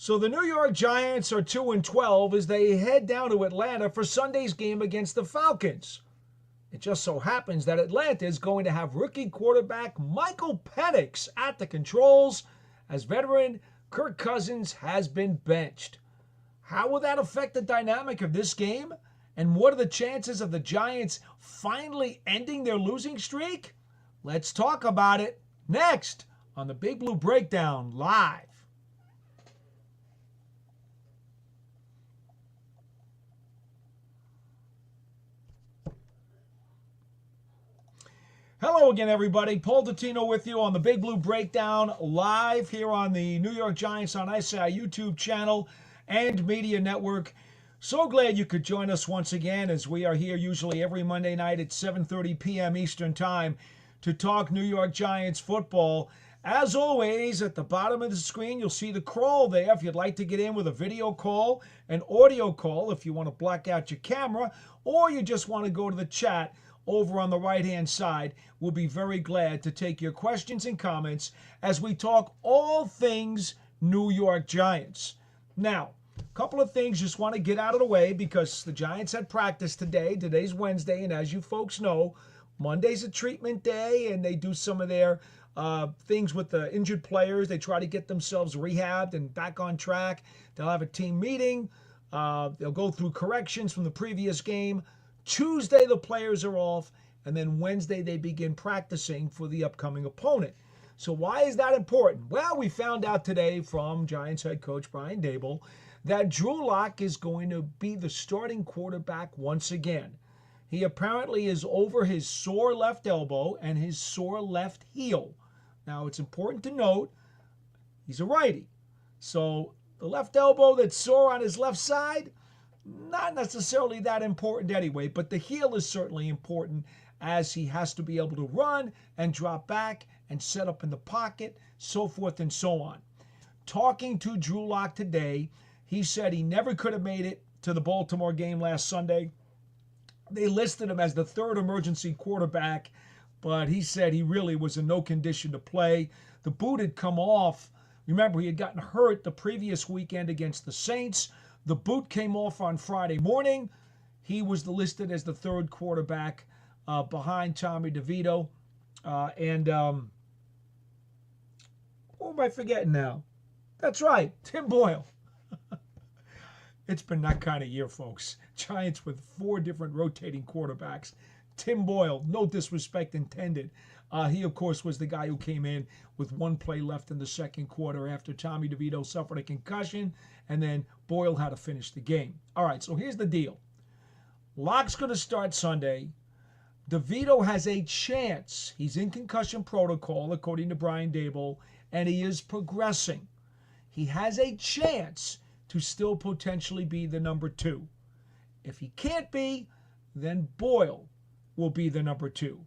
So the New York Giants are 2-12 as they head down to Atlanta for Sunday's game against the Falcons. It just so happens that Atlanta is going to have rookie quarterback Michael Penix at the controls as veteran Kirk Cousins has been benched. How will that affect the dynamic of this game? And what are the chances of the Giants finally ending their losing streak? Let's talk about it next on the Big Blue Breakdown Live. Hello again, everybody. Paul Dottino with you on the Big Blue Breakdown live here on the New York Giants on SI YouTube channel and media network. So glad you could join us once again as we are here usually every Monday night at 7:30 p.m. Eastern Time to talk New York Giants football. As always, at the bottom of the screen, you'll see the crawl there if you'd like to get in with a video call, an audio call if you want to black out your camera, or you just want to go to the chat over on the right-hand side. We'll be very glad to take your questions and comments as we talk all things New York Giants. Now, a couple of things just want to get out of the way because the Giants had practice today. Today's Wednesday, and as you folks know, Monday's a treatment day, and they do some of their things with the injured players. They try to get themselves rehabbed and back on track. They'll have a team meeting. They'll go through corrections from the previous game. Tuesday, the players are off, and then Wednesday, they begin practicing for the upcoming opponent. So why is that important? Well, we found out today from Giants head coach Brian Daboll that Drew Lock is going to be the starting quarterback once again. He apparently is over his sore left elbow and his sore left heel. Now, it's important to note he's a righty. So the left elbow that's sore on his left side, not necessarily that important anyway, but the heel is certainly important as he has to be able to run and drop back and set up in the pocket, so forth and so on. Talking to Drew Lock today, he said he never could have made it to the Baltimore game last Sunday. They listed him as the third emergency quarterback, but he said he really was in no condition to play. The boot had come off. Remember, he had gotten hurt the previous weekend against the Saints. The boot came off on Friday morning. He was listed as the third quarterback behind Tommy DeVito. Who am I forgetting now? That's right, Tim Boyle. It's been that kind of year, folks. Giants with 4 different rotating quarterbacks. Tim Boyle, no disrespect intended. He, of course, was the guy who came in with 1 play left in the second quarter after Tommy DeVito suffered a concussion, and then Boyle had to finish the game. All right, so here's the deal. Lock's going to start Sunday. DeVito has a chance. He's in concussion protocol, according to Brian Daboll, and he is progressing. He has a chance to still potentially be the number 2. If he can't be, then Boyle will be the number 2.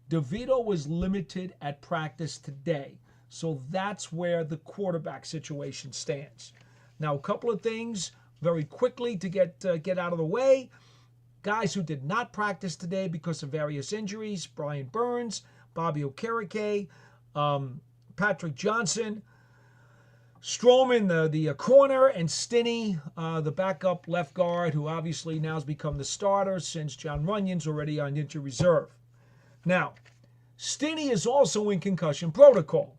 DeVito was limited at practice today, so that's where the quarterback situation stands. Now, a couple of things very quickly to get out of the way. Guys who did not practice today because of various injuries: Brian Burns, Bobby Okereke, Patrick Johnson, Stroman, the corner, and Stinney, the backup left guard, who obviously now has become the starter since John Runyon's already on injured reserve. Now, Stinney is also in concussion protocol.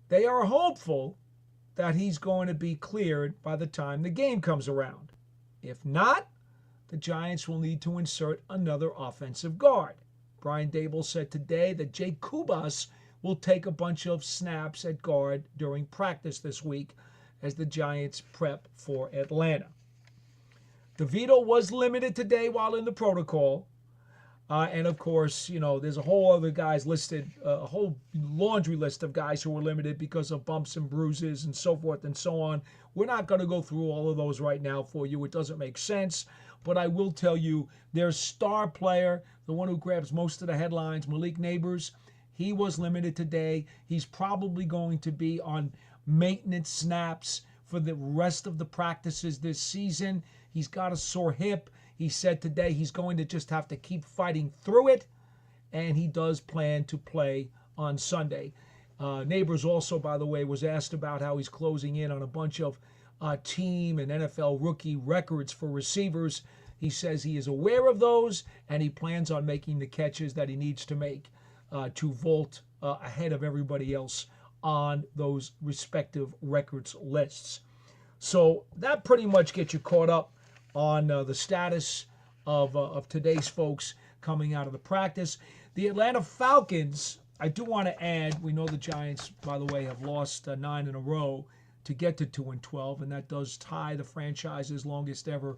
They are hopeful that he's going to be cleared by the time the game comes around. If not, the Giants will need to insert another offensive guard. Brian Daboll said today that Jake Kubas will take a bunch of snaps at guard during practice this week as the Giants prep for Atlanta. DeVito was limited today while in the protocol. And, of course, you know, there's a whole other guys listed, a whole laundry list of guys who were limited because of bumps and bruises and so forth and so on. We're not going to go through all of those right now for you. It doesn't make sense. But I will tell you, their star player, the one who grabs most of the headlines, Malik Neighbors, he was limited today. He's probably going to be on maintenance snaps for the rest of the practices this season. He's got a sore hip. He said today he's going to just have to keep fighting through it, and he does plan to play on Sunday. Neighbors also, by the way, was asked about how he's closing in on a bunch of team and NFL rookie records for receivers. He says he is aware of those, and he plans on making the catches that he needs to make to vault ahead of everybody else on those respective records lists. So that pretty much gets you caught up on the status of today's folks coming out of the practice. The Atlanta Falcons, I do want to add, we know the Giants, by the way, have lost 9 in a row to get to 2-12, and that does tie the franchise's longest ever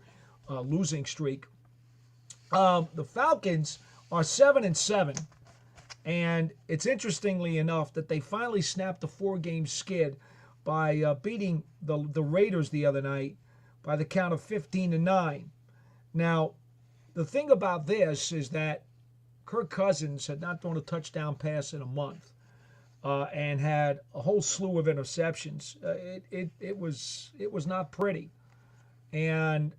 losing streak. The Falcons are 7-7, and it's interestingly enough that they finally snapped a 4-game skid by beating the Raiders the other night by the count of 15-9. Now, the thing about this is that Kirk Cousins had not thrown a touchdown pass in a month and had a whole slew of interceptions. It was not pretty. And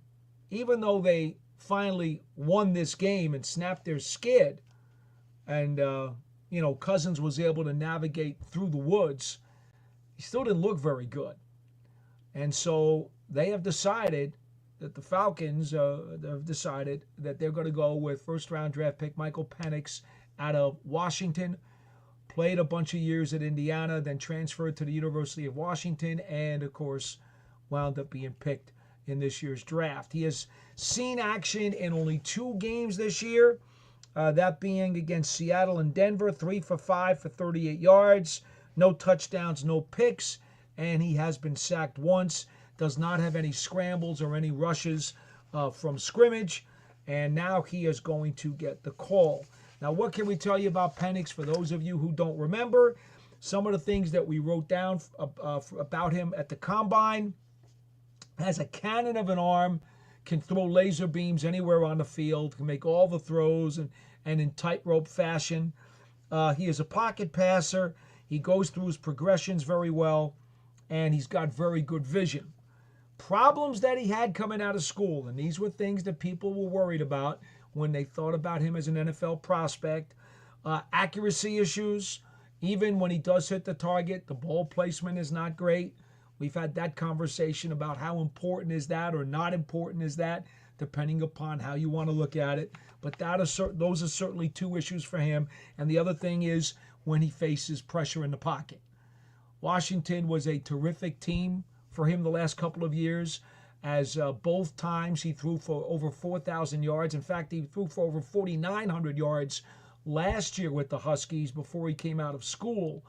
even though they finally won this game and snapped their skid, and Cousins was able to navigate through the woods, he still didn't look very good. And so they have decided that the Falcons have decided that they're going to go with first-round draft pick Michael Penix out of Washington. Played a bunch of years at Indiana, then transferred to the University of Washington, and, of course, wound up being picked in this year's draft. He has seen action in only 2 games this year, that being against Seattle and Denver, 3 for 5 for 38 yards, no touchdowns, no picks, and he has been sacked once. Does not have any scrambles or any rushes from scrimmage, and now he is going to get the call. Now, what can we tell you about Penix for those of you who don't remember? Some of the things that we wrote down about him at the Combine: has a cannon of an arm, can throw laser beams anywhere on the field, can make all the throws and in tightrope fashion. He is a pocket passer. He goes through his progressions very well, and he's got very good vision. Problems that he had coming out of school, and these were things that people were worried about when they thought about him as an NFL prospect. Accuracy issues. Even when he does hit the target, the ball placement is not great. We've had that conversation about how important is that or not important is that, depending upon how you want to look at it. But those are certainly 2 issues for him. And the other thing is when he faces pressure in the pocket. Washington was a terrific team for him the last couple of years, as both times he threw for over 4,000 yards. In fact, he threw for over 4,900 yards last year with the Huskies before he came out of school.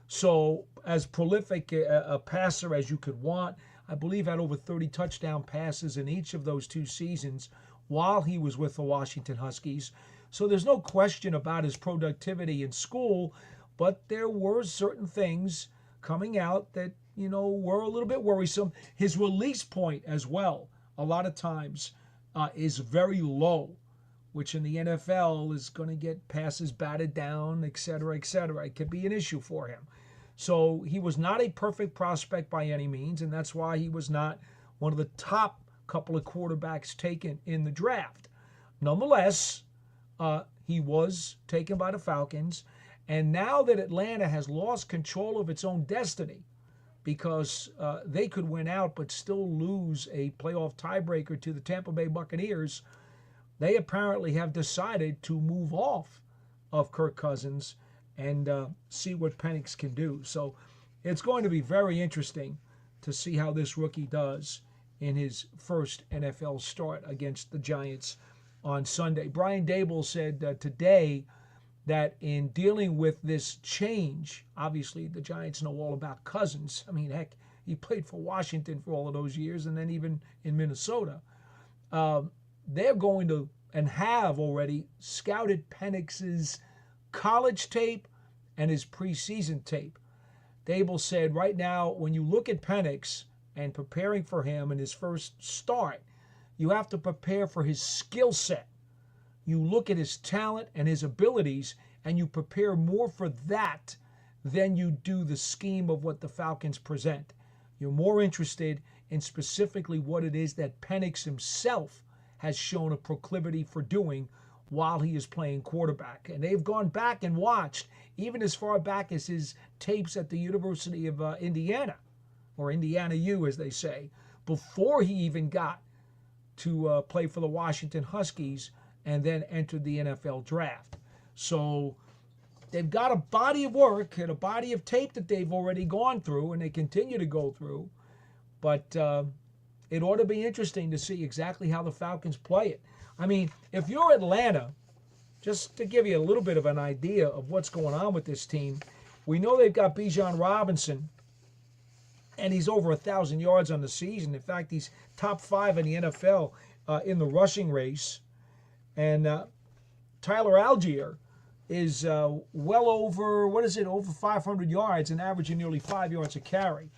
So as prolific a passer as you could want, I believe had over 30 touchdown passes in each of those 2 seasons while he was with the Washington Huskies. So there's no question about his productivity in school, but there were certain things coming out that were a little bit worrisome. His release point as well, a lot of times, is very low, which in the NFL is going to get passes batted down, et cetera, et cetera. It could be an issue for him. So he was not a perfect prospect by any means, and that's why he was not one of the top couple of quarterbacks taken in the draft. Nonetheless, he was taken by the Falcons, and now that Atlanta has lost control of its own destiny, because they could win out but still lose a playoff tiebreaker to the Tampa Bay Buccaneers, they apparently have decided to move off of Kirk Cousins and see what Penix can do. So it's going to be very interesting to see how this rookie does in his first NFL start against the Giants on Sunday. Brian Dable said today that in dealing with this change, obviously the Giants know all about Cousins. I mean, heck, he played for Washington for all of those years and then even in Minnesota. They're going to, and have already, scouted Penix's college tape and his preseason tape. Dable said right now, when you look at Penix and preparing for him in his first start, you have to prepare for his skill set. You look at his talent and his abilities, and you prepare more for that than you do the scheme of what the Falcons present. You're more interested in specifically what it is that Penix himself has shown a proclivity for doing while he is playing quarterback. And they've gone back and watched, even as far back as his tapes at the University of Indiana, or Indiana U, as they say, before he even got to play for the Washington Huskies and then entered the NFL draft. So they've got a body of work and a body of tape that they've already gone through and they continue to go through. But it ought to be interesting to see exactly how the Falcons play it. I mean, if you're Atlanta, just to give you a little bit of an idea of what's going on with this team, we know they've got Bijan Robinson, and he's over 1,000 yards on the season. In fact, he's top 5 in the NFL in the rushing race. And Tyler Algier is well over, over 500 yards and averaging nearly 5 yards a carry.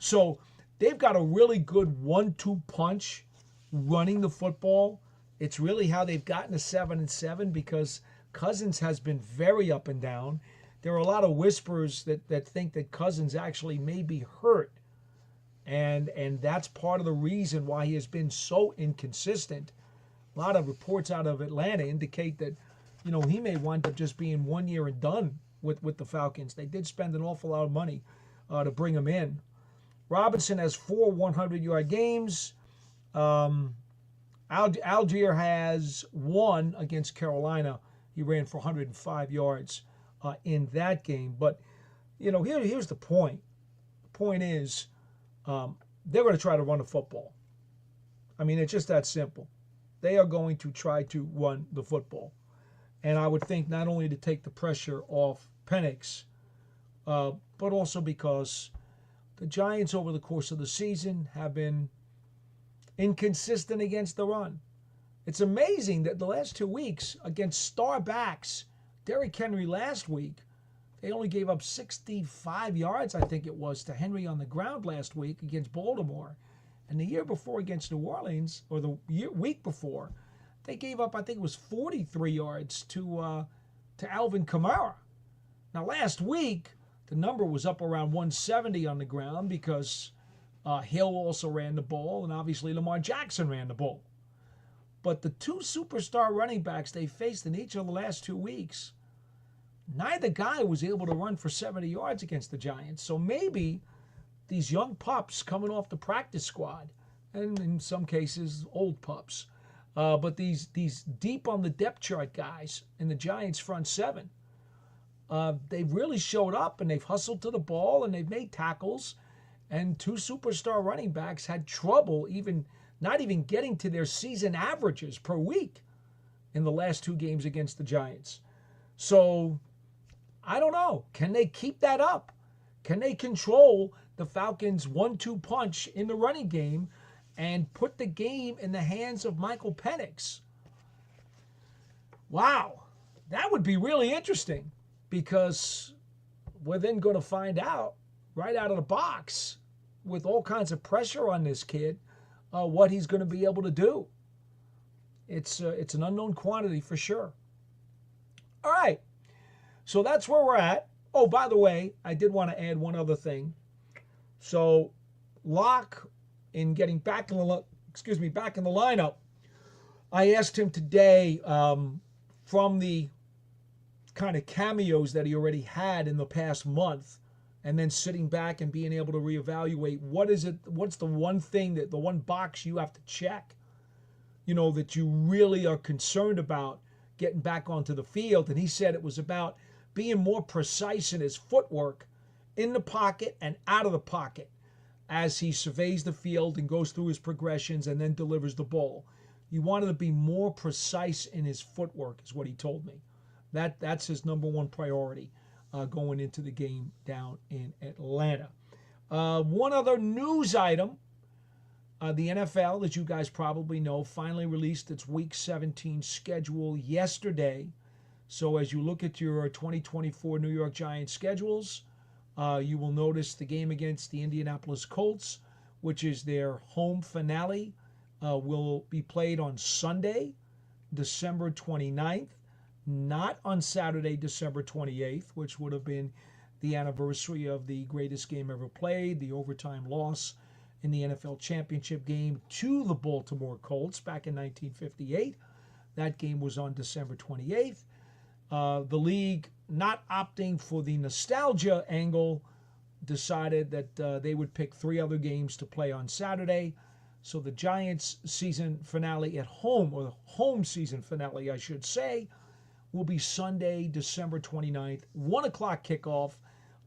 So they've got a really good 1-2 punch running the football. It's really how they've gotten to 7-7 because Cousins has been very up and down. There are a lot of whispers that think that Cousins actually may be hurt. And that's part of the reason why he has been so inconsistent. A lot of reports out of Atlanta indicate that, he may wind up just being 1 year and done with the Falcons. They did spend an awful lot of money to bring him in. Robinson has 4 100-yard games. Algier has 1 against Carolina. He ran for 105 yards in that game. But, here's the point. The point is they're going to try to run the football. I mean, it's just that simple. They are going to try to run the football. And I would think not only to take the pressure off Penix, but also because the Giants over the course of the season have been inconsistent against the run. It's amazing that the last 2 weeks against star backs, Derrick Henry last week, they only gave up 65 yards, I think it was, to Henry on the ground last week against Baltimore. And the year before against New Orleans, or the week before, they gave up, I think it was 43 yards to Alvin Kamara. Now last week, the number was up around 170 on the ground because Hill also ran the ball, and obviously Lamar Jackson ran the ball. But the 2 superstar running backs they faced in each of the last 2 weeks, neither guy was able to run for 70 yards against the Giants. So maybe these young pups coming off the practice squad, and in some cases old pups, but these deep on the depth chart guys in the Giants front 7, they've really showed up and they've hustled to the ball and they've made tackles. And 2 superstar running backs had trouble not even getting to their season averages per week in the last 2 games against the Giants. So I don't know. Can they keep that up? Can they control the Falcons' 1-2 punch in the running game and put the game in the hands of Michael Penix? Wow, that would be really interesting because we're then going to find out right out of the box with all kinds of pressure on this kid what he's going to be able to do. It's an unknown quantity for sure. All right, so that's where we're at. Oh, by the way, I did want to add one other thing. So Locke, in getting back in the lineup, I asked him today from the kind of cameos that he already had in the past month, and then sitting back and being able to reevaluate what's the one thing, the one box you have to check, that you really are concerned about getting back onto the field. And he said it was about being more precise in his footwork in the pocket and out of the pocket as he surveys the field and goes through his progressions and then delivers the ball. You wanted to be more precise in his footwork is what he told me. That's his number one priority going into the game down in Atlanta. One other news item. The NFL, as you guys probably know, finally released its Week 17 schedule yesterday. So as you look at your 2024 New York Giants schedules, you will notice the game against the Indianapolis Colts, which is their home finale, will be played on Sunday, December 29th, not on Saturday, December 28th, which would have been the anniversary of the greatest game ever played, the overtime loss in the NFL championship game to the Baltimore Colts back in 1958. That game was on December 28th. The league, not opting for the nostalgia angle, decided that they would pick 3 other games to play on Saturday. So the Giants' season finale at home, or the home season finale, I should say, will be Sunday, December 29th, 1 o'clock kickoff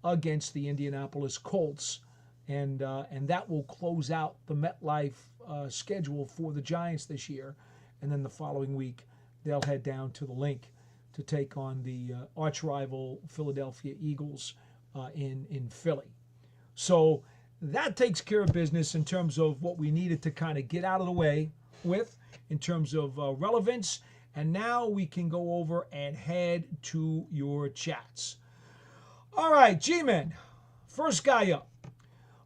against the Indianapolis Colts. And that will close out the MetLife schedule for the Giants this year. And then the following week, they'll head down to the Link to take on the arch rival Philadelphia Eagles in Philly. So that takes care of business in terms of what we needed to kind of get out of the way with in terms of relevance. And now we can go over and head to your chats. All right, G-Men, first guy up.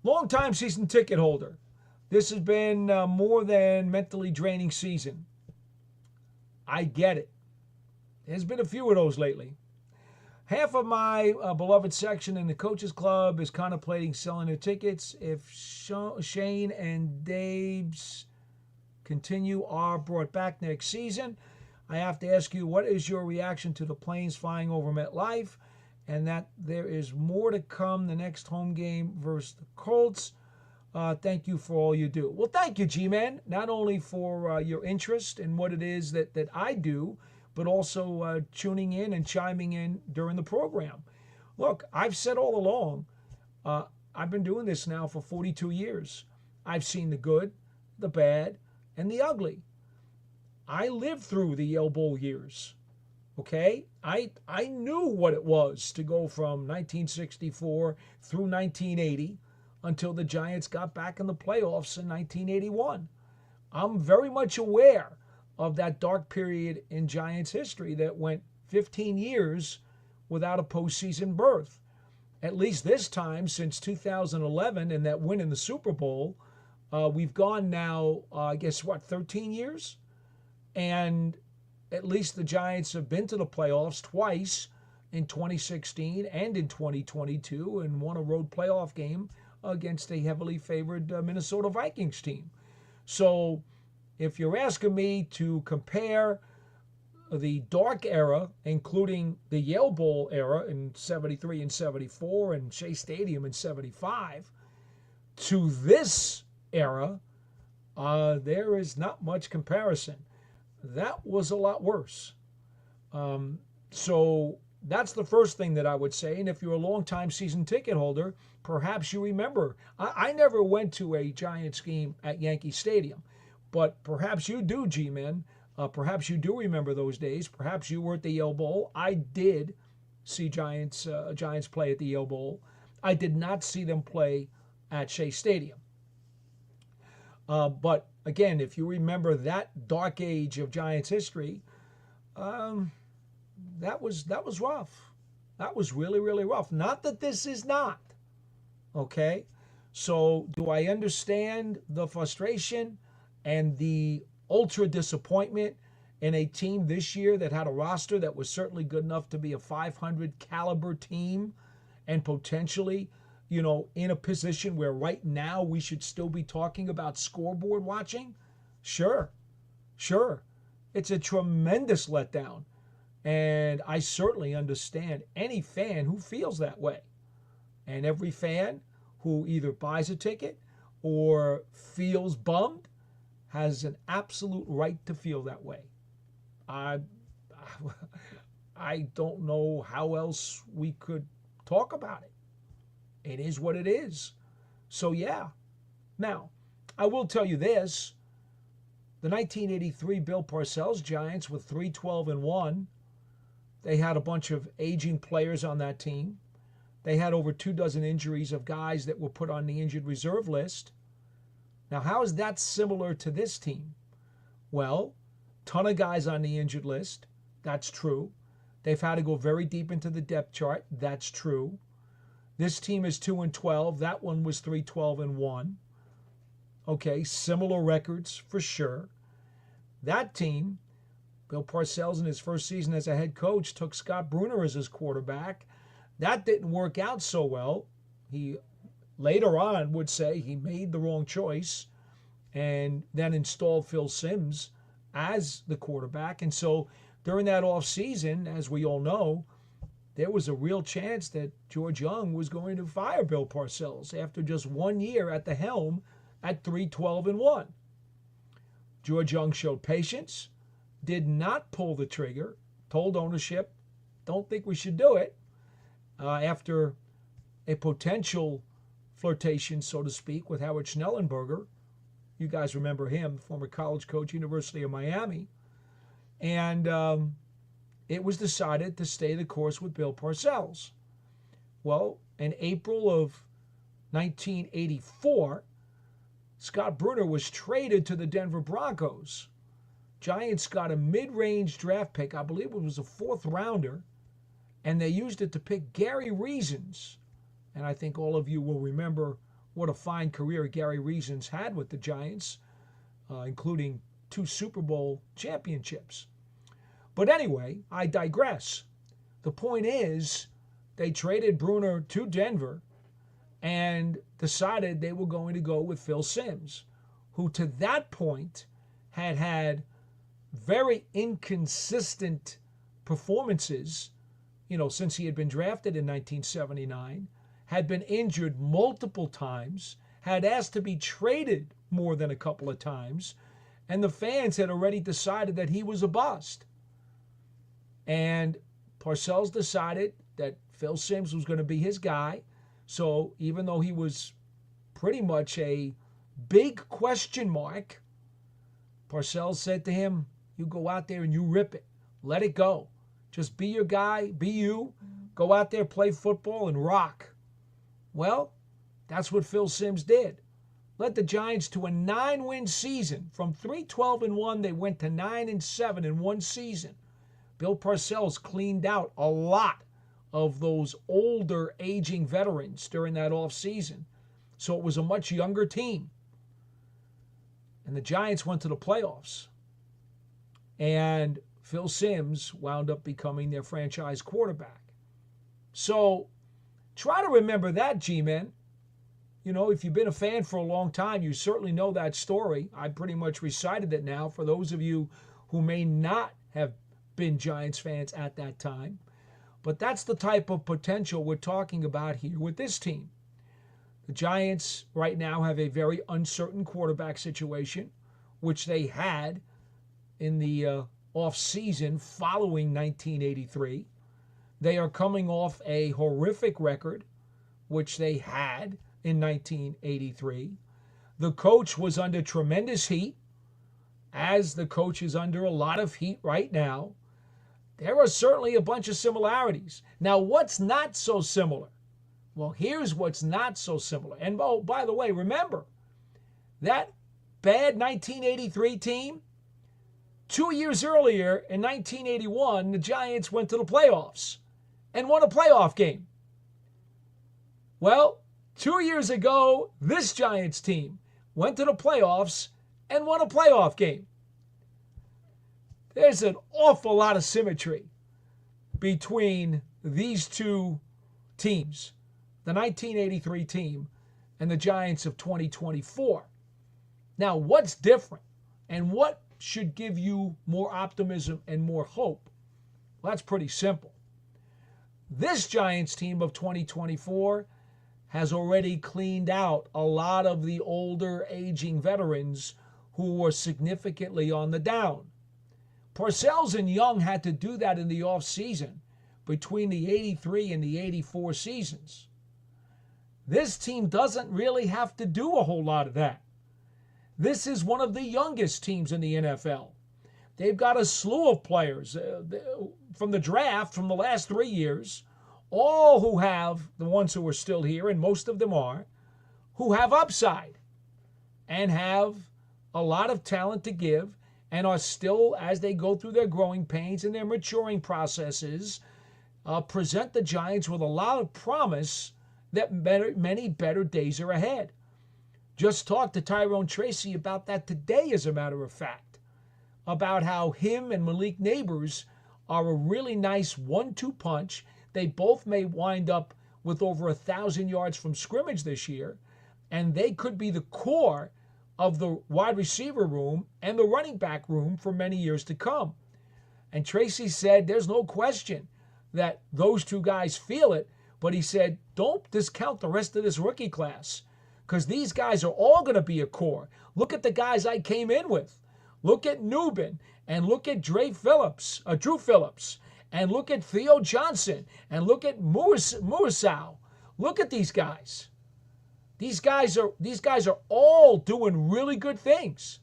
Long-time season ticket holder. This has been more than mentally draining season. I get it. There's been a few of those lately. Half of my beloved section in the Coaches Club is contemplating selling their tickets. If Shane and Dave's continue are brought back next season, I have to ask you, what is your reaction to the planes flying over MetLife, and that there is more to come the next home game versus the Colts? Thank you for all you do. Well, thank you, G-Man, not only for your interest in what it is that I do, but also tuning in and chiming in during the program. Look, I've said all along, I've been doing this now for 42 years. I've seen the good, the bad, and the ugly. I lived through the Yale Bowl years, okay? I knew what it was to go from 1964 through 1980 until the Giants got back in the playoffs in 1981. I'm very much aware of that dark period in Giants history that went 15 years without a postseason berth. At least this time, since 2011 and that win in the Super Bowl, we've gone now, 13 years? And at least the Giants have been to the playoffs twice, in 2016 and in 2022, and won a road playoff game against a heavily favored Minnesota Vikings team. So if you're asking me to compare the dark era, including the Yale Bowl era in 73 and 74 and Shea Stadium in 75, to this era, there is not much comparison. That was a lot worse. So that's the first thing that I would say. And if you're a longtime season ticket holder, perhaps you remember. I never went to a Giants game at Yankee Stadium, but perhaps you do, G-Men. Perhaps you do remember those days. Perhaps you were at the Yale Bowl. I did see Giants play at the Yale Bowl. I did not see them play at Shea Stadium. But again, if you remember that dark age of Giants history, that was rough. That was really, really rough. Not that this is not. Okay? So do I understand the frustration and the ultra disappointment in a team this year that had a roster that was certainly good enough to be a 500 caliber team and potentially, in a position where right now we should still be talking about scoreboard watching? Sure. It's a tremendous letdown. And I certainly understand any fan who feels that way. And every fan who either buys a ticket or feels bummed has an absolute right to feel that way. I don't know how else we could talk about it. It is what it is. So yeah. Now, I will tell you this. The 1983 Bill Parcells Giants were 3-12-1. They had a bunch of aging players on that team. They had over 24 injuries of guys that were put on the injured reserve list. Now, how is that similar to this team? Well, ton of guys on the injured list. That's true. They've had to go very deep into the depth chart. That's true. This team is 2-12. That one was 3-12-1. Okay, similar records for sure. That team, Bill Parcells in his first season as a head coach took Scott Brunner as his quarterback. That didn't work out so well. He later on would say he made the wrong choice and then installed Phil Simms as the quarterback. And so during that offseason, as we all know, there was a real chance that George Young was going to fire Bill Parcells after just 1 year at the helm at 3-12-1. George Young showed patience, did not pull the trigger, told ownership, don't think we should do it, after a potential flirtation, so to speak, with Howard Schnellenberger. You guys remember him, former college coach, University of Miami. And it was decided to stay the course with Bill Parcells. Well, in April of 1984, Scott Brunner was traded to the Denver Broncos. Giants got a mid-range draft pick, I believe it was a 4th rounder, and they used it to pick Gary Reasons. And I think all of you will remember what a fine career Gary Reasons had with the Giants, including 2 Super Bowl championships. But anyway, I digress. The point is, they traded Brunner to Denver and decided they were going to go with Phil Simms, who to that point had very inconsistent performances, since he had been drafted in 1979, had been injured multiple times, had asked to be traded more than a couple of times, and the fans had already decided that he was a bust. And Parcells decided that Phil Simms was going to be his guy. So even though he was pretty much a big question mark, Parcells said to him, you go out there and you rip it. Let it go. Just be your guy, be you. Go out there, play football, and rock. Well, that's what Phil Simms did. Led the Giants to a 9-win season. From 3-12-1, they went to 9-7 in one season. Bill Parcells cleaned out a lot of those older, aging veterans during that offseason. So it was a much younger team. And the Giants went to the playoffs. And Phil Simms wound up becoming their franchise quarterback. So try to remember that, G-Men. If you've been a fan for a long time, you certainly know that story. I pretty much recited it now for those of you who may not have been Giants fans at that time. But that's the type of potential we're talking about here with this team. The Giants right now have a very uncertain quarterback situation, which they had in the offseason following 1983. They are coming off a horrific record, which they had in 1983. The coach was under tremendous heat, as the coach is under a lot of heat right now. There are certainly a bunch of similarities. Now, what's not so similar? Well, here's what's not so similar. And, oh, by the way, remember, that bad 1983 team, 2 years earlier in 1981, the Giants went to the playoffs and won a playoff game. Well, 2 years ago, this Giants team went to the playoffs and won a playoff game. There's an awful lot of symmetry between these two teams, the 1983 team and the Giants of 2024. Now, what's different and what should give you more optimism and more hope? Well, that's pretty simple. This Giants team of 2024 has already cleaned out a lot of the older, aging veterans who were significantly on the down. Parcells and Young had to do that in the offseason between the 83 and the 84 seasons. This team doesn't really have to do a whole lot of that. This is one of the youngest teams in the NFL. They've got a slew of players from the draft from the last 3 years, all who have, the ones who are still here, and most of them are, who have upside and have a lot of talent to give and are still, as they go through their growing pains and their maturing processes, present the Giants with a lot of promise that many better days are ahead. Just talked to Tyrone Tracy about that today, as a matter of fact, about how him and Malik Neighbors are a really nice 1-2 punch. They both may wind up with over 1,000 yards from scrimmage this year, and they could be the core of the wide receiver room and the running back room for many years to come. And Tracy said there's no question that those two guys feel it, but he said don't discount the rest of this rookie class because these guys are all going to be a core. Look at the guys I came in with. Look at Nubin and look at Drew Phillips, and look at Theo Johnson and look at Murisau. Look at these guys. These guys are all doing really good things.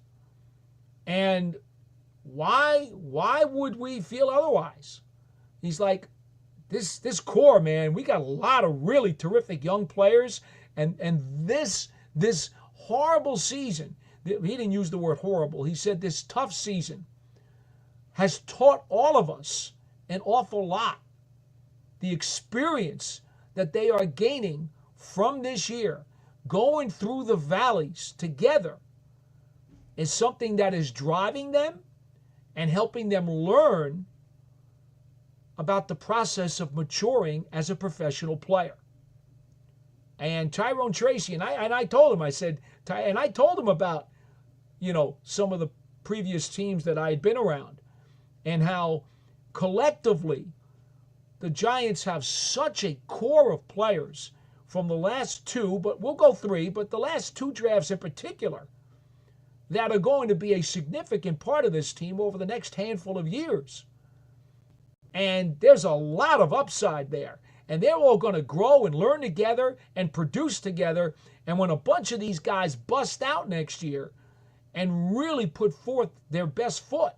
And why would we feel otherwise? He's like, this core, man, we got a lot of really terrific young players, and this horrible season, he didn't use the word horrible, he said this tough season has taught all of us an awful lot. The experience that they are gaining from this year, going through the valleys together, is something that is driving them and helping them learn about the process of maturing as a professional player. And Tyrone Tracy, and I told him, I said, and I told him about, some of the previous teams that I had been around and how collectively the Giants have such a core of players from the last two, but we'll go three, but the last two drafts in particular, that are going to be a significant part of this team over the next handful of years. And there's a lot of upside there. And they're all going to grow and learn together and produce together. And when a bunch of these guys bust out next year and really put forth their best foot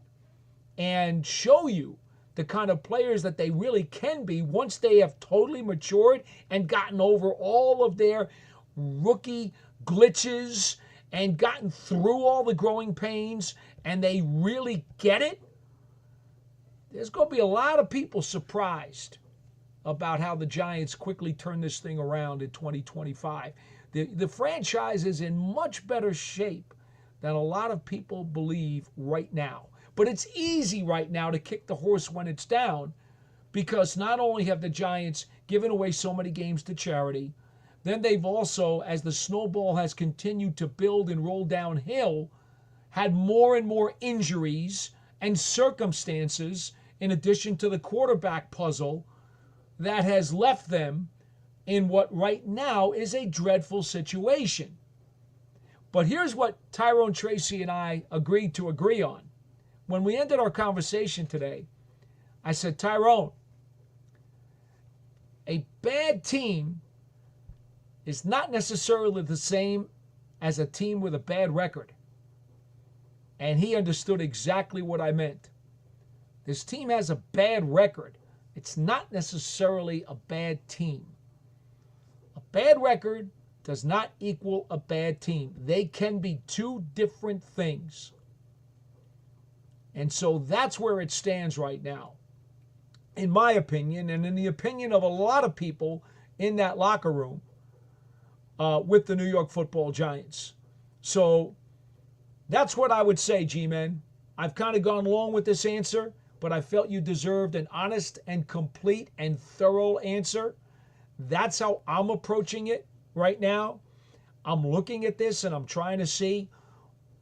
and show you the kind of players that they really can be once they have totally matured and gotten over all of their rookie glitches and gotten through all the growing pains and they really get it, there's going to be a lot of people surprised about how the Giants quickly turn this thing around in 2025. The franchise is in much better shape than a lot of people believe right now. But it's easy right now to kick the horse when it's down because not only have the Giants given away so many games to charity, then they've also, as the snowball has continued to build and roll downhill, had more and more injuries and circumstances in addition to the quarterback puzzle that has left them in what right now is a dreadful situation. But here's what Tyrone Tracy and I agreed to agree on. When we ended our conversation today, I said, Tyrone, a bad team is not necessarily the same as a team with a bad record. And he understood exactly what I meant. This team has a bad record. It's not necessarily a bad team. A bad record does not equal a bad team. They can be two different things. And so that's where it stands right now, in my opinion, and in the opinion of a lot of people in that locker room with the New York Football Giants. So that's what I would say, G-Men. I've kind of gone along with this answer, but I felt you deserved an honest and complete and thorough answer. That's how I'm approaching it right now. I'm looking at this and I'm trying to see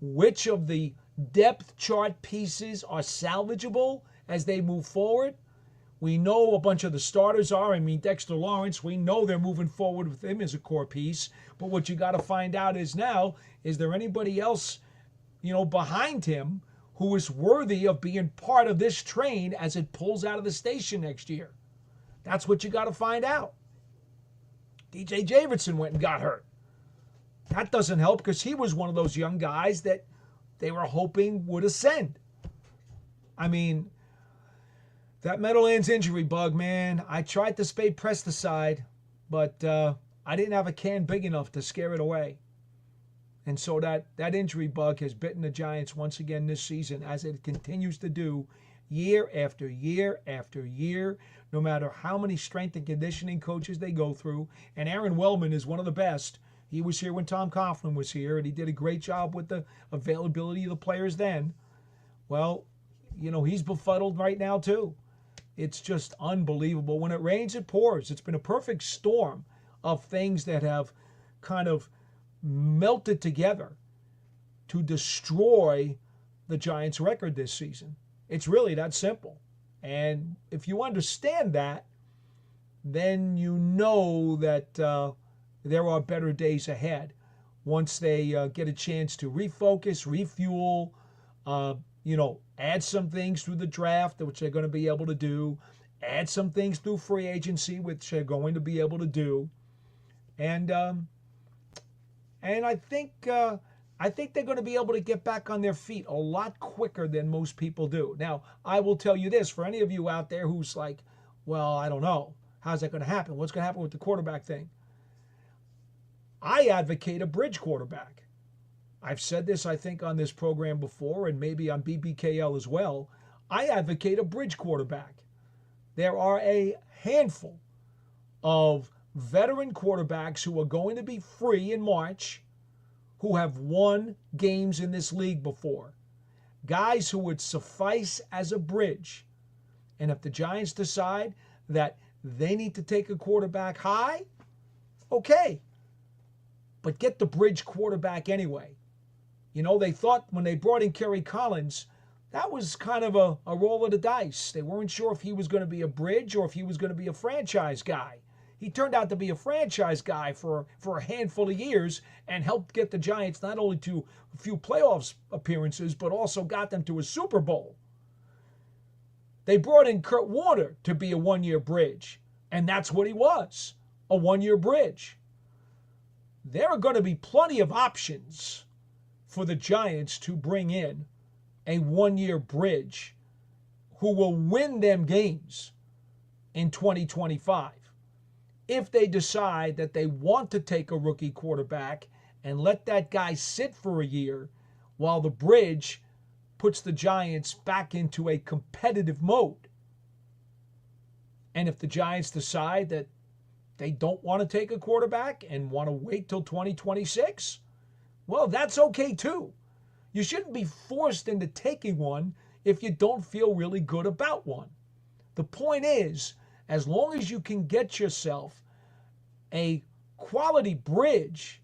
which of the depth chart pieces are salvageable as they move forward. We know a bunch of the starters are. I mean, Dexter Lawrence, we know they're moving forward with him as a core piece. But what you got to find out is now, is there anybody else, behind him who is worthy of being part of this train as it pulls out of the station next year? That's what you got to find out. DJ Davidson went and got hurt. That doesn't help because he was one of those young guys that they were hoping would ascend. I mean, that Meadowlands injury bug, man, I tried to spray pesticide, but I didn't have a can big enough to scare it away. And so that injury bug has bitten the Giants once again this season, as it continues to do year after year after year, no matter how many strength and conditioning coaches they go through. And Aaron Wellman is one of the best. He was here when Tom Coughlin was here, and he did a great job with the availability of the players then. Well, he's befuddled right now too. It's just unbelievable. When it rains, it pours. It's been a perfect storm of things that have kind of melted together to destroy the Giants' record this season. It's really that simple. And if you understand that, then you know that there are better days ahead once they get a chance to refocus, refuel, add some things through the draft, which they're going to be able to do, add some things through free agency, which they're going to be able to do, and I think they're going to be able to get back on their feet a lot quicker than most people do. Now, I will tell you this, for any of you out there who's like, well, I don't know, how's that going to happen? What's going to happen with the quarterback thing? I advocate a bridge quarterback. I've said this, I think, on this program before, and maybe on BBKL as well. I advocate a bridge quarterback. There are a handful of veteran quarterbacks who are going to be free in March who have won games in this league before. Guys who would suffice as a bridge. And if the Giants decide that they need to take a quarterback high, okay. But get the bridge quarterback anyway. They thought when they brought in Kerry Collins, that was kind of a roll of the dice. They weren't sure if he was going to be a bridge or if he was going to be a franchise guy. He turned out to be a franchise guy for a handful of years and helped get the Giants not only to a few playoffs appearances, but also got them to a Super Bowl. They brought in Kurt Warner to be a one-year bridge, and that's what he was, a one-year bridge. There are going to be plenty of options for the Giants to bring in a one-year bridge who will win them games in 2025 if they decide that they want to take a rookie quarterback and let that guy sit for a year while the bridge puts the Giants back into a competitive mode. And if the Giants decide that they don't want to take a quarterback and want to wait till 2026, well, that's okay too. You shouldn't be forced into taking one if you don't feel really good about one. The point is, as long as you can get yourself a quality bridge,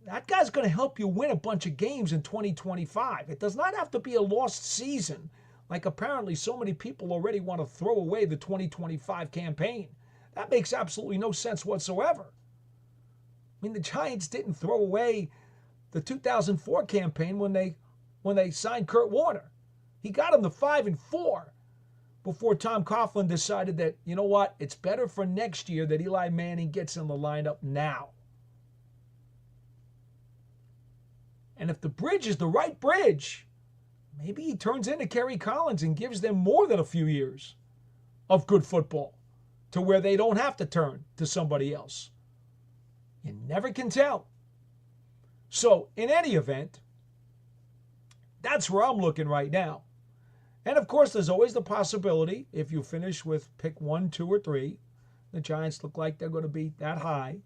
that guy's going to help you win a bunch of games in 2025. It does not have to be a lost season, like apparently so many people already want to throw away the 2025 campaign. That makes absolutely no sense whatsoever. I mean, the Giants didn't throw away the 2004 campaign when they signed Kurt Warner. He got him to 5-4 before Tom Coughlin decided that, you know what, it's better for next year that Eli Manning gets in the lineup now. And if the bridge is the right bridge, maybe he turns into Kerry Collins and gives them more than a few years of good football to where they don't have to turn to somebody else. You never can tell. So, in any event, that's where I'm looking right now. And of course, there's always the possibility, if you finish with pick 1, 2, or 3, the Giants look like they're going to be that high,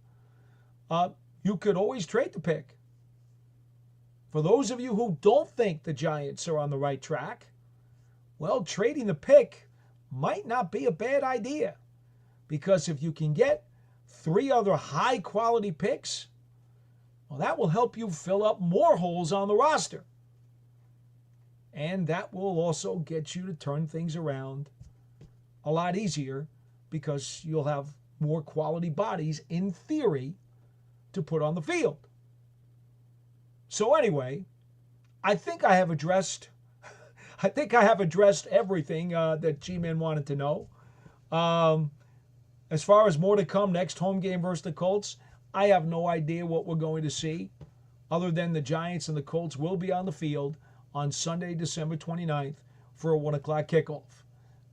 you could always trade the pick. For those of you who don't think the Giants are on the right track, well, trading the pick might not be a bad idea. Because if you can get 3 other high-quality picks, well, that will help you fill up more holes on the roster. And that will also get you to turn things around a lot easier because you'll have more quality bodies, in theory, to put on the field. So anyway, I think I have addressed everything that G-Man wanted to know. As far as more to come, next home game versus the Colts, I have no idea what we're going to see, other than the Giants and the Colts will be on the field on Sunday, December 29th for a 1 o'clock kickoff.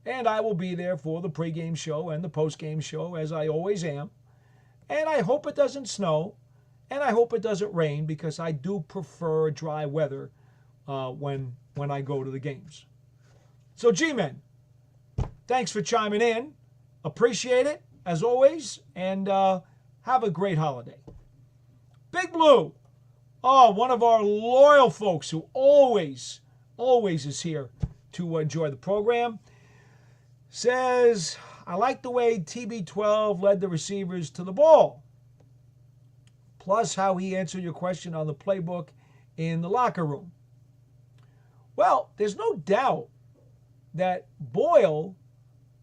And I will be there for the pregame show and the postgame show, as I always am. And I hope it doesn't snow, and I hope it doesn't rain, because I do prefer dry weather when I go to the games. So, G-Men, thanks for chiming in. Appreciate it, as always, and have a great holiday. Big Blue, one of our loyal folks who always is here to enjoy the program, says, I like the way TB12 led the receivers to the ball. Plus how he answered your question on the playbook in the locker room. Well, there's no doubt that Boyle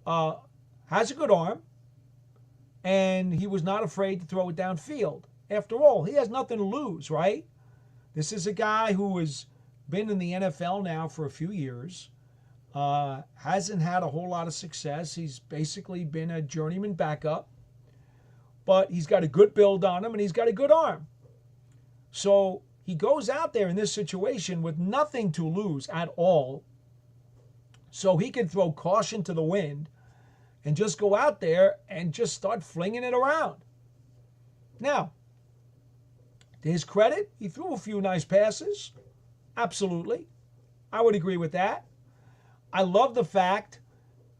has a good arm, and he was not afraid to throw it downfield. After all, he has nothing to lose, right? This is a guy who has been in the NFL now for a few years, hasn't had a whole lot of success. He's basically been a journeyman backup, but he's got a good build on him, and he's got a good arm. So he goes out there in this situation with nothing to lose at all, so he can throw caution to the wind and just go out there and just start flinging it around. Now, to his credit, he threw a few nice passes. Absolutely. I would agree with that. I love the fact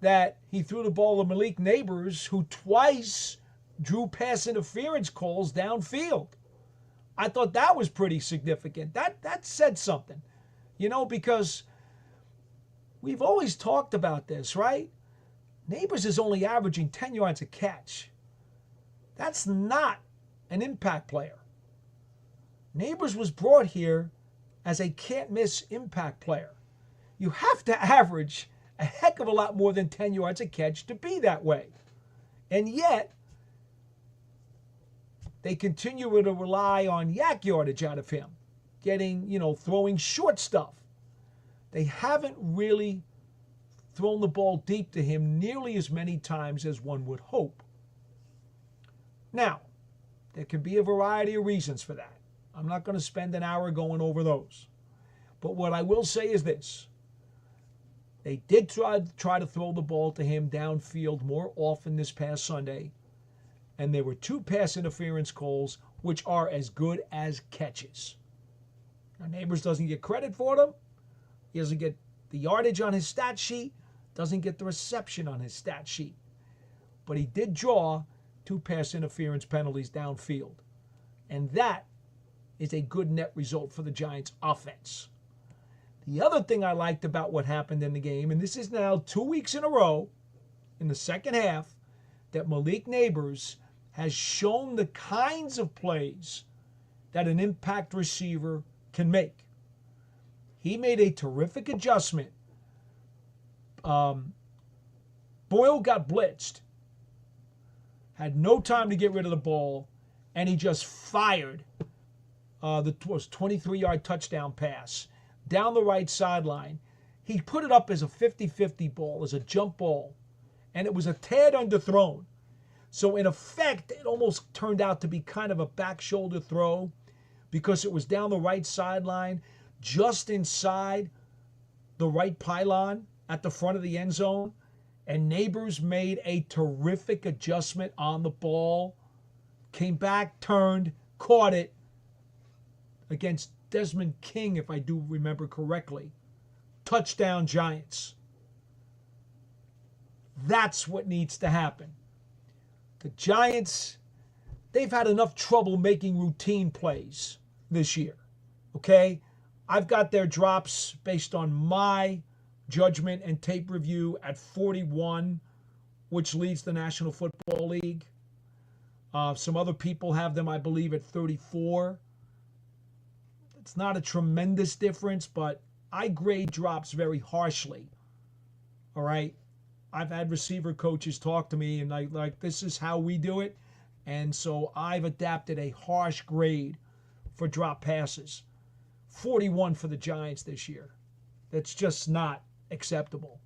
that he threw the ball to Malik Neighbors, who twice drew pass interference calls downfield. I thought that was pretty significant. That said something, because we've always talked about this, right? Neighbors is only averaging 10 yards a catch. That's not an impact player. Neighbors was brought here as a can't-miss impact player. You have to average a heck of a lot more than 10 yards a catch to be that way. And yet, they continue to rely on yak yardage out of him, throwing short stuff. They haven't really thrown the ball deep to him nearly as many times as one would hope. Now, there can be a variety of reasons for that. I'm not going to spend an hour going over those. But what I will say is this. They did try to throw the ball to him downfield more often this past Sunday, and there were 2 pass interference calls, which are as good as catches. Now, Neighbors doesn't get credit for them. He doesn't get the yardage on his stat sheet, doesn't get the reception on his stat sheet. But he did draw 2 pass interference penalties downfield. And that is a good net result for the Giants offense. The other thing I liked about what happened in the game, and this is now 2 weeks in a row in the second half, that Malik Neighbors has shown the kinds of plays that an impact receiver can make. He made a terrific adjustment. Boyle got blitzed, had no time to get rid of the ball, and he just fired the 23-yard touchdown pass down the right sideline. He put it up as a 50-50 ball, as a jump ball, and it was a tad underthrown. So in effect, it almost turned out to be kind of a back shoulder throw because it was down the right sideline, just inside the right pylon at the front of the end zone. And Neighbors made a terrific adjustment on the ball, came back, turned, caught it against Desmond King, if I do remember correctly. Touchdown Giants. That's what needs to happen. The Giants, they've had enough trouble making routine plays this year, okay? I've got their drops based on my judgment and tape review at 41, which leads the National Football League. Some other people have them, I believe, at 34. It's not a tremendous difference, but I grade drops very harshly, all right? I've had receiver coaches talk to me, and like this is how we do it. And so I've adapted a harsh grade for drop passes. 41 for the Giants this year. That's just not acceptable.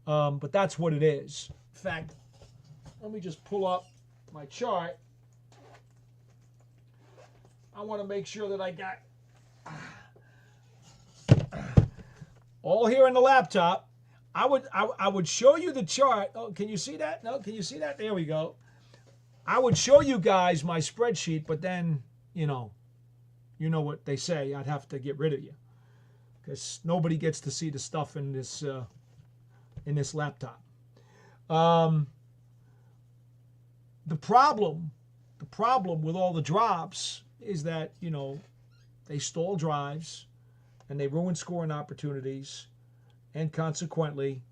But that's what it is. In fact, let me just pull up my chart. I want to make sure that I got all here in the laptop. I would show you the chart. Oh, can you see that? No, can you see that? There we go. I would show you guys my spreadsheet, but then, you know what they say. I'd have to get rid of you because nobody gets to see the stuff in this laptop. The problem with all the drops is that, they stall drives and they ruin scoring opportunities. And consequently,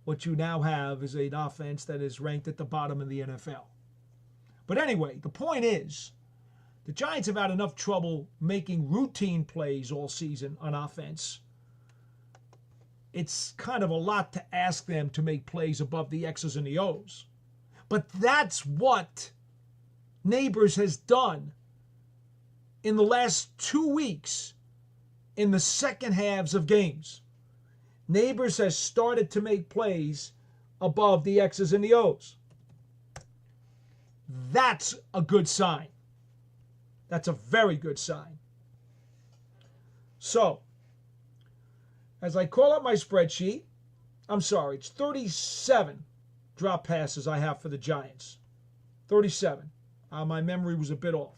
what you now have is an offense that is ranked at the bottom of the NFL. But anyway, the point is The Giants have had enough trouble making routine plays all season on offense. It's kind of a lot to ask them to make plays above the X's and the O's. But that's what Neighbors has done in the last 2 weeks in the second halves of games. Neighbors has started to make plays above the X's and the O's. That's a good sign. That's a very good sign. So, as I call up my spreadsheet, it's 37 drop passes I have for the Giants. 37. My memory was a bit off.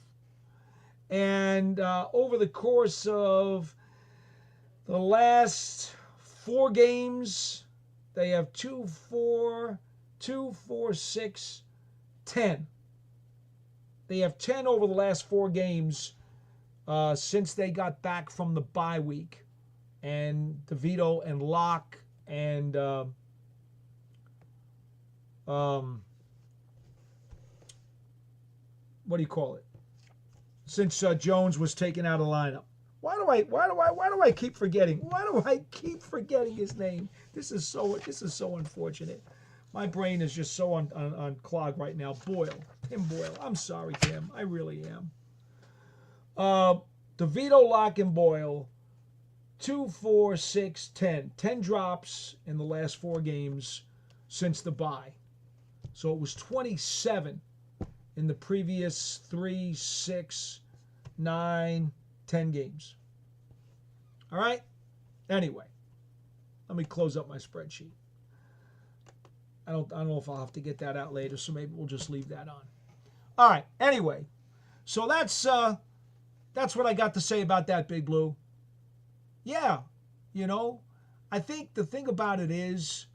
And over the course of the last 4 games, they have 2, 4, 6, 10. They have 10 over the last 4 games since they got back from the bye week. And DeVito and Locke and what do you call it? Since Jones was taken out of the lineup. Why do I keep forgetting? Why do I keep forgetting his name? This is so unfortunate. My brain is just so on clog right now. Tim Boyle. I'm sorry, Tim. I really am. DeVito, Locke, and Boyle. 2, 4, 6, 10. 10 drops in the last 4 games since the bye. So it was 27 in the previous 3, 6, 9, 10 games. All right? Anyway, let me close up my spreadsheet. I don't know if I'll have to get that out later, so maybe we'll just leave that on. All right. Anyway, so that's what I got to say about that, Big Blue. Yeah, I think the thing about it is,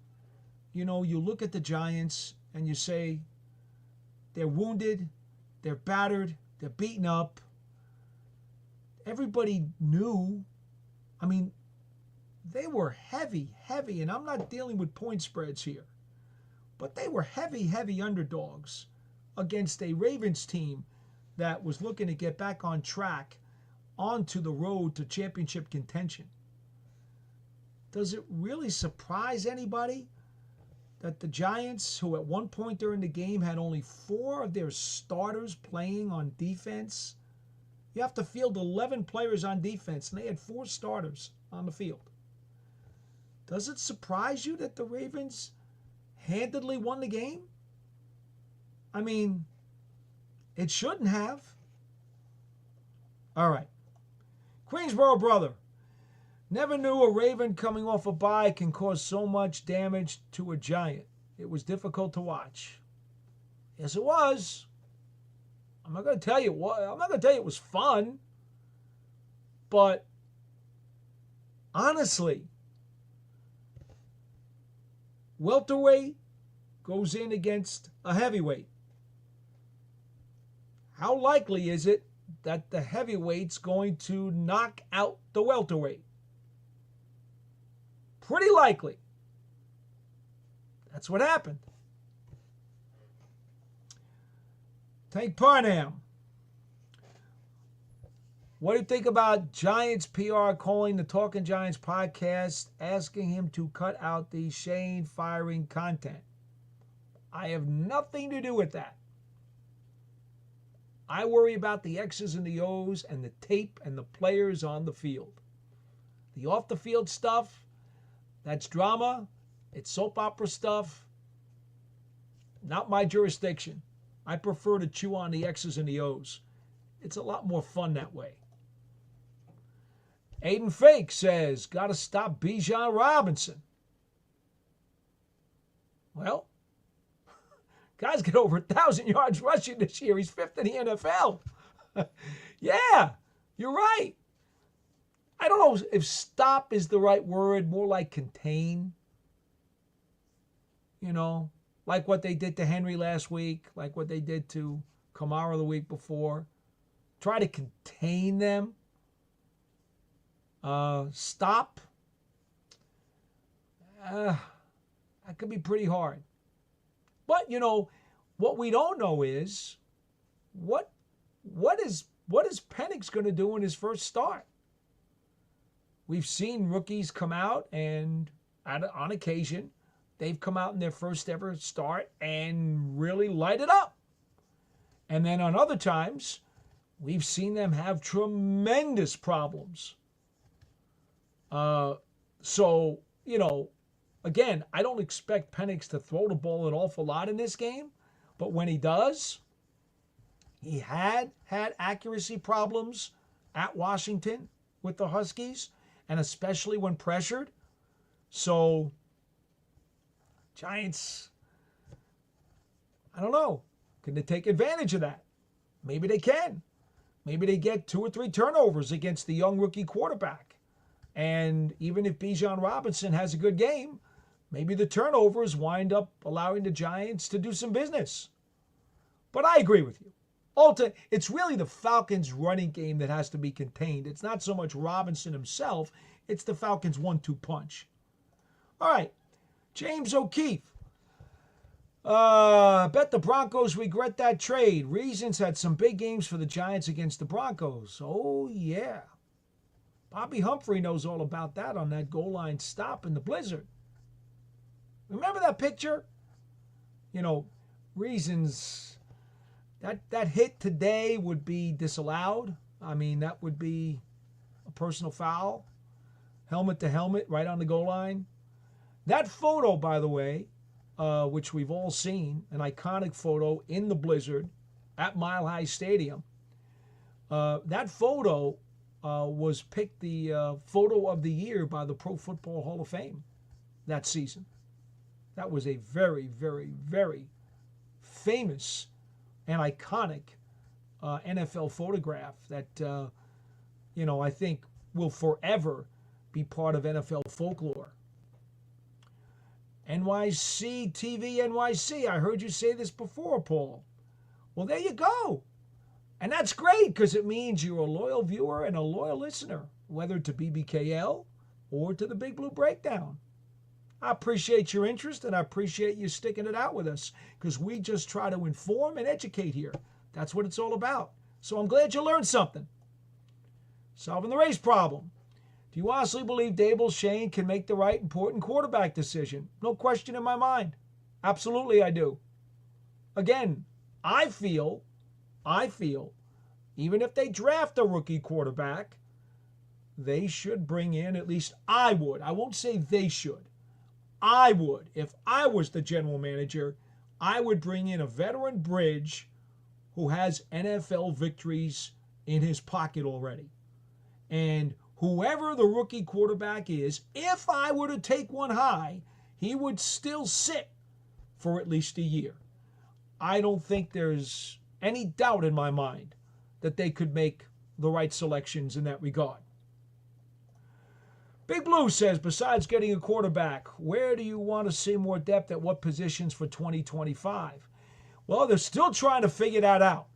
you look at the Giants and you say they're wounded, they're battered, they're beaten up. Everybody knew. I mean, they were heavy, and I'm not dealing with point spreads here, but they were heavy underdogs against a Ravens team that was looking to get back on track onto the road to championship contention. Does it really surprise anybody that the Giants, who at one point during the game had only 4 of their starters playing on defense, you have to field 11 players on defense, and they had 4 starters on the field. Does it surprise you that the Ravens handedly won the game? I mean, it shouldn't have. All right. Queensboro brother. Never knew a Raven coming off a bye can cause so much damage to a Giant. It was difficult to watch. Yes, it was. I'm not going to tell you it was fun. But honestly, welterweight goes in against a heavyweight. How likely is it that the heavyweight's going to knock out the welterweight? Pretty likely. That's what happened. Tank Parnam. What do you think about Giants PR calling the Talking Giants podcast, asking him to cut out the Shane firing content? I have nothing to do with that. I worry about the X's and the O's and the tape and the players on the field. The off-the-field stuff, that's drama. It's soap opera stuff. Not my jurisdiction. I prefer to chew on the X's and the O's. It's a lot more fun that way. Aiden Fake says, got to stop Bijan Robinson. Well, guy's got over 1,000 yards rushing this year. He's 5th in the NFL. Yeah, you're right. I don't know if stop is the right word, more like contain. Like what they did to Henry last week, like what they did to Kamara the week before. Try to contain them. Stop. That could be pretty hard. But, what we don't know is what is what is Penix going to do in his first start? We've seen rookies come out and on occasion, they've come out in their first ever start and really light it up. And then on other times, we've seen them have tremendous problems. So, again, I don't expect Penix to throw the ball an awful lot in this game, but when he does, he had accuracy problems at Washington with the Huskies, and especially when pressured. So, Giants, I don't know. Can they take advantage of that? Maybe they can. Maybe they get 2 or 3 turnovers against the young rookie quarterback. And even if Bijan Robinson has a good game, maybe the turnovers wind up allowing the Giants to do some business. But I agree with you. It's really the Falcons' running game that has to be contained. It's not so much Robinson himself. It's the Falcons' 1-2 punch. All right. James O'Keefe. Bet the Broncos regret that trade. Reasons had some big games for the Giants against the Broncos. Oh, yeah. Bobby Humphrey knows all about that on that goal line stop in the blizzard. Remember that picture? Reasons. That hit today would be disallowed. I mean, that would be a personal foul. Helmet to helmet right on the goal line. That photo, by the way, which we've all seen, an iconic photo in the blizzard at Mile High Stadium. That photo was picked the photo of the year by the Pro Football Hall of Fame that season. That was a very, very, very famous and iconic NFL photograph that, I think will forever be part of NFL folklore. NYC TV NYC. I heard you say this before, Paul. Well, there you go. And that's great because it means you're a loyal viewer and a loyal listener, whether to BBKL or to the Big Blue Breakdown. I appreciate your interest and I appreciate you sticking it out with us because we just try to inform and educate here. That's what it's all about. So I'm glad you learned something. Solving the race problem. Do you honestly believe Dable Shane can make the right important quarterback decision? No question in my mind. Absolutely I do. Again, I feel, even if they draft a rookie quarterback, they should bring in, at least I would. I won't say they should. I would. If I was the general manager, I would bring in a veteran bridge who has NFL victories in his pocket already. And whoever the rookie quarterback is, if I were to take one high, he would still sit for at least a year. I don't think there's any doubt in my mind that they could make the right selections in that regard. Big Blue says, besides getting a quarterback, where do you want to see more depth at what positions for 2025? Well, they're still trying to figure that out.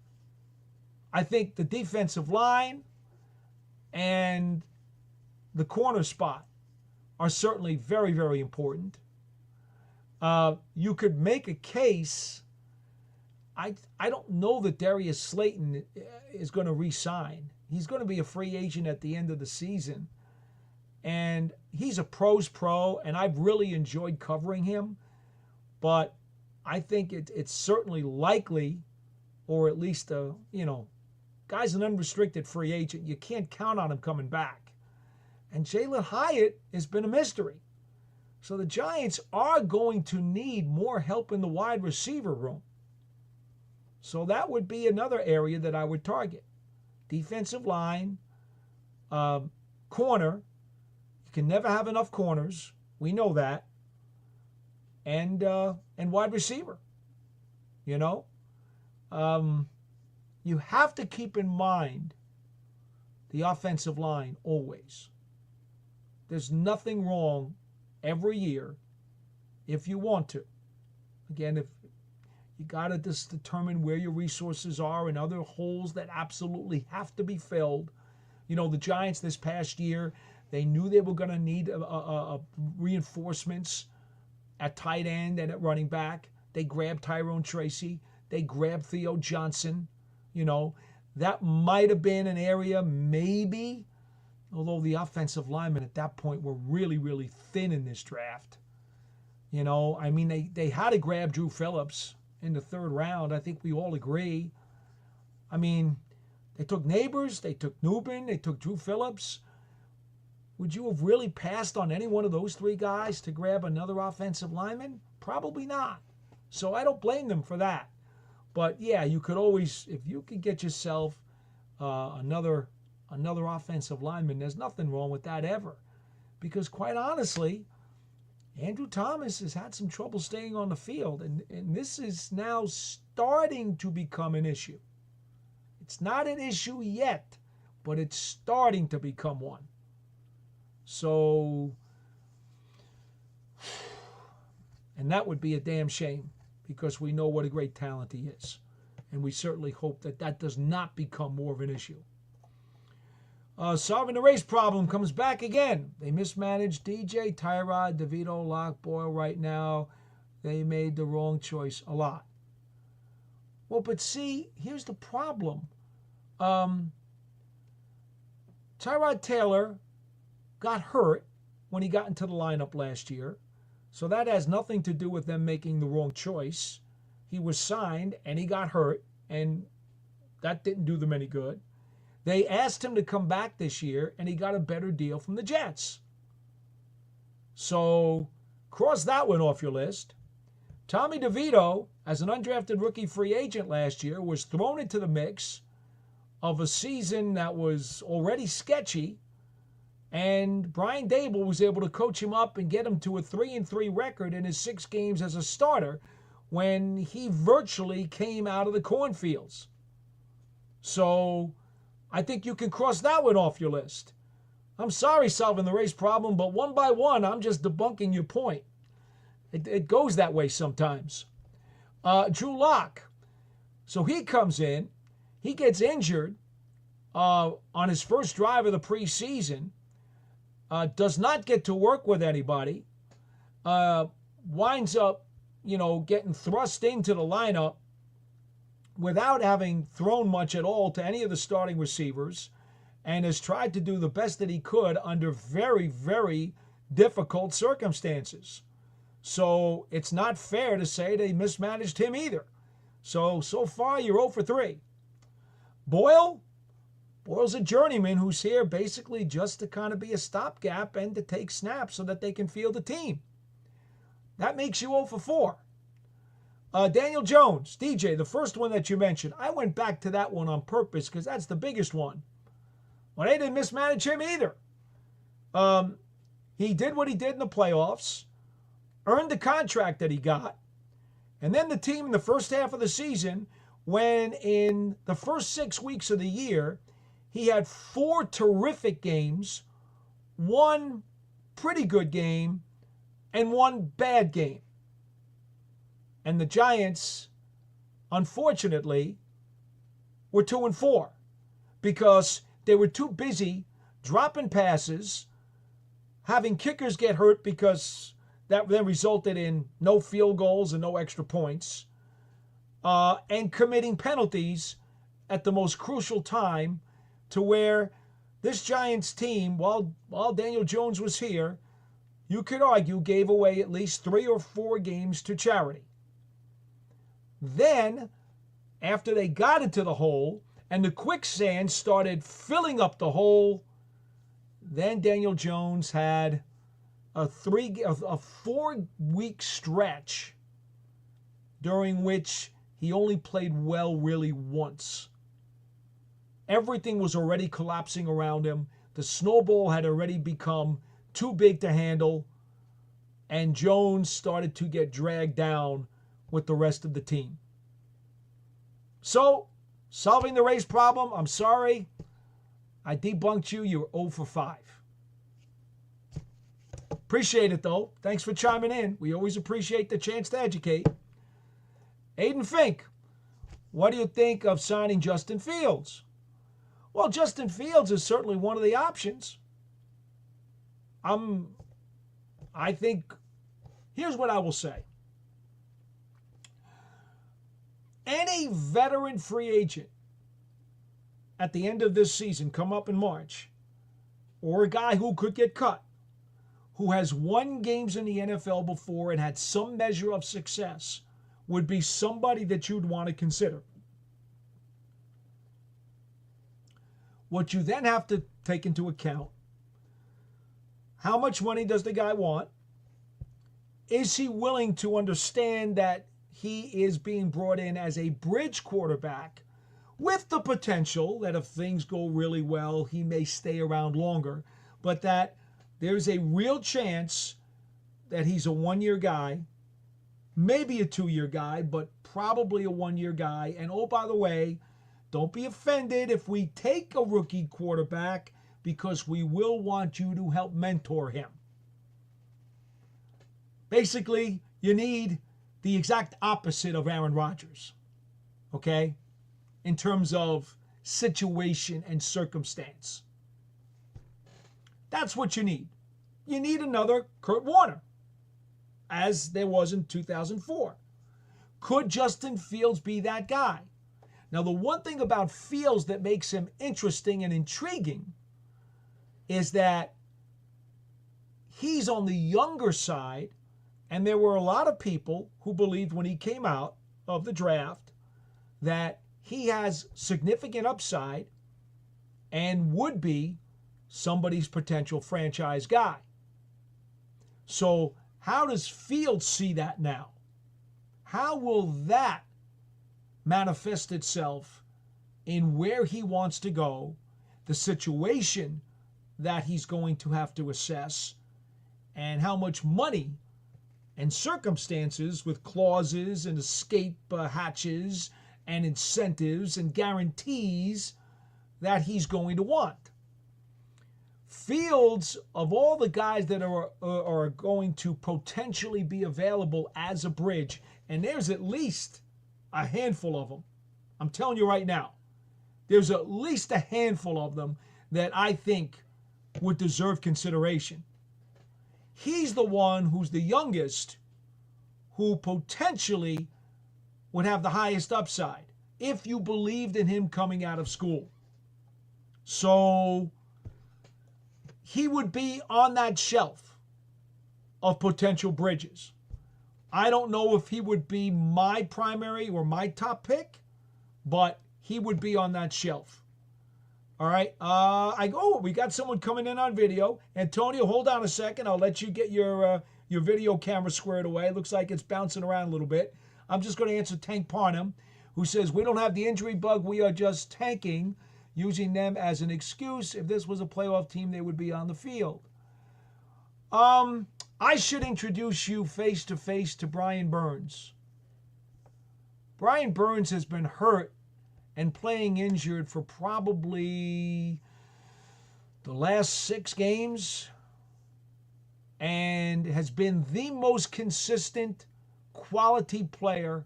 I think the defensive line and the corner spot are certainly very, very important. You could make a case. I don't know that Darius Slayton is going to re-sign. He's going to be a free agent at the end of the season. And he's a pro's pro, and I've really enjoyed covering him. But I think it's certainly likely, or at least, guy's an unrestricted free agent. You can't count on him coming back. And Jalen Hyatt has been a mystery. So the Giants are going to need more help in the wide receiver room. So that would be another area that I would target. Defensive line, corner. You can never have enough corners. We know that. And wide receiver. You have to keep in mind the offensive line always. There's nothing wrong every year if you want to. Again, if you got to just determine where your resources are and other holes that absolutely have to be filled. The Giants this past year, they knew they were going to need reinforcements at tight end and at running back. They grabbed Tyrone Tracy. They grabbed Theo Johnson. that might have been an area maybe, although the offensive linemen at that point were really, really thin in this draft. You know, I mean, they had to grab Drew Phillips in the 3rd round. I think we all agree. I mean, they took Neighbors, they took Newbin, they took Drew Phillips. Would you have really passed on any one of those 3 guys to grab another offensive lineman? Probably not. So I don't blame them for that. But yeah, you could always, if you could get yourself another offensive lineman, there's nothing wrong with that ever. Because quite honestly, Andrew Thomas has had some trouble staying on the field, and this is now starting to become an issue. It's not an issue yet, but it's starting to become one. So, and that would be a damn shame, because we know what a great talent he is. And we certainly hope that that does not become more of an issue. Solving the race problem comes back again. They mismanaged DJ, Tyrod, DeVito, Locke, Boyle right now. They made the wrong choice a lot. Well, but see, here's the problem. Tyrod Taylor got hurt when he got into the lineup last year. So that has nothing to do with them making the wrong choice. He was signed and he got hurt, and that didn't do them any good. They asked him to come back this year, and he got a better deal from the Jets. So cross that one off your list. Tommy DeVito, as an undrafted rookie free agent last year, was thrown into the mix of a season that was already sketchy, and Brian Dable was able to coach him up and get him to a 3-3 record in his 6 games as a starter when he virtually came out of the cornfields. So I think you can cross that one off your list. I'm sorry, solving the race problem, but one by one, I'm just debunking your point. It goes that way sometimes. Drew Lock. So he comes in. He gets injured on his first drive of the preseason. Does not get to work with anybody. Winds up, getting thrust into the lineup without having thrown much at all to any of the starting receivers, and has tried to do the best that he could under very, very difficult circumstances. So it's not fair to say they mismanaged him either. So far you're 0 for 3. Boyle's a journeyman who's here basically just to kind of be a stopgap and to take snaps so that they can field the team. That makes you 0 for 4. Daniel Jones, DJ, the first one that you mentioned, I went back to that one on purpose because that's the biggest one. Well, they didn't mismanage him either. He did what he did in the playoffs, earned the contract that he got, and then the team in the first half of the season, when in the first 6 weeks of the year, he had 4 terrific games, 1 pretty good game, and 1 bad game. And the Giants, unfortunately, were 2-4 because they were too busy dropping passes, having kickers get hurt because that then resulted in no field goals and no extra points, and committing penalties at the most crucial time, to where this Giants team, while Daniel Jones was here, you could argue gave away at least 3 or 4 games to charity. Then, after they got into the hole and the quicksand started filling up the hole, then Daniel Jones had a 4-week stretch during which he only played well really once. Everything was already collapsing around him. The snowball had already become too big to handle, and Jones started to get dragged down with the rest of the team. So, solving the race problem, I'm sorry. I debunked you. You're 0 for 5. Appreciate it, though. Thanks for chiming in. We always appreciate the chance to educate. Aiden Fink, what do you think of signing Justin Fields? Well, Justin Fields is certainly one of the options. I think, here's what I will say. Any veteran free agent at the end of this season, come up in March, or a guy who could get cut, who has won games in the NFL before and had some measure of success, would be somebody that you'd want to consider. What you then have to take into account, how much money does the guy want? Is he willing to understand that he is being brought in as a bridge quarterback with the potential that if things go really well, he may stay around longer, but that there's a real chance that he's a one-year guy, maybe a two-year guy, but probably a one-year guy. And oh, by the way, don't be offended if we take a rookie quarterback, because we will want you to help mentor him. Basically, you need the exact opposite of Aaron Rodgers, okay, in terms of situation and circumstance. That's what you need. You need another Kurt Warner, as there was in 2004. Could Justin Fields be that guy? Now, the one thing about Fields that makes him interesting and intriguing is that he's on the younger side, and there were a lot of people who believed when he came out of the draft that he has significant upside and would be somebody's potential franchise guy. So how does Fields see that now? How will that manifest itself in where he wants to go, the situation that he's going to have to assess, and how much money and circumstances with clauses and escape hatches and incentives and guarantees that he's going to want. Fields, of all the guys that are going to potentially be available as a bridge, and there's at least a handful of them. I'm telling you right now, there's at least a handful of them that I think would deserve consideration. He's the one who's the youngest, who potentially would have the highest upside if you believed in him coming out of school. So he would be on that shelf of potential bridges. I don't know if he would be my primary or my top pick, but he would be on that shelf. All right. We got someone coming in on video. Antonio, hold on a second. I'll let you get your video camera squared away. Looks like it's bouncing around a little bit. I'm just going to answer Tank Parnham, who says, we don't have the injury bug. We are just tanking, using them as an excuse. If this was a playoff team, they would be on the field. I should introduce you face-to-face to Brian Burns. Brian Burns has been hurt and playing injured for probably the last 6 games, and has been the most consistent quality player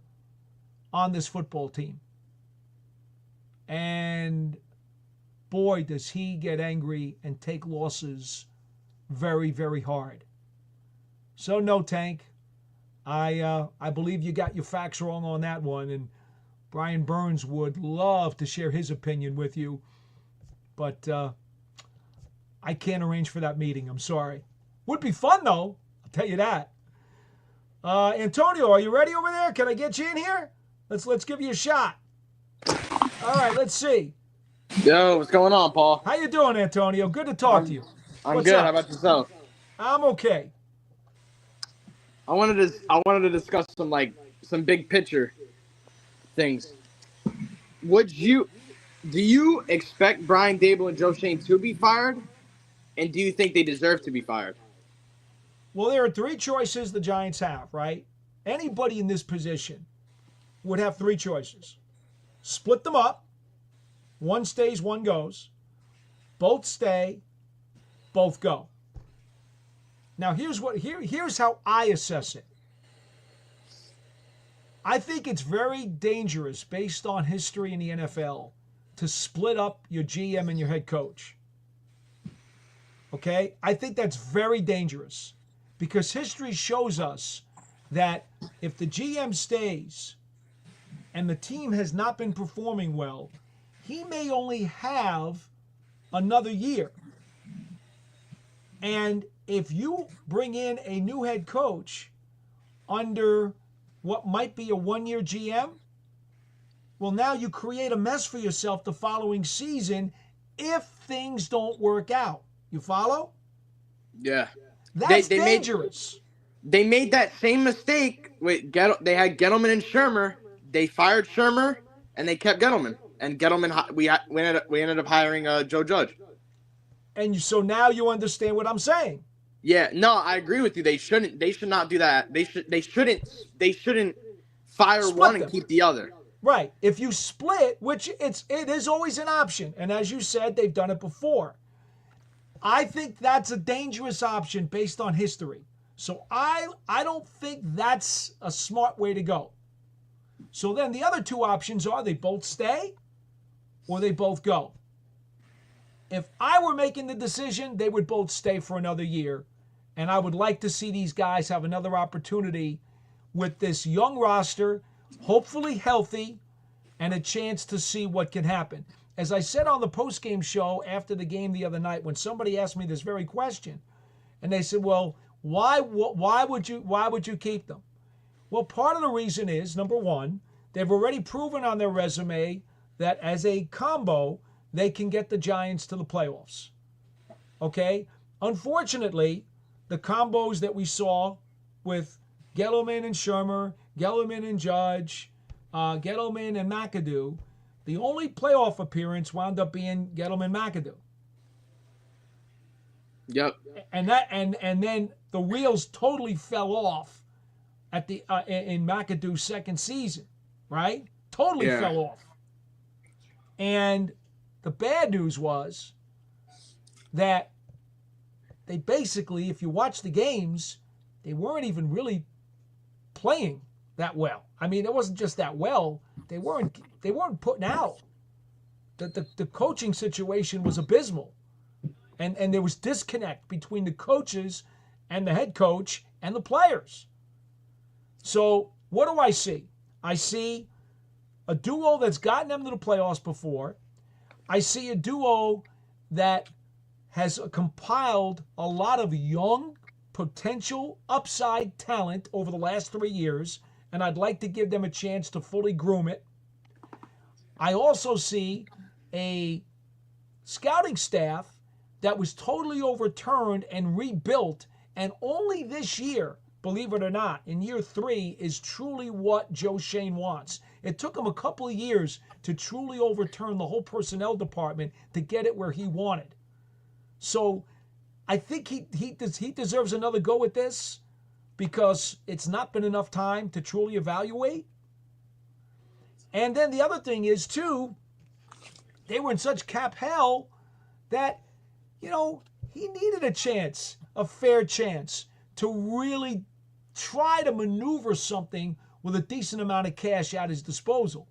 on this football team. And boy, does he get angry and take losses very, very hard. So no, Tank, I believe you got your facts wrong on that one, and Brian Burns would love to share his opinion with you, but I can't arrange for that meeting. I'm sorry. Would be fun, though. I'll tell you that. Antonio, are you ready over there? Can I get you in here? Let's give you a shot. All right, let's see. Yo, what's going on, Paul? How you doing, Antonio? Good to talk to you. I'm good. How about yourself? I'm okay. I wanted to discuss some big picture things. Do you expect Brian Daboll and Joe Schoen to be fired? And do you think they deserve to be fired? Well, there are 3 choices the Giants have, right? Anybody in this position would have 3 choices. Split them up. One stays, one goes. Both stay, both go. Now, here's how I assess it. I think it's very dangerous, based on history in the NFL, to split up your GM and your head coach. Okay? I think that's very dangerous, because history shows us that if the GM stays and the team has not been performing well, he may only have another year. And if you bring in a new head coach under what might be a one-year GM, well, now you create a mess for yourself the following season if things don't work out. You follow? Yeah. That's dangerous. They made that same mistake with they had Gettleman and Shermer. They fired Shermer and they kept Gettleman. And Gettleman, we ended up hiring Joe Judge. And so now you understand what I'm saying. Yeah, no, I agree with you. They should not do that. They shouldn't fire Split one them. and keep the other. Right. If you split, which it is always an option, and as you said, they've done it before. I think that's a dangerous option based on history. So I don't think that's a smart way to go. So then the other two options are they both stay or they both go. If I were making the decision, they would both stay for another year. And I would like to see these guys have another opportunity with this young roster, hopefully healthy, and a chance to see what can happen. As I said on the postgame show after the game the other night, when somebody asked me this very question, and they said, well, why would you keep them? Well, part of the reason is, number one, they've already proven on their resume that as a combo, they can get the Giants to the playoffs. Okay? Unfortunately, the combos that we saw with Gettleman and Shermer, Gettleman and Judge, Gettleman and McAdoo, the only playoff appearance wound up being Gettleman-McAdoo. Yep. And then the wheels totally fell off at the in McAdoo's second season, right? Totally fell off. And the bad news was that they basically, if you watch the games, they weren't even really playing that well. I mean, it wasn't just that well. They weren't putting out. The coaching situation was abysmal. And there was disconnect between the coaches and the head coach and the players. So what do I see? I see a duo that's gotten them to the playoffs before. I see a duo that has compiled a lot of young, potential, upside talent over the last 3 years, and I'd like to give them a chance to fully groom it. I also see a scouting staff that was totally overturned and rebuilt, and only this year, believe it or not, in year 3 is truly what Joe Schoen wants. It took him a couple of years to truly overturn the whole personnel department to get it where he wanted. So I think he deserves another go at this because it's not been enough time to truly evaluate. And then the other thing is, too, they were in such cap hell that, he needed a chance, a fair chance, to really try to maneuver something with a decent amount of cash at his disposal.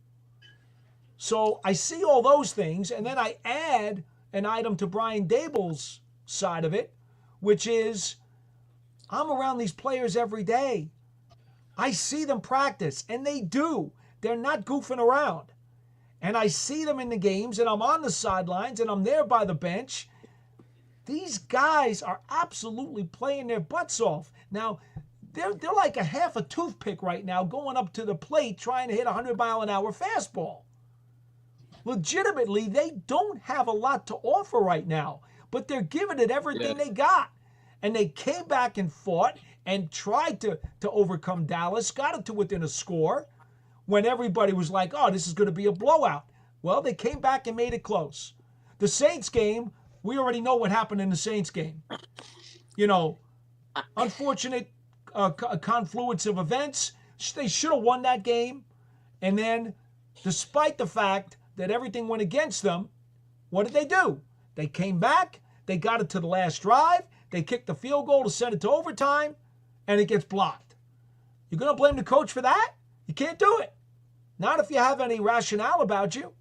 So I see all those things, and then I add an item to Brian Daboll's side of it, which is I'm around these players every day. I see them practice, and they do. They're not goofing around. And I see them in the games, and I'm on the sidelines, and I'm there by the bench. These guys are absolutely playing their butts off. Now, they're like a half a toothpick right now going up to the plate trying to hit a 100-mile-an-hour fastball. Legitimately, they don't have a lot to offer right now, but they're giving it everything they got. And they came back and fought and tried to overcome Dallas, got it to within a score when everybody was like, oh, this is going to be a blowout. Well, they came back and made it close. The Saints game, we already know what happened in the Saints game. Unfortunate confluence of events. They should have won that game. And then, despite the fact that everything went against them, what did they do? They came back. They got it to the last drive. They kicked the field goal to send it to overtime, and it gets blocked. You're going to blame the coach for that? You can't do it. Not if you have any rationale about you.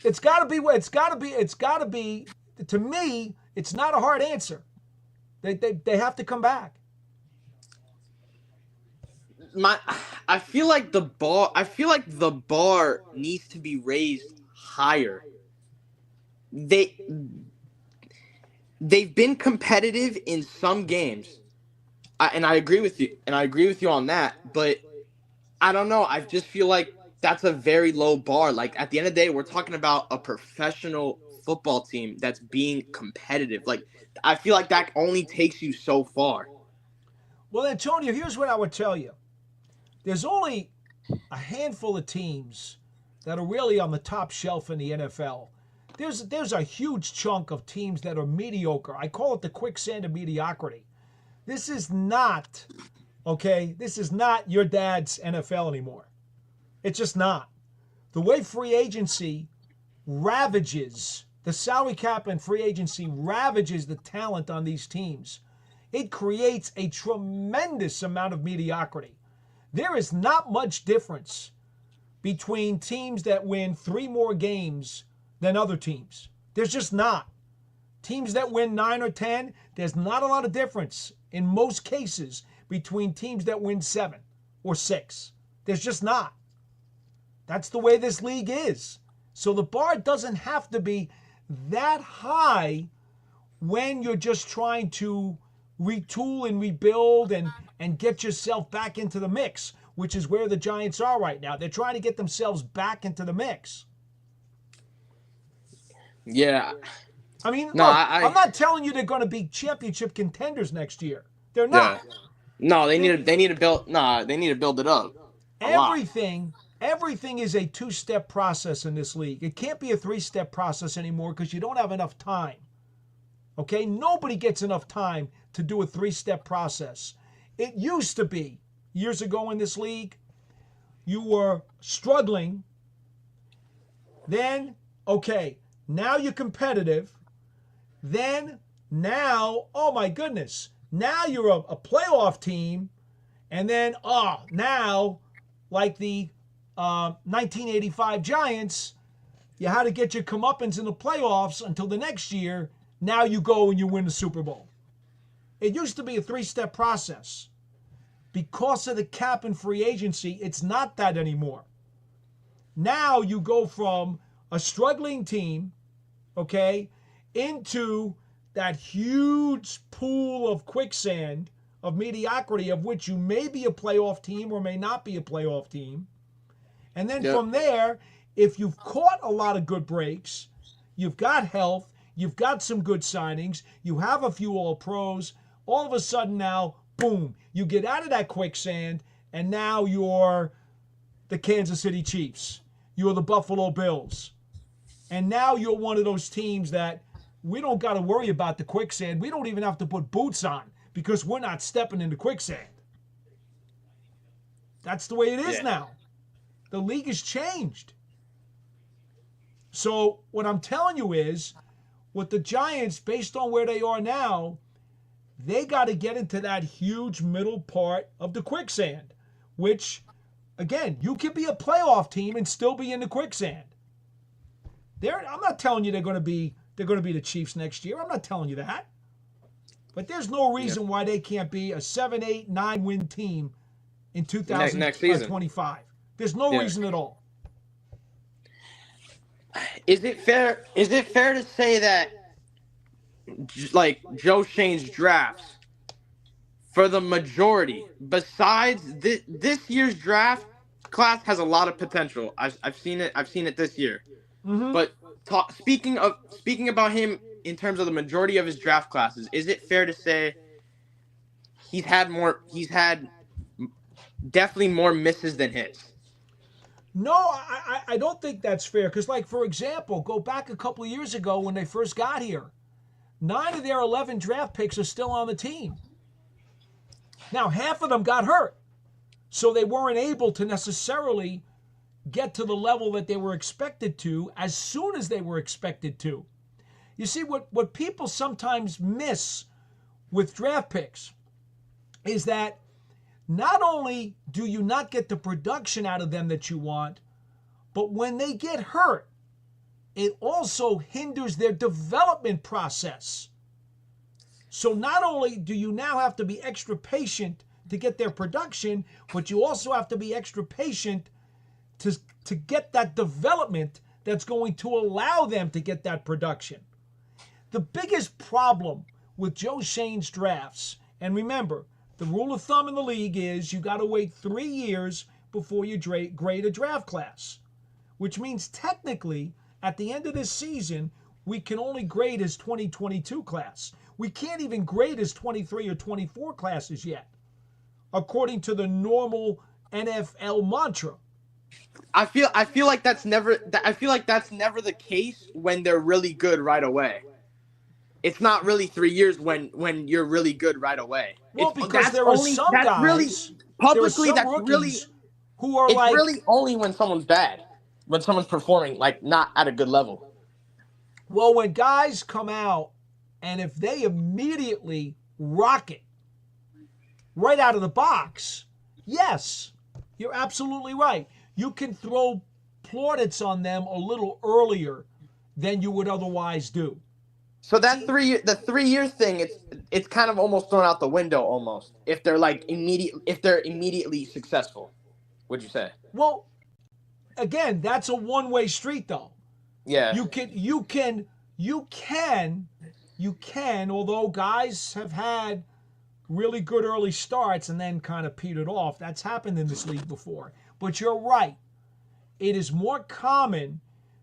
It's got to be, to me, it's not a hard answer. They have to come back. I feel like the bar needs to be raised higher. They've been competitive in some games. And I agree with you. And I agree with you on that. But I don't know. I just feel like that's a very low bar. Like, at the end of the day, we're talking about a professional football team that's being competitive. Like, I feel like that only takes you so far. Well, Antonio, here's what I would tell you. There's only a handful of teams that are really on the top shelf in the NFL. There's a huge chunk of teams that are mediocre. I call it the quicksand of mediocrity. This is not, okay, this is not your dad's NFL anymore. It's just not. The way free agency ravages, the salary cap and free agency ravages the talent on these teams, it creates a tremendous amount of mediocrity. There is not much difference between teams that win 3 more games than other teams. There's just not. Teams that win 9 or 10, there's not a lot of difference in most cases between teams that win 7 or 6. There's just not. That's the way this league is. So the bar doesn't have to be that high when you're just trying to retool and rebuild and get yourself back into the mix, which is where the Giants are right now. They're trying to get themselves back into the mix. Yeah. I mean, no, look, I'm not telling you they're going to be championship contenders next year. They're not. Yeah. No, they need to build it up. Everything is a 2-step process in this league. It can't be a 3-step process anymore because you don't have enough time. Okay? Nobody gets enough time to do a 3-step process. It used to be, years ago in this league, you were struggling. Then, okay, now you're competitive. Then, now, oh my goodness, now you're a playoff team. And then, now, like the 1985 Giants, you had to get your comeuppance in the playoffs until the next year. Now you go and you win the Super Bowl. It used to be a 3-step process. Because of the cap and free agency, it's not that anymore. Now you go from a struggling team, okay, into that huge pool of quicksand, of mediocrity, of which you may be a playoff team or may not be a playoff team. And then from there, if you've caught a lot of good breaks, you've got health, you've got some good signings, you have a few all-pros, all of a sudden now, boom, you get out of that quicksand, and now you're the Kansas City Chiefs. You're the Buffalo Bills. And now you're one of those teams that we don't got to worry about the quicksand. We don't even have to put boots on because we're not stepping into quicksand. That's the way it is now. The league has changed. So what I'm telling you is, with the Giants, based on where they are now, they got to get into that huge middle part of the quicksand, which, again, you can be a playoff team and still be in the quicksand. I'm not telling you they're going to be the Chiefs next year. I'm not telling you that. But there's no reason why they can't be a 7, 8, 9 win team in 2025. There's no reason at all. Is it fair to say that, like, Joe Shane's drafts, for the majority, besides this year's draft class, has a lot of potential. I've seen it this year. Mm-hmm. But speaking about him in terms of the majority of his draft classes, is it fair to say he's had definitely more misses than hits? No, I don't think that's fair. Because, like, for example, go back a couple of years ago when they first got here. 9 of their 11 draft picks are still on the team. Now, half of them got hurt. So they weren't able to necessarily get to the level that they were expected to as soon as they were expected to. You see, what people sometimes miss with draft picks is that not only do you not get the production out of them that you want, but when they get hurt, it also hinders their development process. So not only do you now have to be extra patient to get their production, but you also have to be extra patient to get that development that's going to allow them to get that production. The biggest problem with Joe Schoen's drafts, and remember, the rule of thumb in the league is you got to wait 3 years before you grade a draft class, which means technically at the end of this season, we can only grade his 2022 class. We can't even grade his 23 or 24 classes yet, according to the normal NFL mantra. I feel like that's never the case when they're really good right away. It's not really 3 years when you're really good right away. Well, because there are some guys really publicly that's really who are it's really only when someone's bad, when someone's performing like not at a good level. Well, when guys come out and if they immediately rock it right out of the box, yes, you're absolutely right. You can throw plaudits on them a little earlier than you would otherwise do. So that the 3 year thing, it's kind of almost thrown out the window almost if they're immediately successful. Would you say? Well, again, that's a one-way street though. Yeah. You can, although guys have had really good early starts and then kind of petered off. That's happened in this league before. But you're right. It is more common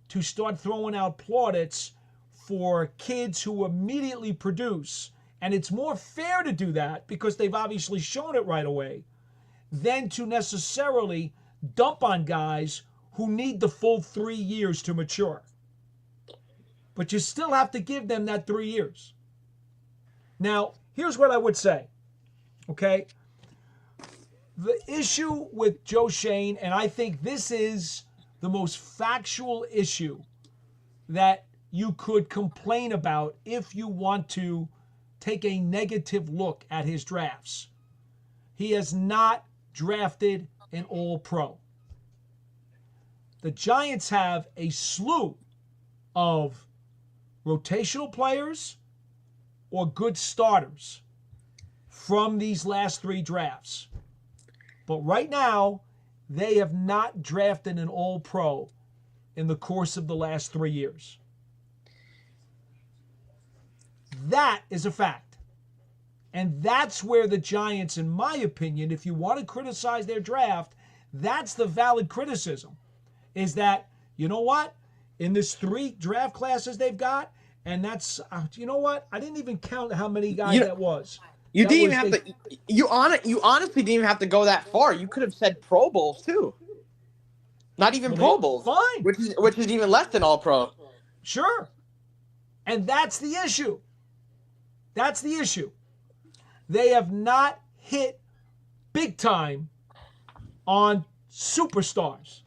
to start throwing out plaudits for kids who immediately produce. And it's more fair to do that because they've obviously shown it right away than to necessarily dump on guys who need the full 3 years to mature. But you still have to give them that 3 years. Now, here's what I would say, okay? The issue with Joe Schoen, and I think this is the most factual issue that you could complain about if you want to take a negative look at his drafts. He has not drafted an All-Pro. The Giants have a slew of rotational players or good starters from these last 3 drafts. But right now, they have not drafted an All-Pro in the course of the last 3 years. That is a fact. And that's where the Giants, in my opinion, if you want to criticize their draft, that's the valid criticism. Is that, you know what? In this 3 draft classes they've got, and that's, you know what? I didn't even count how many guys that was. You honestly didn't even have to go that far. You could have said Pro Bowls too. Not even Pro Bowls. Fine. Which is even less than All Pro. Sure. And that's the issue. That's the issue. They have not hit big time on superstars.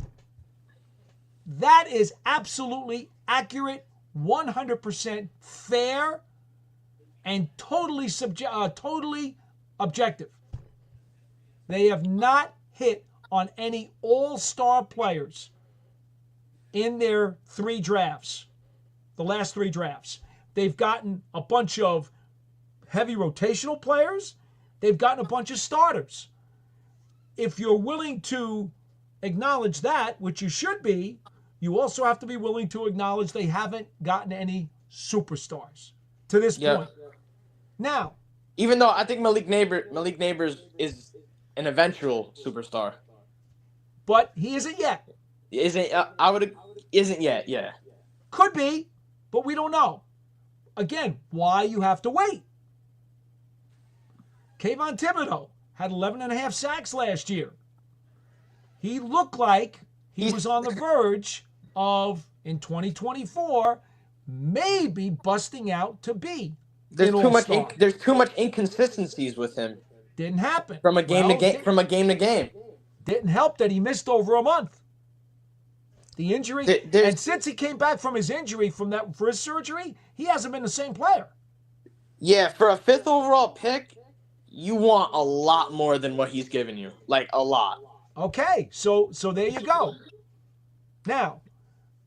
That is absolutely accurate, 100% fair, and totally objective. They have not hit on any all-star players in their 3 drafts, the last 3 drafts. They've gotten a bunch of heavy rotational players. They've gotten a bunch of starters. If you're willing to acknowledge that, which you should be, you also have to be willing to acknowledge they haven't gotten any superstars to this point. Now, even though I think Malik Neighbors is an eventual superstar, but he isn't yet. Isn't yet. Yeah, could be, but we don't know. Again, why you have to wait? Kayvon Thibodeau had 11.5 sacks last year. He looked like he was on the verge of, in 2024, maybe busting out to be. There's too much inconsistencies with him. Didn't happen. From a game to game. Didn't help that he missed over a month. The injury, and since he came back from his injury for his surgery, he hasn't been the same player. Yeah, for a 5th overall pick, you want a lot more than what he's given you. Like a lot. Okay, so there you go. Now,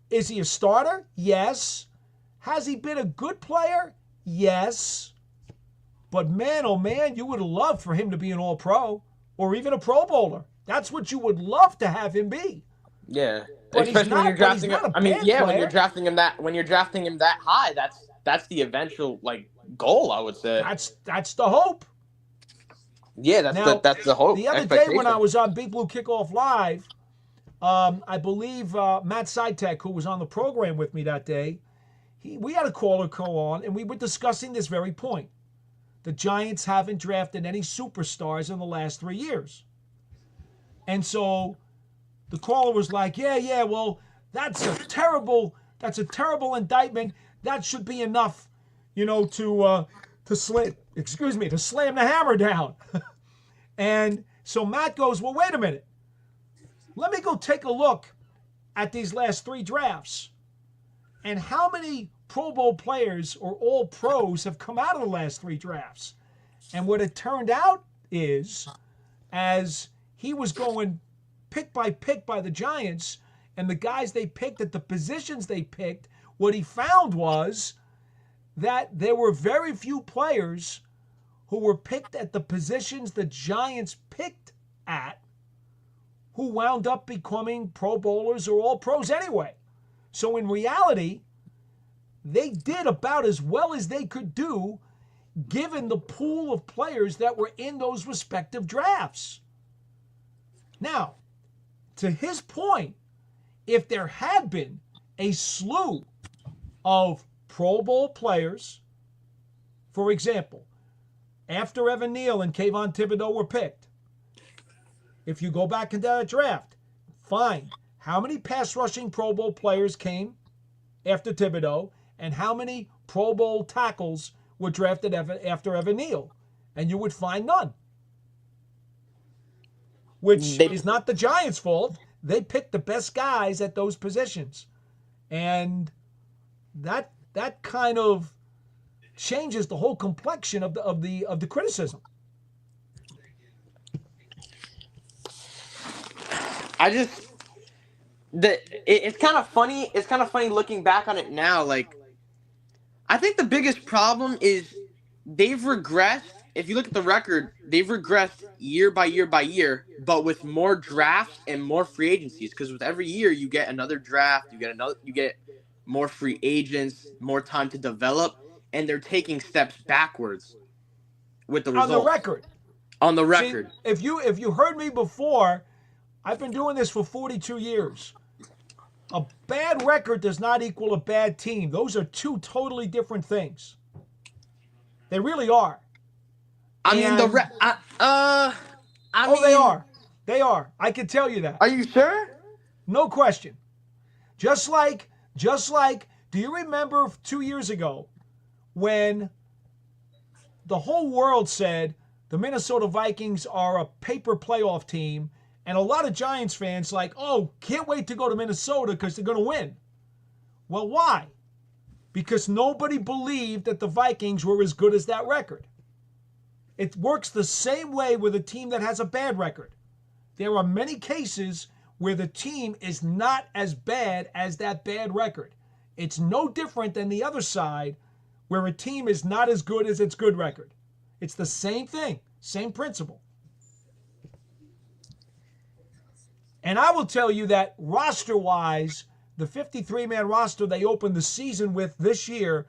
is he a starter? Yes. Has he been a good player? Yes. But man, oh man, you would love for him to be an All-Pro or even a Pro Bowler. That's what you would love to have him be. Yeah, But especially when you're drafting him. when you're drafting him that high, that's the eventual goal, I would say. That's the hope. Yeah, that's the hope. The other day when I was on Big Blue Kickoff Live, I believe Matt Sitek, who was on the program with me that day, we had a caller call on, and we were discussing this very point. The Giants haven't drafted any superstars in the last 3 years. And so the caller was like, yeah, well, that's a terrible indictment. That should be enough, to slam the hammer down. And so Matt goes, well, wait a minute. Let me go take a look at these last 3 drafts and how many Pro Bowl players or All Pros have come out of the last 3 drafts. And what it turned out is, as he was going pick by pick by the Giants and the guys they picked at the positions they picked, what he found was that there were very few players who were picked at the positions the Giants picked at who wound up becoming Pro Bowlers or All Pros anyway. So in reality, they did about as well as they could do given the pool of players that were in those respective drafts. Now, to his point, if there had been a slew of Pro Bowl players, for example, after Evan Neal and Kayvon Thibodeau were picked, if you go back into that draft, fine. How many pass rushing Pro Bowl players came after Thibodeau, and how many Pro Bowl tackles were drafted after Evan Neal? And you would find none. Which is not the Giants' fault. They picked the best guys at those positions. And that kind of changes the whole complexion of the criticism. It's kind of funny. It's kind of funny looking back on it now. I think the biggest problem is they've regressed. If you look at the record, they've regressed year by year by year, but with more drafts and more free agencies. Because with every year, you get another draft, you get more free agents, more time to develop, and they're taking steps backwards with the results. On the record. See, if you heard me before, I've been doing this for 42 years. A bad record does not equal a bad team. Those are 2 totally different things. They really are. They are. They are. I can tell you that. Are you sure? No question. Just like, do you remember 2 years ago when the whole world said the Minnesota Vikings are a paper playoff team, and a lot of Giants fans can't wait to go to Minnesota because they're going to win. Well, why? Because nobody believed that the Vikings were as good as that record. It works the same way with a team that has a bad record. There are many cases where the team is not as bad as that bad record. It's no different than the other side where a team is not as good as its good record. It's the same thing, same principle. And I will tell you that roster-wise, the 53-man roster they opened the season with this year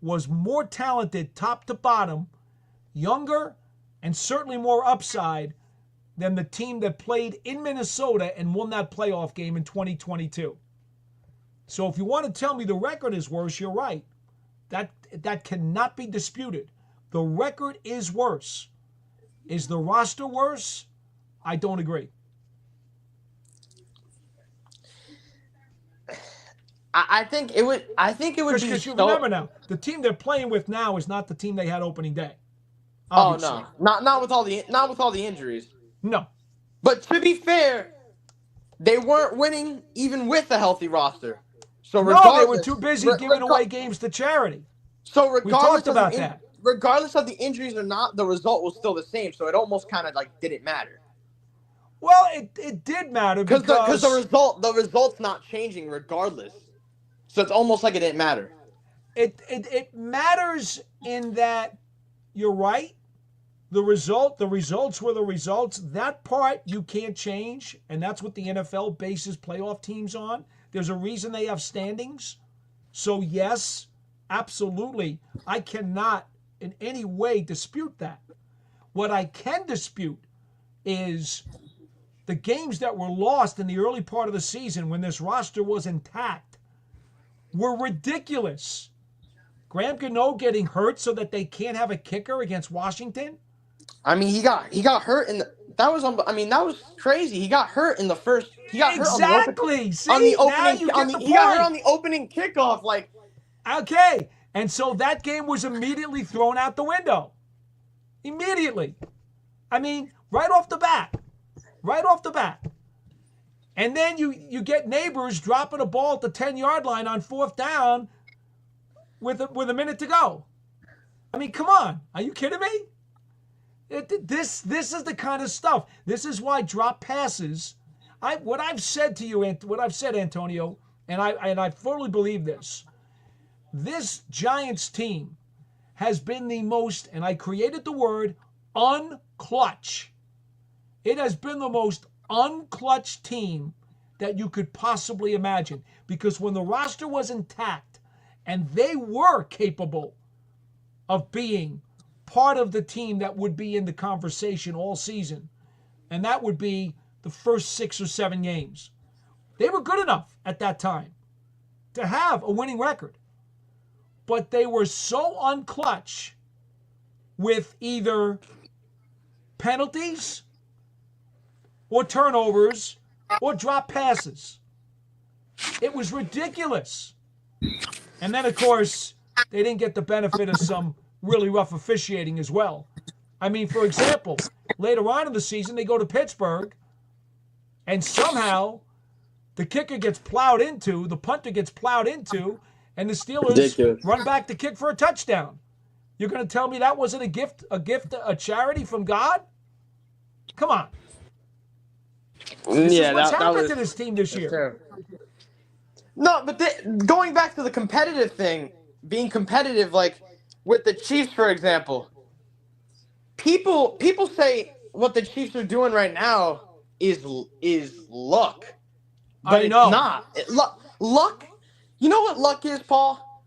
was more talented top to bottom, younger, and certainly more upside than the team that played in Minnesota and won that playoff game in 2022. So if you want to tell me the record is worse, you're right. That cannot be disputed. The record is worse. Is the roster worse? I don't agree. I think it would be. Because you remember now, the team they're playing with now is not the team they had opening day. Obviously. Oh no, not with all the injuries. No. But to be fair, they weren't winning even with a healthy roster. So they were too busy giving away games to charity. So regardless that. Regardless of the injuries or not, the result was still the same. So it almost kind of didn't matter. Well, it did matter because the result's not changing regardless. So it's almost like it didn't matter. It matters in that you're right. The results were the results. That part you can't change, and that's what the NFL bases playoff teams on. There's a reason they have standings. So yes, absolutely, I cannot in any way dispute that. What I can dispute is the games that were lost in the early part of the season when this roster was intact were ridiculous. Graham Gano getting hurt so that they can't have a kicker against Washington. I mean, he got hurt in the, that was that was crazy. He got hurt in the first. He got hurt exactly. on the now opening. you get the point. He got hurt on the opening kickoff. Like, okay, and so that game was immediately thrown out the window. Immediately, I mean, right off the bat. And then you get Neighbors dropping a ball at the 10-yard line on 4th down with a minute to go. I mean, come on, are you kidding me? This is the kind of stuff. This is why drop passes. What I've said to you, what I've said, Antonio, and I fully believe this. This Giants team has been the most, and I created the word, unclutch. It has been the most unclutch team that you could possibly imagine. Because when the roster was intact and they were capable of being part of the team that would be in the conversation all season, and that would be the first 6 or 7 games. They were good enough at that time to have a winning record. But they were so unclutch with either penalties or turnovers or drop passes. It was ridiculous. And then, of course, they didn't get the benefit of some really rough officiating as well. I mean, for example, later on in the season, they go to Pittsburgh, and somehow the kicker gets plowed into, the punter gets plowed into, and the Steelers run back to kick for a touchdown. You're going to tell me that wasn't a charity from God? Come on. This is what's happened to this team this year. Terrible. No, but going back to the competitive thing, being competitive, like with the Chiefs, for example, people say what the Chiefs are doing right now is luck. But it's not. Luck. You know what luck is, Paul?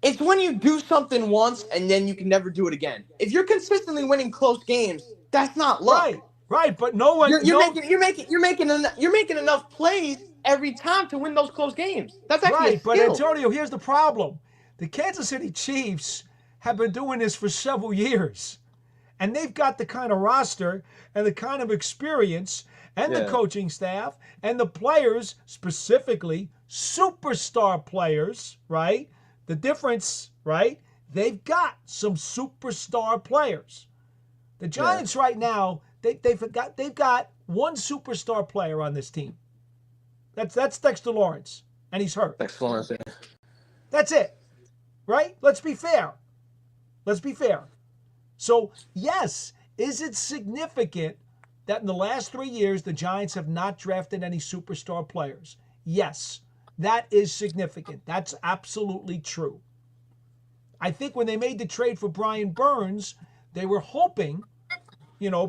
It's when you do something once and then you can never do it again. If you're consistently winning close games, that's not luck. Right, but no one. You're making enough plays every time to win those close games. That's actually a skill. But Antonio, here's the problem: the Kansas City Chiefs have been doing this for several years, and they've got the kind of roster and the kind of experience and the coaching staff and the players, specifically superstar players. Right? The difference, right? They've got some superstar players. The Giants right now. They've got one superstar player on this team. That's Dexter Lawrence, and he's hurt. Dexter Lawrence, yeah. That's it, right? Let's be fair. So, yes, is it significant that in the last 3 years the Giants have not drafted any superstar players? Yes, that is significant. That's absolutely true. I think when they made the trade for Brian Burns, they were hoping,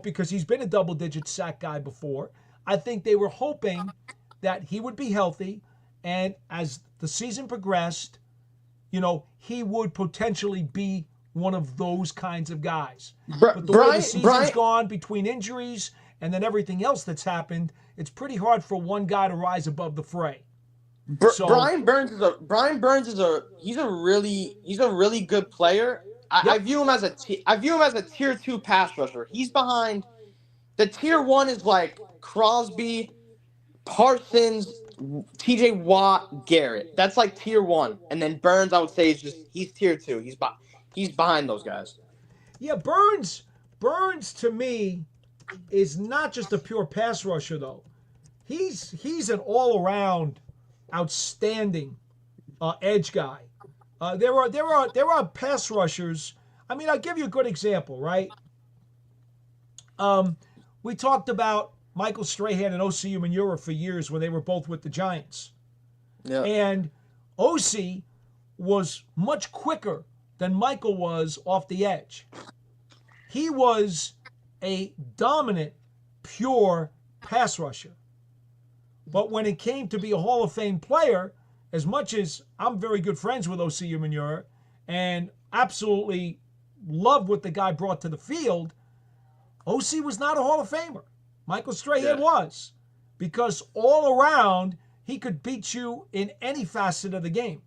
because he's been a double-digit sack guy before, I think they were hoping that he would be healthy, and as the season progressed, he would potentially be one of those kinds of guys. But the way the season's gone between injuries and then everything else that's happened, it's pretty hard for one guy to rise above the fray. Brian Burns is a really good player. I view him as a tier 2 pass rusher. He's behind the tier 1 is like Crosby, Parsons, TJ Watt, Garrett. That's like tier 1. And then Burns, I would say, he's tier 2. He's behind those guys. Yeah, Burns to me is not just a pure pass rusher though. He's an all-around outstanding edge guy. There are pass rushers. I mean, I'll give you a good example, right? We talked about Michael Strahan and O.C. Umenyiora for years when they were both with the Giants. Yeah. And O.C. was much quicker than Michael was off the edge. He was a dominant, pure pass rusher. But when it came to be a Hall of Fame player, as much as I'm very good friends with O.C. Umenyiora and absolutely love what the guy brought to the field, O.C. was not a Hall of Famer. Michael Strahan was. Because all around, he could beat you in any facet of the game.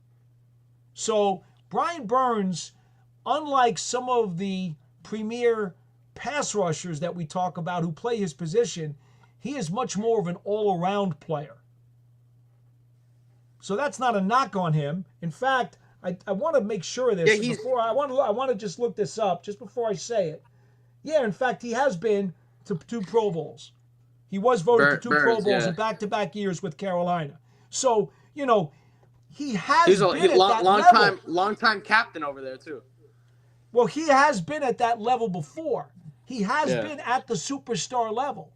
So Brian Burns, unlike some of the premier pass rushers that we talk about who play his position, he is much more of an all-around player. So that's not a knock on him. In fact, I want to make sure of this before I want to just look this up just before I say it. Yeah, in fact, he has been to 2 Pro Bowls. He was voted to 2 Pro Bowls in back-to-back years with Carolina. So, you know, he has been at that level. Long-time captain over there, too. Well, he has been at that level before. He has been at the superstar level.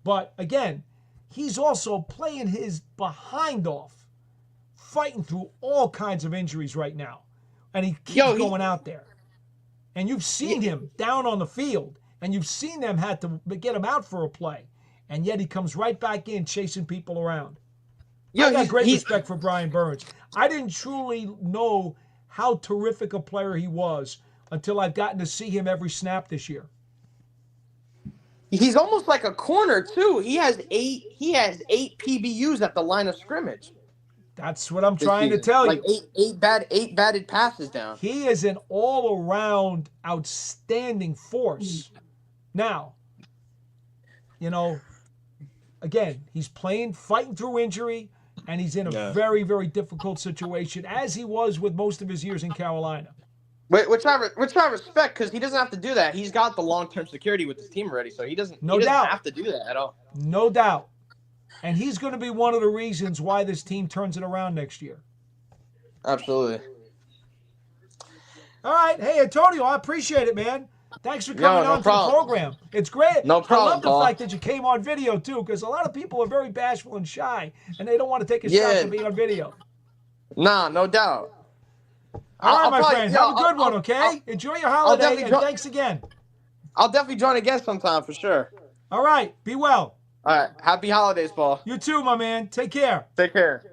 But, again, he's also playing his behind off, fighting through all kinds of injuries right now. And he keeps going out there. And you've seen him down on the field, and you've seen them had to get him out for a play. And yet he comes right back in chasing people around. I got great respect for Brian Burns. I didn't truly know how terrific a player he was until I've gotten to see him every snap this year. He's almost like a corner too. He has eight PBUs at the line of scrimmage. That's what I'm trying to tell you. Like eight batted passes down. He is an all-around outstanding force. Now, you know, again, he's fighting through injury, and he's in a very, very difficult situation, as he was with most of his years in Carolina. Which I respect, because he doesn't have to do that. He's got the long-term security with his team already, so he doesn't have to do that at all. No doubt. And he's going to be one of the reasons why this team turns it around next year. Absolutely. All right. Hey, Antonio, I appreciate it, man. Thanks for coming on to the program. It's great. No problem, I love the fact that you came on video, too, because a lot of people are very bashful and shy, and they don't want to take a shot to be on video. Nah, no doubt. All right, my friend. Have a good one, okay? Enjoy your holiday, and thanks again. I'll definitely join again sometime, for sure. All right. Be well. All right. Happy holidays, Paul. You too, my man. Take care. Take care.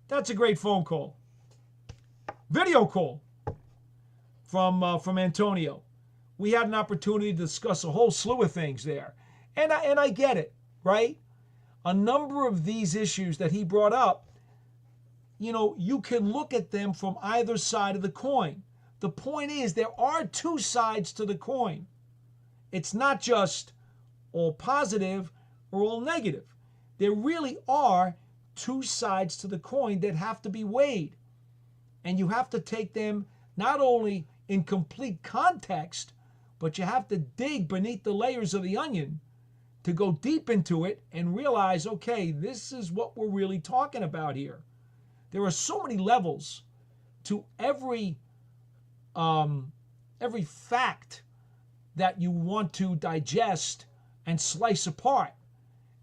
That's a great phone call. Video call from Antonio. We had an opportunity to discuss a whole slew of things there. And I get it, right? A number of these issues that he brought up, you know, you can look at them from either side of the coin. The point is there are 2 sides to the coin. It's not just all positive or all negative. There really are 2 sides to the coin that have to be weighed. And you have to take them not only in complete context, but you have to dig beneath the layers of the onion to go deep into it and realize, okay, this is what we're really talking about here. There are so many levels to every fact that you want to digest and slice apart.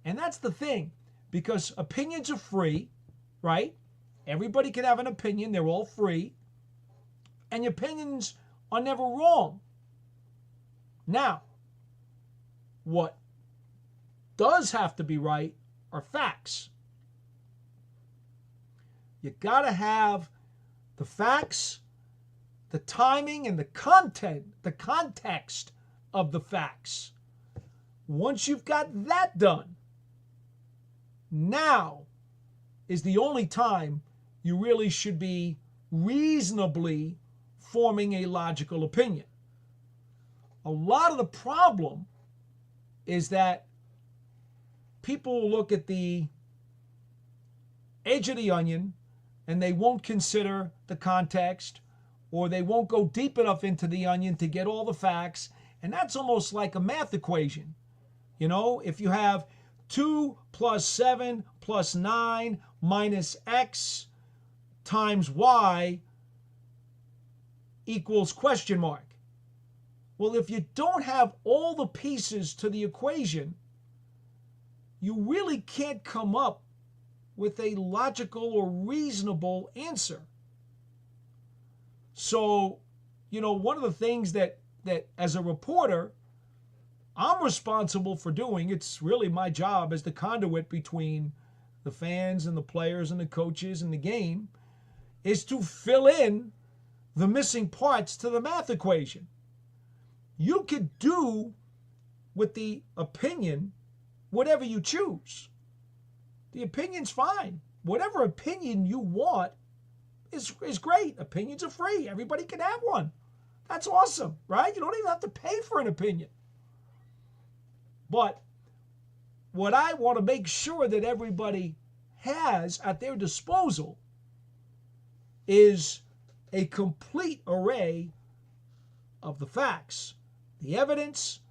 And that's the thing, because opinions are free, right? Everybody can have an opinion. They're all free. And your opinions are never wrong. Now, what does have to be right are facts. You got to have the facts, the timing, and the context of the facts. Once you've got that done, now is the only time you really should be reasonably forming a logical opinion. A lot of the problem is that people will look at the edge of the onion and they won't consider the context, or they won't go deep enough into the onion to get all the facts. And that's almost like a math equation. You know, if you have 2 plus 7 plus 9 minus x times y equals question mark. Well, if you don't have all the pieces to the equation, you really can't come up with a logical or reasonable answer. So, one of the things that as a reporter, I'm responsible for doing, it's really my job as the conduit between the fans and the players and the coaches and the game, is to fill in the missing parts to the math equation. You could do with the opinion whatever you choose. The opinion's fine. Whatever opinion you want is great. Opinions are free. Everybody can have one. That's awesome, right? You don't even have to pay for an opinion. But what I want to make sure that everybody has at their disposal is a complete array of the facts, the evidence,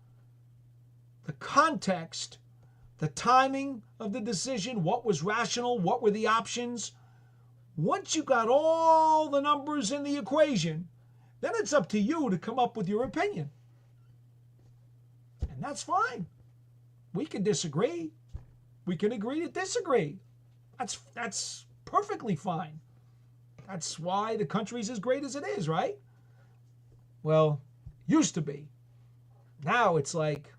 the context, the timing of the decision, what was rational, what were the options. Once you got all the numbers in the equation, then it's up to you to come up with your opinion. And that's fine. We can disagree. We can agree to disagree. That's perfectly fine. That's why the country's as great as it is, right? Well, used to be. Now it's like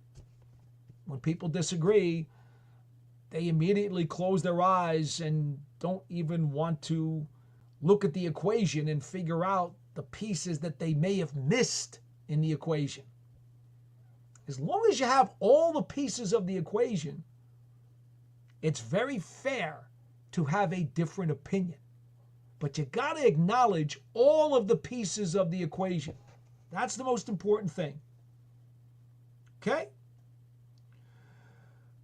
when people disagree, they immediately close their eyes and don't even want to look at the equation and figure out the pieces that they may have missed in the equation. As long as you have all the pieces of the equation, it's very fair to have a different opinion. But you got to acknowledge all of the pieces of the equation. That's the most important thing. Okay?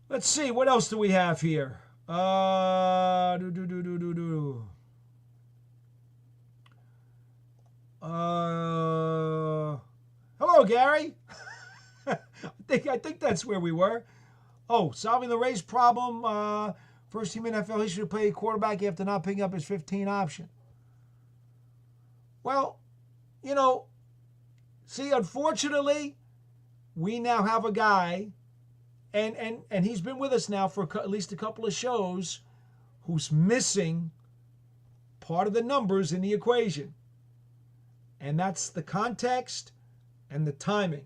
Let's see, what else do we have here? Hello, Gary. I think that's where we were. Oh, solving the race problem. First team in NFL history to play quarterback after not picking up his 15 option. Well, see, unfortunately, we now have a guy, and he's been with us now for at least a couple of shows, who's missing part of the numbers in the equation. And that's the context and the timing.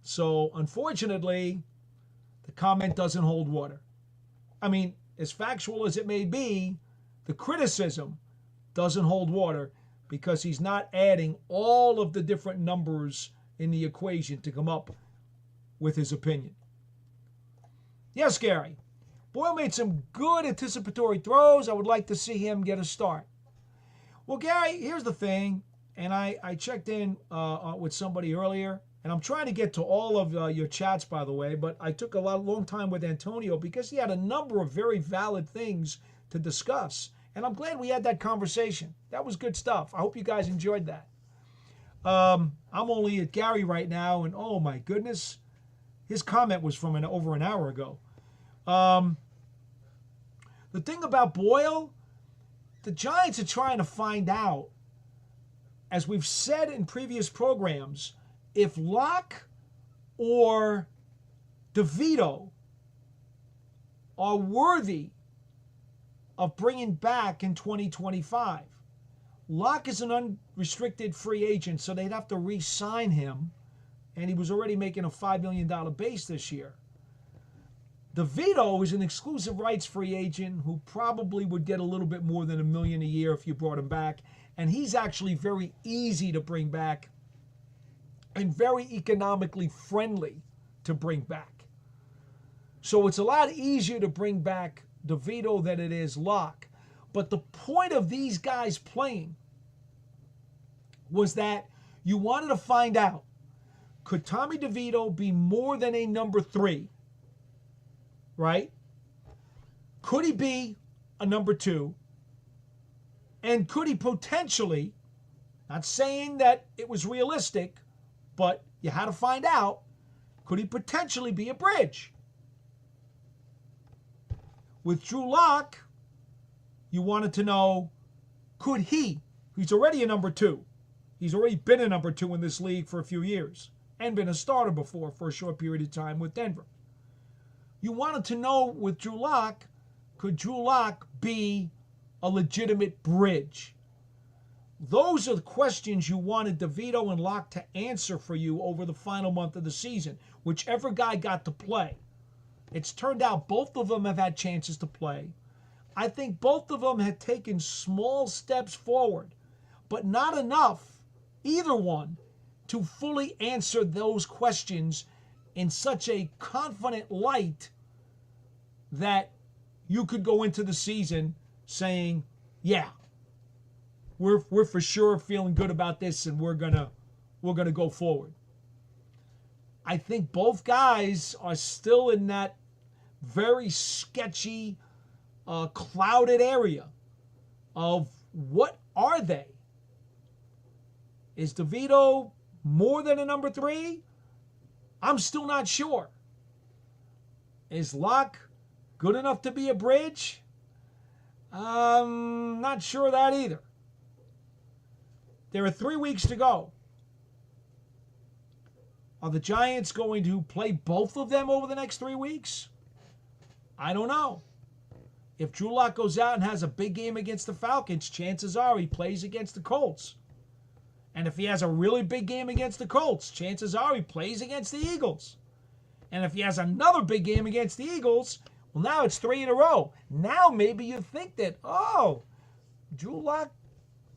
So, unfortunately, the comment doesn't hold water. I mean, as factual as it may be, the criticism doesn't hold water because he's not adding all of the different numbers in the equation to come up with his opinion. Yes, Gary. Boyle made some good anticipatory throws. I would like to see him get a start. Well, Gary, here's the thing, and I checked in with somebody earlier, and I'm trying to get to all of your chats, by the way, but I took a long time with Antonio because he had a number of very valid things to discuss, and I'm glad we had that conversation. That was good stuff. I hope you guys enjoyed that. I'm only at Gary right now, and oh my goodness, his comment was from over an hour ago. The thing about Boyle, the Giants are trying to find out, as we've said in previous programs, if Locke or DeVito are worthy of bringing back in 2025. Locke is an unrestricted free agent, so they'd have to re-sign him, and he was already making a $5 million base this year. DeVito is an exclusive rights free agent who probably would get a little bit more than $1 million a year if you brought him back, and he's actually very easy to bring back and very economically friendly to bring back. So it's a lot easier to bring back DeVito than it is Locke. But the point of these guys playing was that you wanted to find out, could Tommy DeVito be more than a number 3? Right? Could he be a number 2? And could he potentially, not saying that it was realistic, but you had to find out, could he potentially be a bridge? With Drew Lock, you wanted to know, could he? He's already a number 2. He's already been a number 2 in this league for a few years and been a starter before for a short period of time with Denver. You wanted to know with Drew Lock, could Drew Lock be a legitimate bridge? those are the questions you wanted DeVito and Locke to answer for you over the final month of the season, whichever guy got to play. It's turned out both of them have had chances to play. I think both of them had taken small steps forward, but not enough, either one, to fully answer those questions in such a confident light that you could go into the season saying, yeah, we're for sure feeling good about this and we're gonna go forward. I think both guys are still in that very sketchy, clouded area of what are they? Is DeVito more than a number 3? I'm still not sure. Is Locke good enough to be a bridge? I'm not sure of that either. There are 3 weeks to go. Are the Giants going to play both of them over the next 3 weeks? I don't know. If Drew Lock goes out and has a big game against the Falcons, chances are he plays against the Colts. And if he has a really big game against the Colts, chances are he plays against the Eagles. And if he has another big game against the Eagles, well, now it's 3 in a row. Now maybe you think that, oh, Drew Lock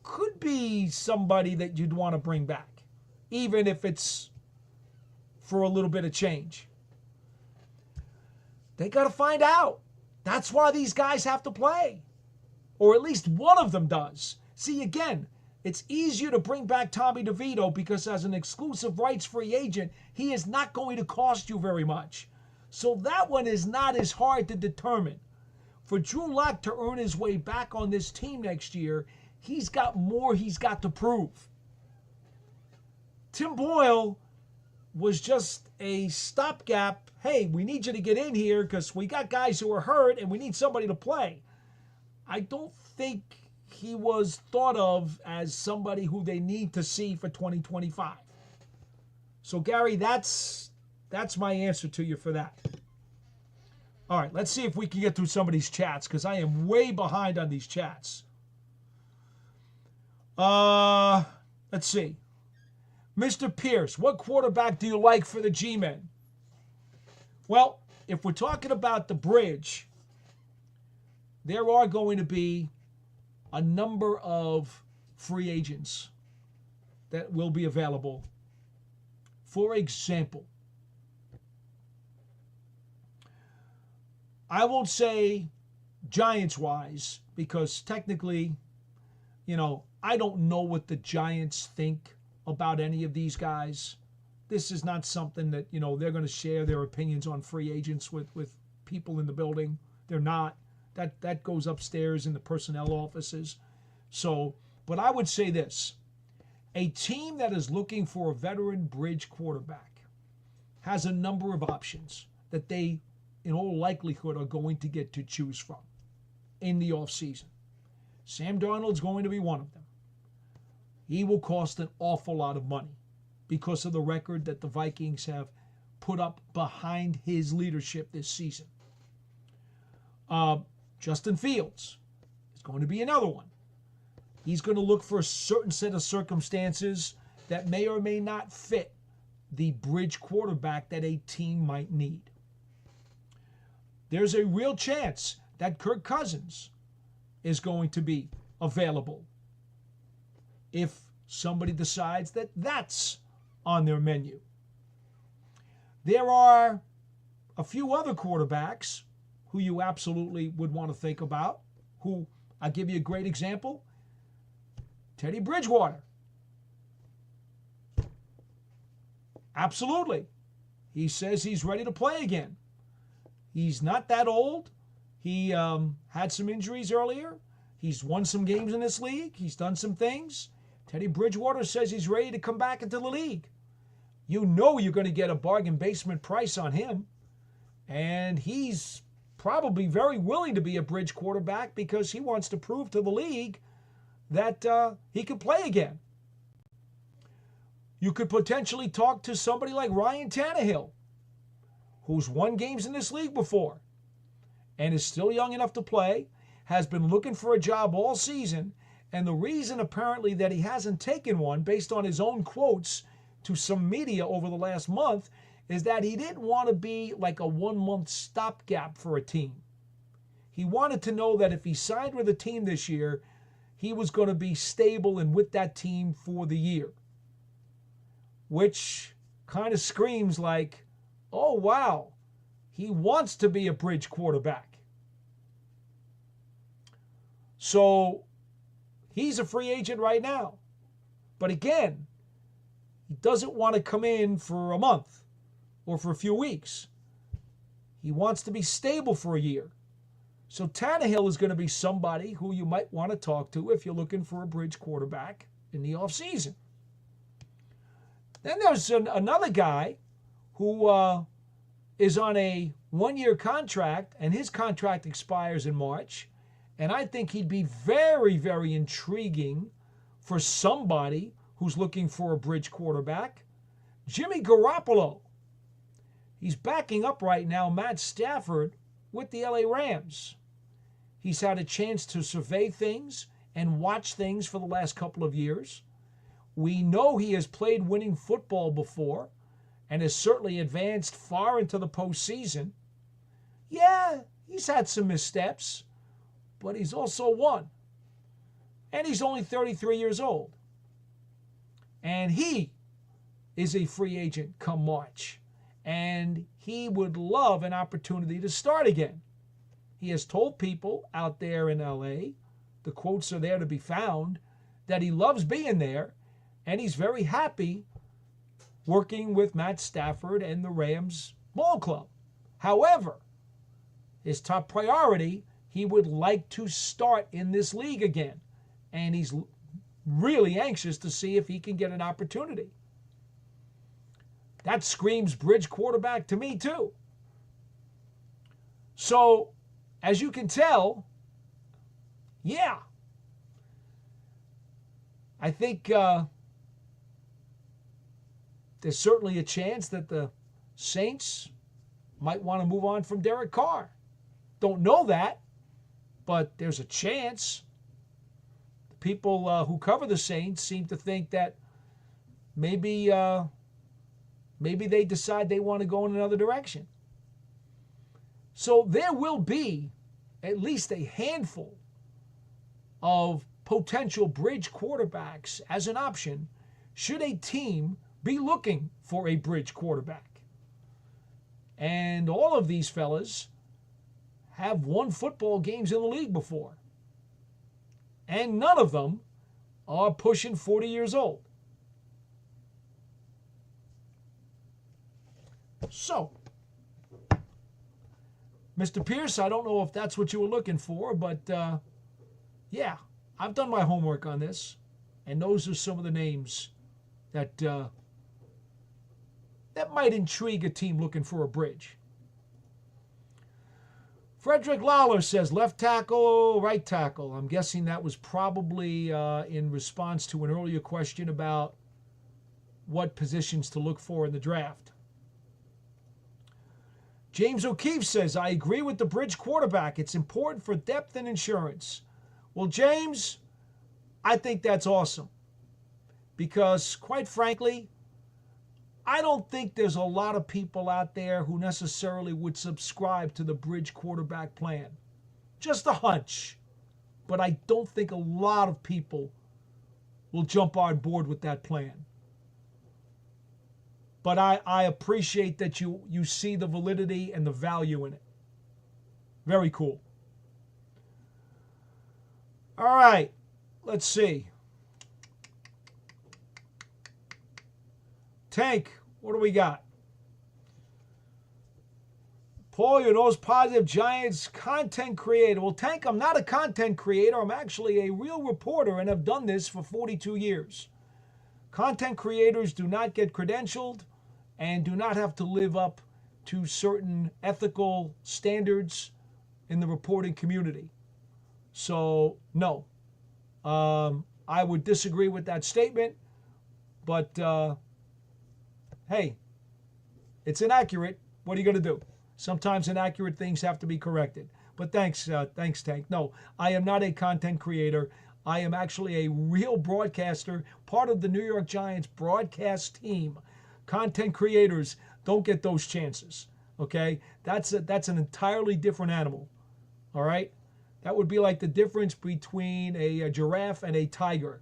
could be somebody that you'd want to bring back, even if it's for a little bit of change. They got to find out. That's why these guys have to play. Or at least one of them does. See, again, it's easier to bring back Tommy DeVito because as an exclusive rights free agent, he is not going to cost you very much. So that one is not as hard to determine. For Drew Lock to earn his way back on this team next year, he's got more he's got to prove. Tim Boyle was just a stopgap. Hey, we need you to get in here because we got guys who are hurt and we need somebody to play. I don't think he was thought of as somebody who they need to see for 2025. So, Gary, that's my answer to you for that. All right, let's see if we can get through some of these chats because I am way behind on these chats. Let's see. Mr. Pierce, what quarterback do you like for the G-Men? Well, if we're talking about the bridge, there are going to be a number of free agents that will be available. For example, I won't say Giants-wise because technically, I don't know what the Giants think about any of these guys. This is not something that, they're going to share their opinions on free agents with people in the building. They're not. That goes upstairs in the personnel offices. So, but I would say this. A team that is looking for a veteran bridge quarterback has a number of options that they, in all likelihood, are going to get to choose from in the offseason. Sam Darnold's going to be one of them. He will cost an awful lot of money because of the record that the Vikings have put up behind his leadership this season. Justin Fields is going to be another one. He's going to look for a certain set of circumstances that may or may not fit the bridge quarterback that a team might need. There's a real chance that Kirk Cousins is going to be available if somebody decides that that's on their menu. There are a few other quarterbacks who you absolutely would want to think about, who, I'll give you a great example, Teddy Bridgewater. Absolutely. He says he's ready to play again. He's not that old. He had some injuries earlier. He's won some games in this league. He's done some things. Teddy Bridgewater says he's ready to come back into the league. You know you're going to get a bargain basement price on him. And he's probably very willing to be a bridge quarterback because he wants to prove to the league that he can play again. You could potentially talk to somebody like Ryan Tannehill, who's won games in this league before and is still young enough to play, has been looking for a job all season, And the reason apparently that he hasn't taken one, based on his own quotes to some media over the last month, is that he didn't want to be like a 1-month stopgap for a team. He wanted to know that if he signed with a team this year, he was going to be stable and with that team for the year. Which kind of screams like, oh wow, he wants to be a bridge quarterback. So he's a free agent right now. But again, he doesn't want to come in for a month or for a few weeks. He wants to be stable for a year. So Tannehill is going to be somebody who you might want to talk to if you're looking for a bridge quarterback in the offseason. Then there's another guy who is on a 1-year contract, and his contract expires in March. And I think he'd be very, very intriguing for somebody who's looking for a bridge quarterback. Jimmy Garoppolo. He's backing up right now Matt Stafford with the LA Rams. He's had a chance to survey things and watch things for the last couple of years. We know he has played winning football before and has certainly advanced far into the postseason. Yeah, he's had some missteps, but he's also won. And he's only 33 years old. And he is a free agent come March. And he would love an opportunity to start again. He has told people out there in LA, the quotes are there to be found, that he loves being there, and he's very happy working with Matt Stafford and the Rams ball club. However, his top priority, he would like to start in this league again. And he's really anxious to see if he can get an opportunity. That screams bridge quarterback to me too. So, as you can tell, yeah, I think there's certainly a chance that the Saints might want to move on from Derek Carr. Don't know that, but there's a chance. The people who cover the Saints seem to think that maybe they decide they want to go in another direction. So there will be at least a handful of potential bridge quarterbacks as an option should a team be looking for a bridge quarterback. And all of these fellas have won football games in the league before. And none of them are pushing 40 years old. So, Mr. Pierce, I don't know if that's what you were looking for, but yeah, I've done my homework on this, and those are some of the names that that might intrigue a team looking for a bridge. Frederick Lawler says left tackle, right tackle. I'm guessing that was probably in response to an earlier question about what positions to look for in the draft. James O'Keefe says, I agree with the bridge quarterback. It's important for depth and insurance. Well, James, I think that's awesome. Because, quite frankly, I don't think there's a lot of people out there who necessarily would subscribe to the bridge quarterback plan. Just a hunch. But I don't think a lot of people will jump on board with that plan. But I appreciate that you see the validity and the value in it. Very cool. All right, let's see. Tank, what do we got? Paul, you're those positive Giants content creator. Well, Tank, I'm not a content creator. I'm actually a real reporter and have done this for 42 years. Content creators do not get credentialed and do not have to live up to certain ethical standards in the reporting community. So, no. I would disagree with that statement, but hey, it's inaccurate. What are you going to do? Sometimes inaccurate things have to be corrected. But thanks, Tank. No, I am not a content creator. I am actually a real broadcaster, part of the New York Giants broadcast team. Content creators don't get those chances. Okay? That's an entirely different animal. All right? That would be like the difference between a giraffe and a tiger.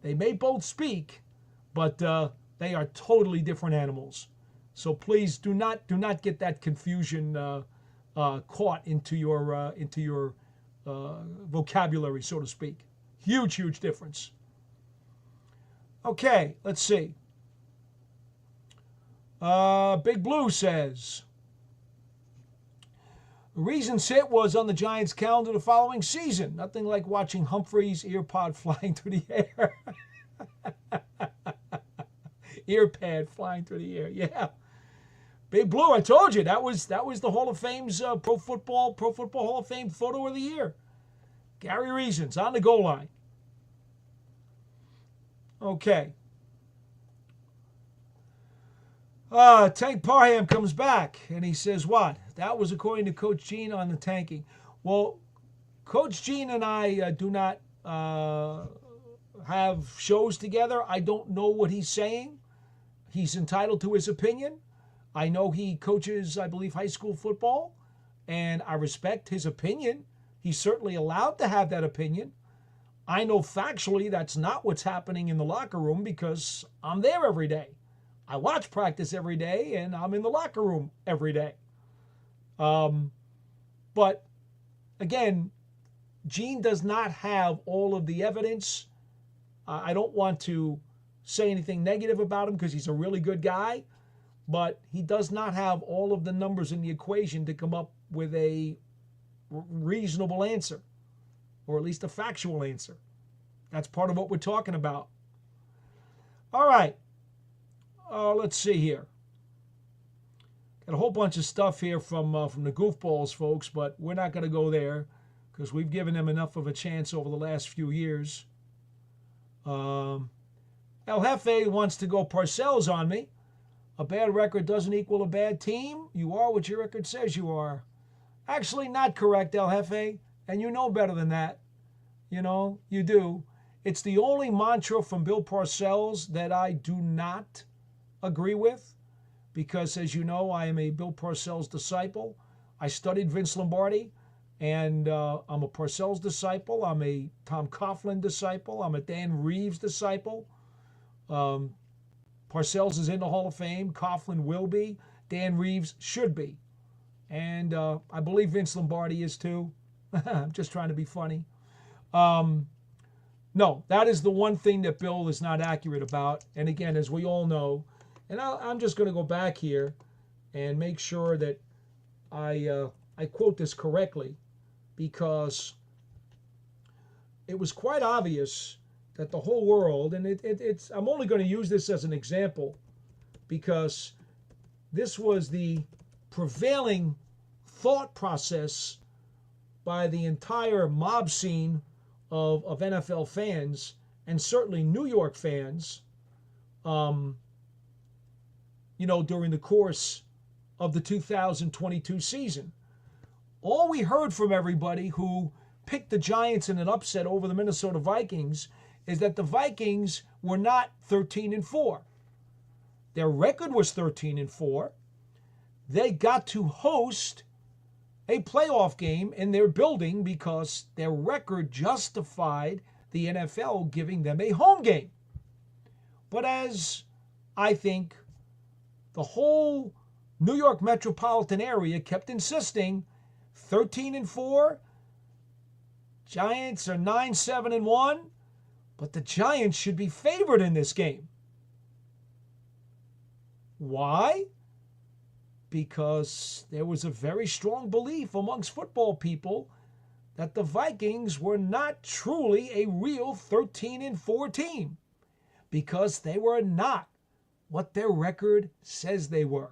They may both speak, but they are totally different animals. So please do not get that confusion caught into your vocabulary, so to speak. Huge difference. Okay, let's see. Big Blue says, the reason sit was on the Giants' calendar the following season. Nothing like watching Humphrey's earpod flying through the air. Earpad flying through the air. Yeah. Big Blue, I told you, that was the Hall of Fame's Pro Football Hall of Fame photo of the year. Gary Reasons on the goal line. Okay. Tank Parham comes back, and he says, what? That was according to Coach Gene on the tanking. Well, Coach Gene and I do not have shows together. I don't know what he's saying. He's entitled to his opinion. I know he coaches, I believe, high school football, and I respect his opinion. He's certainly allowed to have that opinion. I know factually that's not what's happening in the locker room because I'm there every day. I watch practice every day, and I'm in the locker room every day. But, again, Gene does not have all of the evidence. I don't want to say anything negative about him because he's a really good guy, but he does not have all of the numbers in the equation to come up with a reasonable answer, or at least a factual answer. That's part of what we're talking about. All right. Let's see here. Got a whole bunch of stuff here from the goofballs, folks, but we're not going to go there because we've given them enough of a chance over the last few years. El Jefe wants to go Parcels on me. A bad record doesn't equal a bad team. You are what your record says you are. Actually, not correct, El Jefe, and you know better than that. You know, you do. It's the only mantra from Bill Parcells that I do not agree with, because as you know, I am a Bill Parcells disciple. I studied Vince Lombardi, and I'm a Parcells disciple. I'm a Tom Coughlin disciple. I'm a Dan Reeves disciple. Parcells is in the Hall of Fame. Coughlin will be. Dan Reeves should be. And I believe Vince Lombardi is too. I'm just trying to be funny. No, that is the one thing that Bill is not accurate about. And again, as we all know, and I'm just going to go back here and make sure that I quote this correctly, because it was quite obvious that the whole world, and it's I'm only going to use this as an example because this was the prevailing thought process by the entire mob scene of NFL fans, and certainly New York fans, during the course of the 2022 season. All we heard from everybody who picked the Giants in an upset over the Minnesota Vikings is that the Vikings were not 13-4. Their record was 13-4. They got to host a playoff game in their building because their record justified the NFL giving them a home game. But as I think the whole New York metropolitan area kept insisting, 13-4, Giants are 9-7-1, but the Giants should be favored in this game. Why? Because there was a very strong belief amongst football people that the Vikings were not truly a real 13-4 team, because they were not what their record says they were.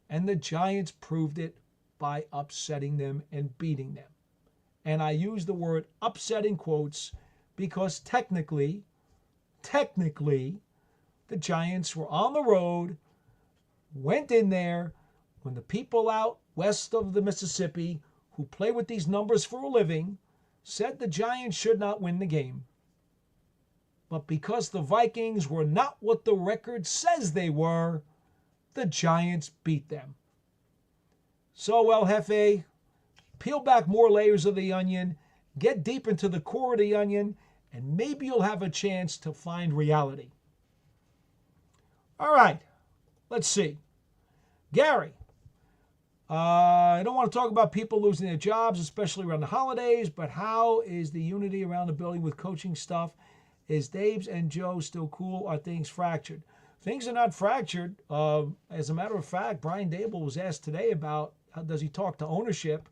And the Giants proved it by upsetting them and beating them. And I use the word upset in quotes because technically, the Giants were on the road, went in there when the people out west of the Mississippi who play with these numbers for a living said the Giants should not win the game. But because the Vikings were not what the record says they were, the Giants beat them. So, El Jefe, peel back more layers of the onion, get deep into the core of the onion, and maybe you'll have a chance to find reality. All right, let's see. Gary, I don't want to talk about people losing their jobs, especially around the holidays, but how is the unity around the building with coaching stuff? Is Dave's and Joe still cool? Are things fractured? Things are not fractured. As a matter of fact, Brian Daboll was asked today about how does he talk to ownership.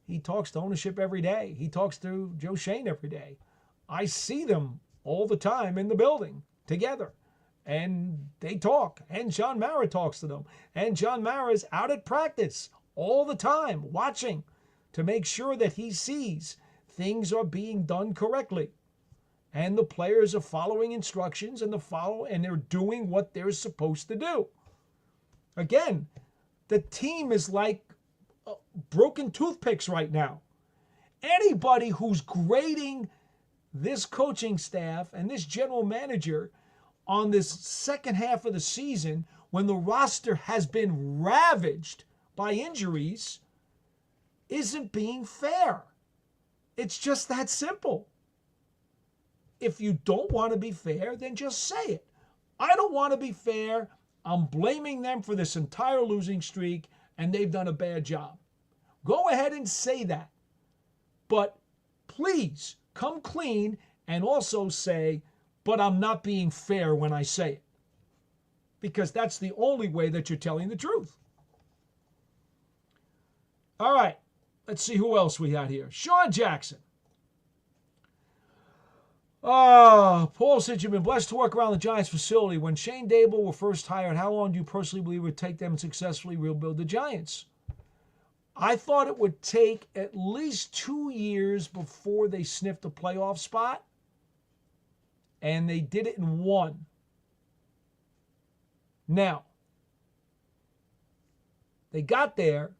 He talks to ownership every day. He talks to Joe Schoen every day. I see them all the time in the building together. And they talk. And John Mara talks to them. And John Mara is out at practice all the time, watching to make sure that he sees things are being done correctly. And the players are following instructions and they're doing what they're supposed to do. Again, the team is like broken toothpicks right now. Anybody who's grading this coaching staff and this general manager on this second half of the season when the roster has been ravaged by injuries isn't being fair. It's just that simple. If you don't want to be fair, then just say it. I don't want to be fair. I'm blaming them for this entire losing streak, and they've done a bad job. Go ahead and say that. But please come clean and also say, but I'm not being fair when I say it. Because that's the only way that you're telling the truth. All right. Let's see who else we had here. Sean Jackson. Paul said you've been blessed to work around the Giants facility. When Shane Daboll were first hired, how long do you personally believe it would take them to successfully rebuild the Giants? I thought it would take at least 2 years before they sniffed a playoff spot. And they did it in 1. Now, they got there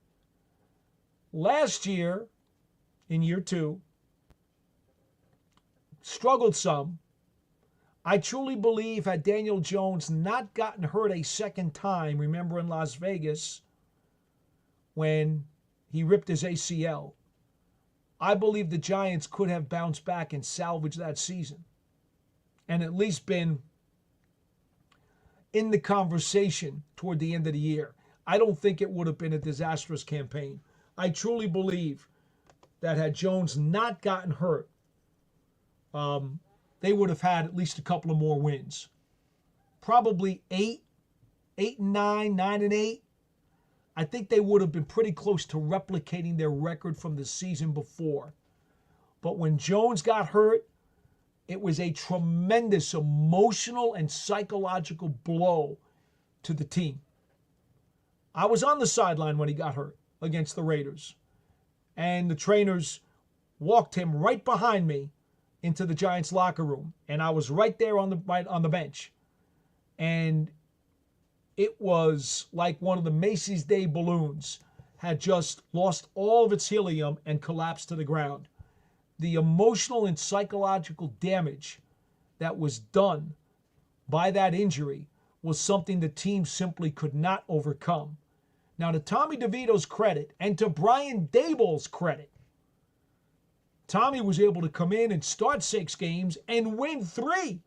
last year in year 2. Struggled some. I truly believe had Daniel Jones not gotten hurt a second time, remember in Las Vegas when he ripped his ACL, I believe the Giants could have bounced back and salvaged that season and at least been in the conversation toward the end of the year. I don't think it would have been a disastrous campaign. I truly believe that had Jones not gotten hurt, they would have had at least a couple of more wins. Probably 8 and 9, 9 and 8. I think they would have been pretty close to replicating their record from the season before. But when Jones got hurt, it was a tremendous emotional and psychological blow to the team. I was on the sideline when he got hurt against the Raiders. And the trainers walked him right behind me into the Giants locker room. And I was right there on the bench. And it was like one of the Macy's Day balloons had just lost all of its helium and collapsed to the ground. The emotional and psychological damage that was done by that injury was something the team simply could not overcome. Now, to Tommy DeVito's credit and to Brian Daboll's credit, Tommy was able to come in and start 6 games and win 3.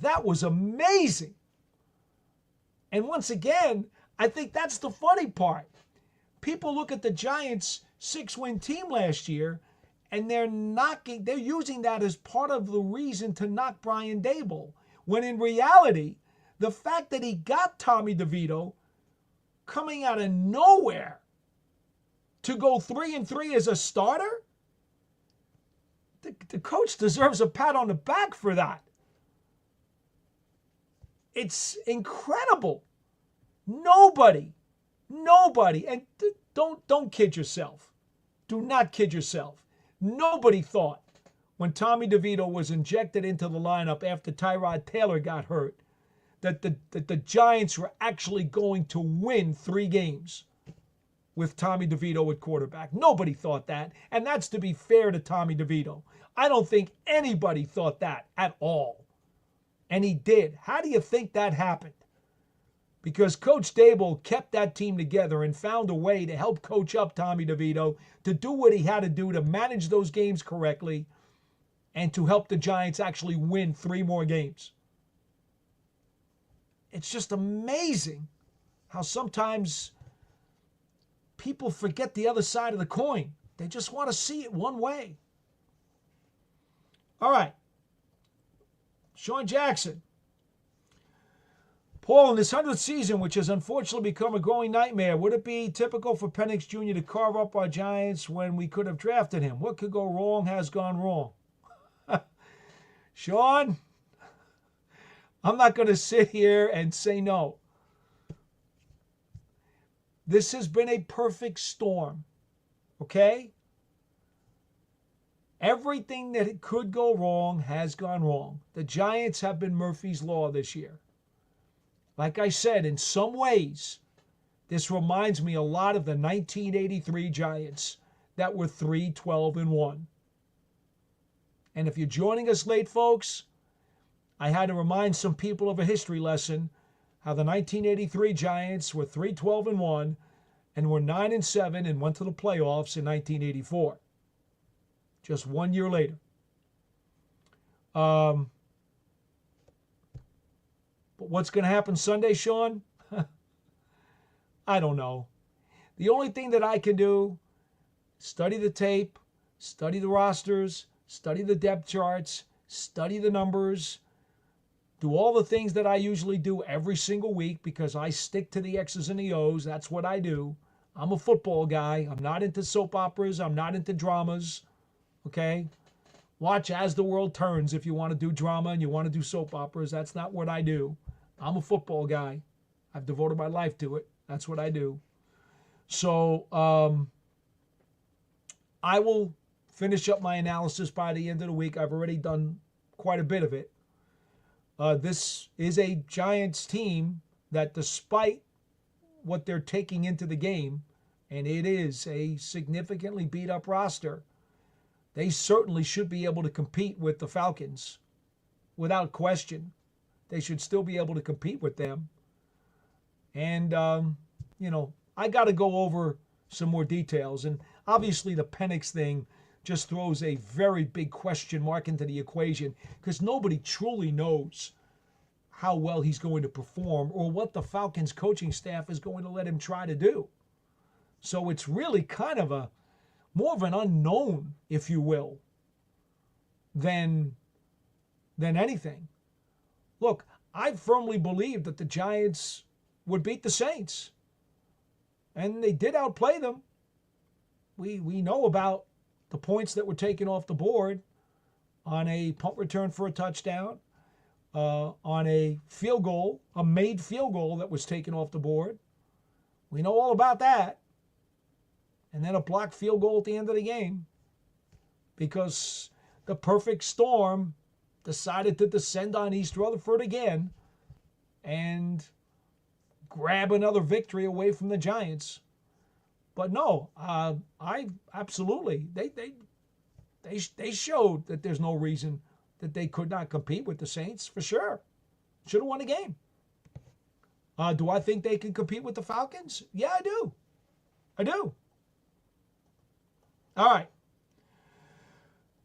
That was amazing. And once again, I think that's the funny part. People look at the Giants' 6-win team last year, and they're using that as part of the reason to knock Brian Daboll. When in reality, the fact that he got Tommy DeVito coming out of nowhere to go 3-3 as a starter, the coach deserves a pat on the back for that. It's incredible. Nobody, and don't kid yourself. Do not kid yourself. Nobody thought when Tommy DeVito was injected into the lineup after Tyrod Taylor got hurt that the Giants were actually going to win 3 games. with Tommy DeVito at quarterback. Nobody thought that. And that's to be fair to Tommy DeVito. I don't think anybody thought that at all. And he did. How do you think that happened? Because Coach Dable kept that team together and found a way to help coach up Tommy DeVito to do what he had to do to manage those games correctly and to help the Giants actually win 3 more games. It's just amazing how sometimes people forget the other side of the coin. They just want to see it one way. All right. Sean Jackson. Paul, in this 100th season, which has unfortunately become a growing nightmare, would it be typical for Penix Jr. to carve up our Giants when we could have drafted him? What could go wrong has gone wrong. Sean, I'm not going to sit here and say no. This has been a perfect storm, okay? Everything that it could go wrong has gone wrong. The Giants have been Murphy's Law this year. Like I said, in some ways, this reminds me a lot of the 1983 Giants that were 3-12-1. And if you're joining us late, folks, I had to remind some people of a history lesson, how the 1983 Giants were 3-12-1 and were 9-7 and went to the playoffs in 1984. Just 1 year later. But what's going to happen Sunday, Sean? I don't know. The only thing that I can do, study the tape, study the rosters, study the depth charts, study the numbers, do all the things that I usually do every single week because I stick to the X's and the O's. That's what I do. I'm a football guy. I'm not into soap operas. I'm not into dramas. Okay? Watch As the World Turns if you want to do drama and you want to do soap operas. That's not what I do. I'm a football guy. I've devoted my life to it. That's what I do. So I will finish up my analysis by the end of the week. I've already done quite a bit of it. This is a Giants team that, despite what they're taking into the game, and it is a significantly beat-up roster, they certainly should be able to compete with the Falcons without question. They should still be able to compete with them. And, I got to go over some more details. And obviously the Penix thing just throws a very big question mark into the equation because nobody truly knows how well he's going to perform or what the Falcons coaching staff is going to let him try to do. So it's really kind of more of an unknown, if you will, than anything. Look, I firmly believe that the Giants would beat the Saints. And they did outplay them. We know about the points that were taken off the board on a punt return for a touchdown, on a field goal, a made field goal that was taken off the board. We know all about that. And then a blocked field goal at the end of the game because the perfect storm decided to descend on East Rutherford again and grab another victory away from the Giants. But no, I absolutely, they showed that there's no reason that they could not compete with the Saints, for sure. Should have won the game. Do I think they can compete with the Falcons? Yeah, I do. I do. All right.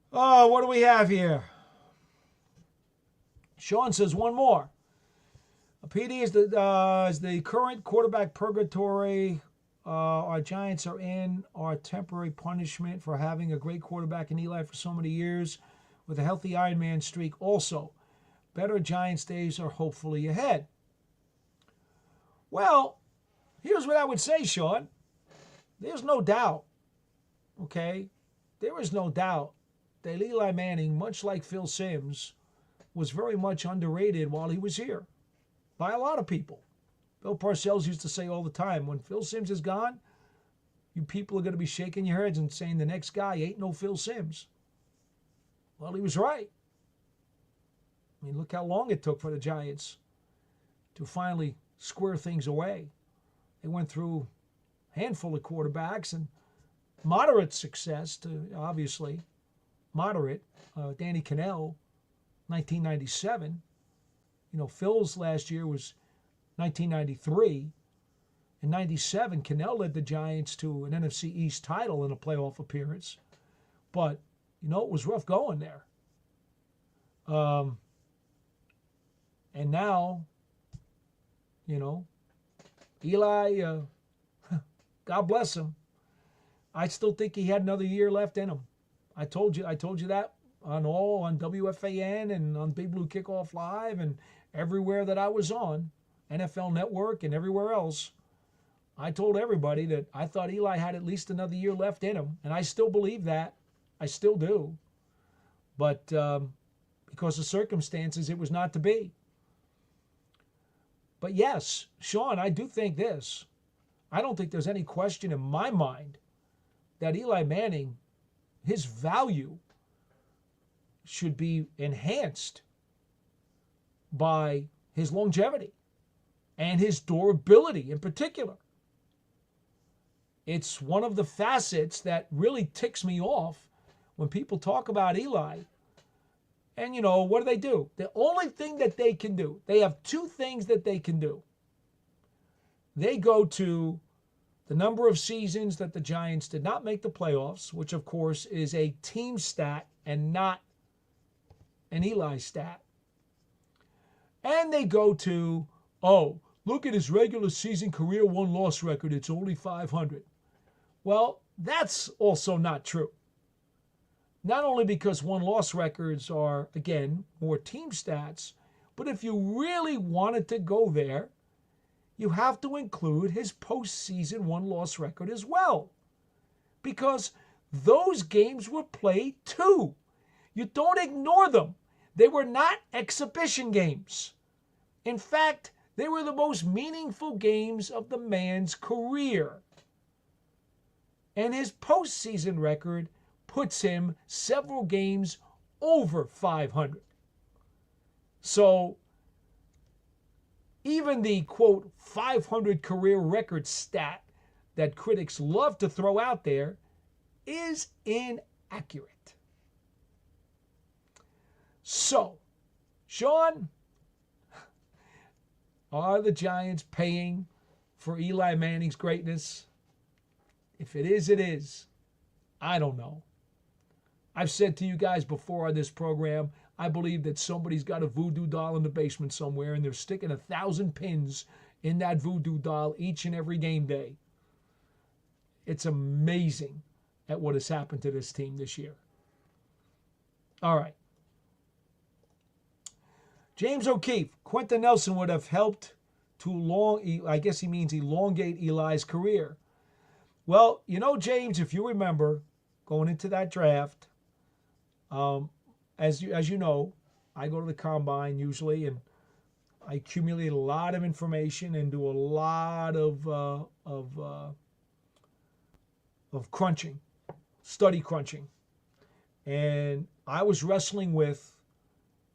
What do we have here? Sean says one more. PD is the current quarterback purgatory our Giants are in our temporary punishment for having a great quarterback in Eli for so many years with a healthy Iron Man streak also. Better Giants days are hopefully ahead. Well, here's what I would say, Sean. There's no doubt, okay? There is no doubt that Eli Manning, much like Phil Simms, was very much underrated while he was here by a lot of people. Bill Parcels used to say all the time, when Phil Simms is gone, you people are going to be shaking your heads and saying the next guy ain't no Phil Simms. Well, he was right. I mean, look how long it took for the Giants to finally square things away. They went through handful of quarterbacks and moderate success to obviously moderate. Danny Cannell, 1997. Phil's last year was 1993. In 97, Cannell led the Giants to an NFC East title in a playoff appearance. But, it was rough going there. And now, Eli, God bless him. I still think he had another year left in him. I told you that on WFAN and on Big Blue Kickoff Live and everywhere that I was on, NFL Network and everywhere else. I told everybody that I thought Eli had at least another year left in him, and I still believe that. I still do. But because of circumstances, it was not to be. But yes, Sean, I do think this. I don't think there's any question in my mind that Eli Manning, his value should be enhanced by his longevity and his durability in particular. It's one of the facets that really ticks me off when people talk about Eli. And, what do? The only thing that they can do, they have two things that they can do. They go to the number of seasons that the Giants did not make the playoffs, which, of course, is a team stat and not an Eli stat. And they go to, look at his regular season career win-loss record. It's only 500. Well, that's also not true. Not only because win-loss records are, again, more team stats, but if you really wanted to go there, you have to include his postseason win-loss record as well. Because those games were played too. You don't ignore them. They were not exhibition games. In fact, they were the most meaningful games of the man's career. And his postseason record puts him several games over 500. So even the, quote, 500 career record stat that critics love to throw out there is inaccurate. So, Sean, are the Giants paying for Eli Manning's greatness? If it is, it is. I don't know. I've said to you guys before on this program, I believe that somebody's got a voodoo doll in the basement somewhere and they're sticking 1,000 pins in that voodoo doll each and every game day. It's amazing at what has happened to this team this year. All right. James O'Keefe, Quentin Nelson would have helped to I guess he means elongate Eli's career. Well, James, if you remember, going into that draft, as you know, I go to the combine usually, and I accumulate a lot of information and do a lot of crunching, study crunching. And I was wrestling with,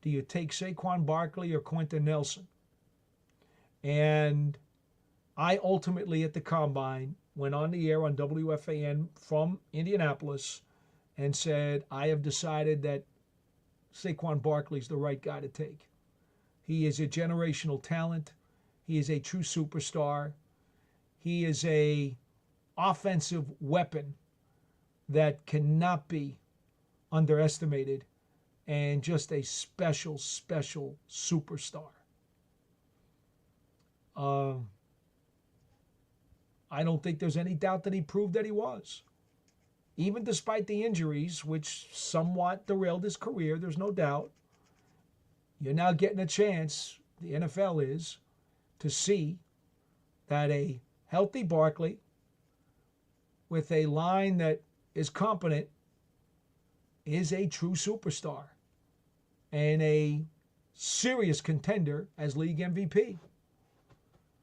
do you take Saquon Barkley or Quentin Nelson? And I ultimately, at the combine, went on the air on WFAN from Indianapolis and said, I have decided that Saquon Barkley is the right guy to take. He is a generational talent. He is a true superstar. He is a offensive weapon that cannot be underestimated, and just a special, special superstar. I don't think there's any doubt that he proved that he was. Even despite the injuries, which somewhat derailed his career, there's no doubt. You're now getting a chance, the NFL is, to see that a healthy Barkley with a line that is competent is a true superstar and a serious contender as league MVP.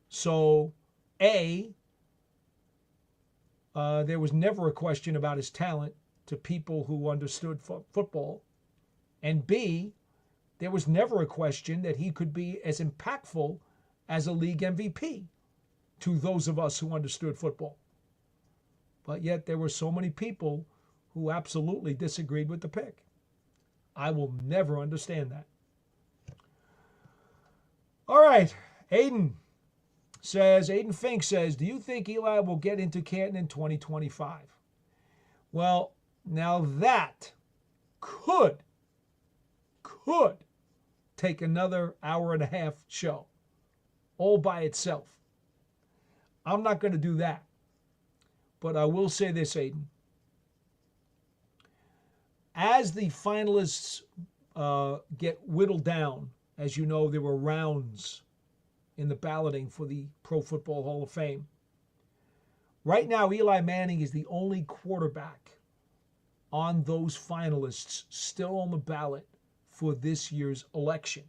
So, there was never a question about his talent to people who understood football. And B, there was never a question that he could be as impactful as a league MVP to those of us who understood football. But yet there were so many people who absolutely disagreed with the pick. I will never understand that. All right, Aiden Fink says, do you think Eli will get into Canton in 2025? Well, now that could take another hour and a half show all by itself. I'm not going to do that. But I will say this, Aiden. As the finalists get whittled down, as you know, there were rounds in the balloting for the Pro Football Hall of Fame. Right now, Eli Manning is the only quarterback on those finalists still on the ballot for this year's election.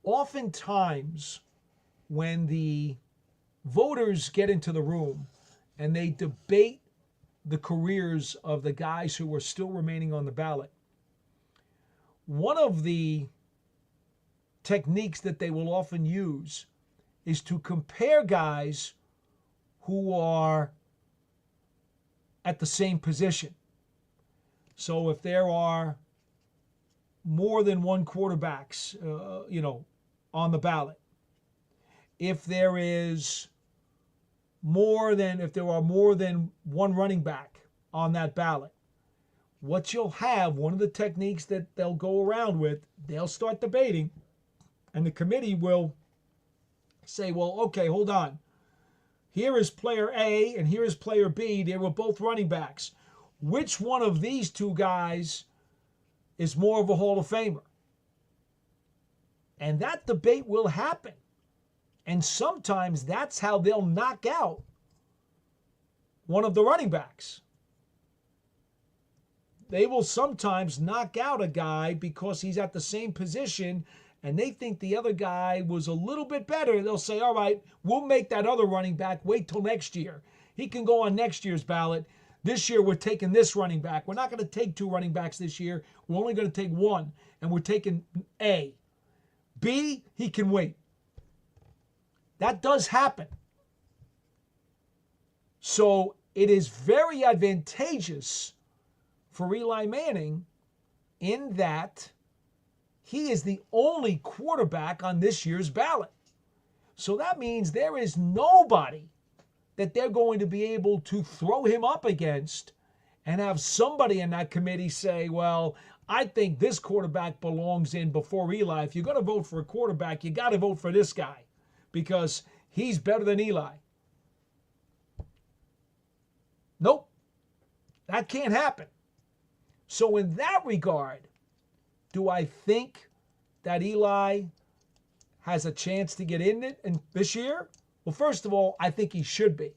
Oftentimes, when the voters get into the room and they debate the careers of the guys who are still remaining on the ballot, one of the techniques that they will often use is to compare guys who are at the same position. So if there are more than one quarterbacks, on the ballot, if there are more than one running back on that ballot, what you'll have, one of the techniques that they'll go around with, they'll start debating, and the committee will say, well, okay, hold on. Here is player A and here is player B. They were both running backs. Which one of these two guys is more of a Hall of Famer? And that debate will happen. And sometimes that's how they'll knock out one of the running backs. They will sometimes knock out a guy because he's at the same position and they think the other guy was a little bit better. They'll say, all right, we'll make that other running back wait till next year. He can go on next year's ballot. This year we're taking this running back. We're not going to take two running backs this year. We're only going to take one, and we're taking A. B, he can wait. That does happen. So it is very advantageous for Eli Manning in that he is the only quarterback on this year's ballot. So that means there is nobody that they're going to be able to throw him up against and have somebody in that committee say, well, I think this quarterback belongs in before Eli. If you're going to vote for a quarterback, you got to vote for this guy because he's better than Eli. Nope. That can't happen. So in that regard, do I think that Eli has a chance to get in it this year? Well, first of all, I think he should be.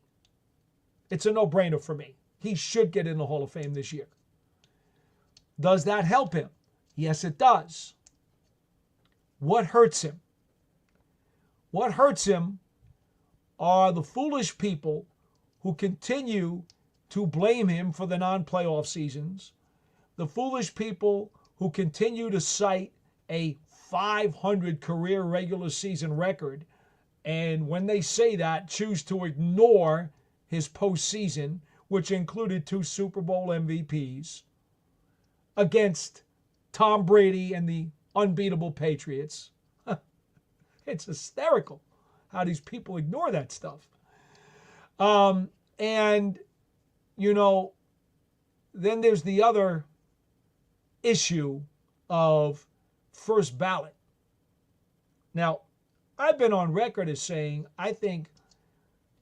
It's a no-brainer for me. He should get in the Hall of Fame this year. Does that help him? Yes, it does. What hurts him? What hurts him are the foolish people who continue to blame him for the non-playoff seasons, the foolish people who continue to cite a 500 career regular season record, and when they say that, choose to ignore his postseason, which included 2 Super Bowl MVPs against Tom Brady and the unbeatable Patriots. It's hysterical how these people ignore that stuff. And, then there's the other issue of first ballot. Now, I've been on record as saying I think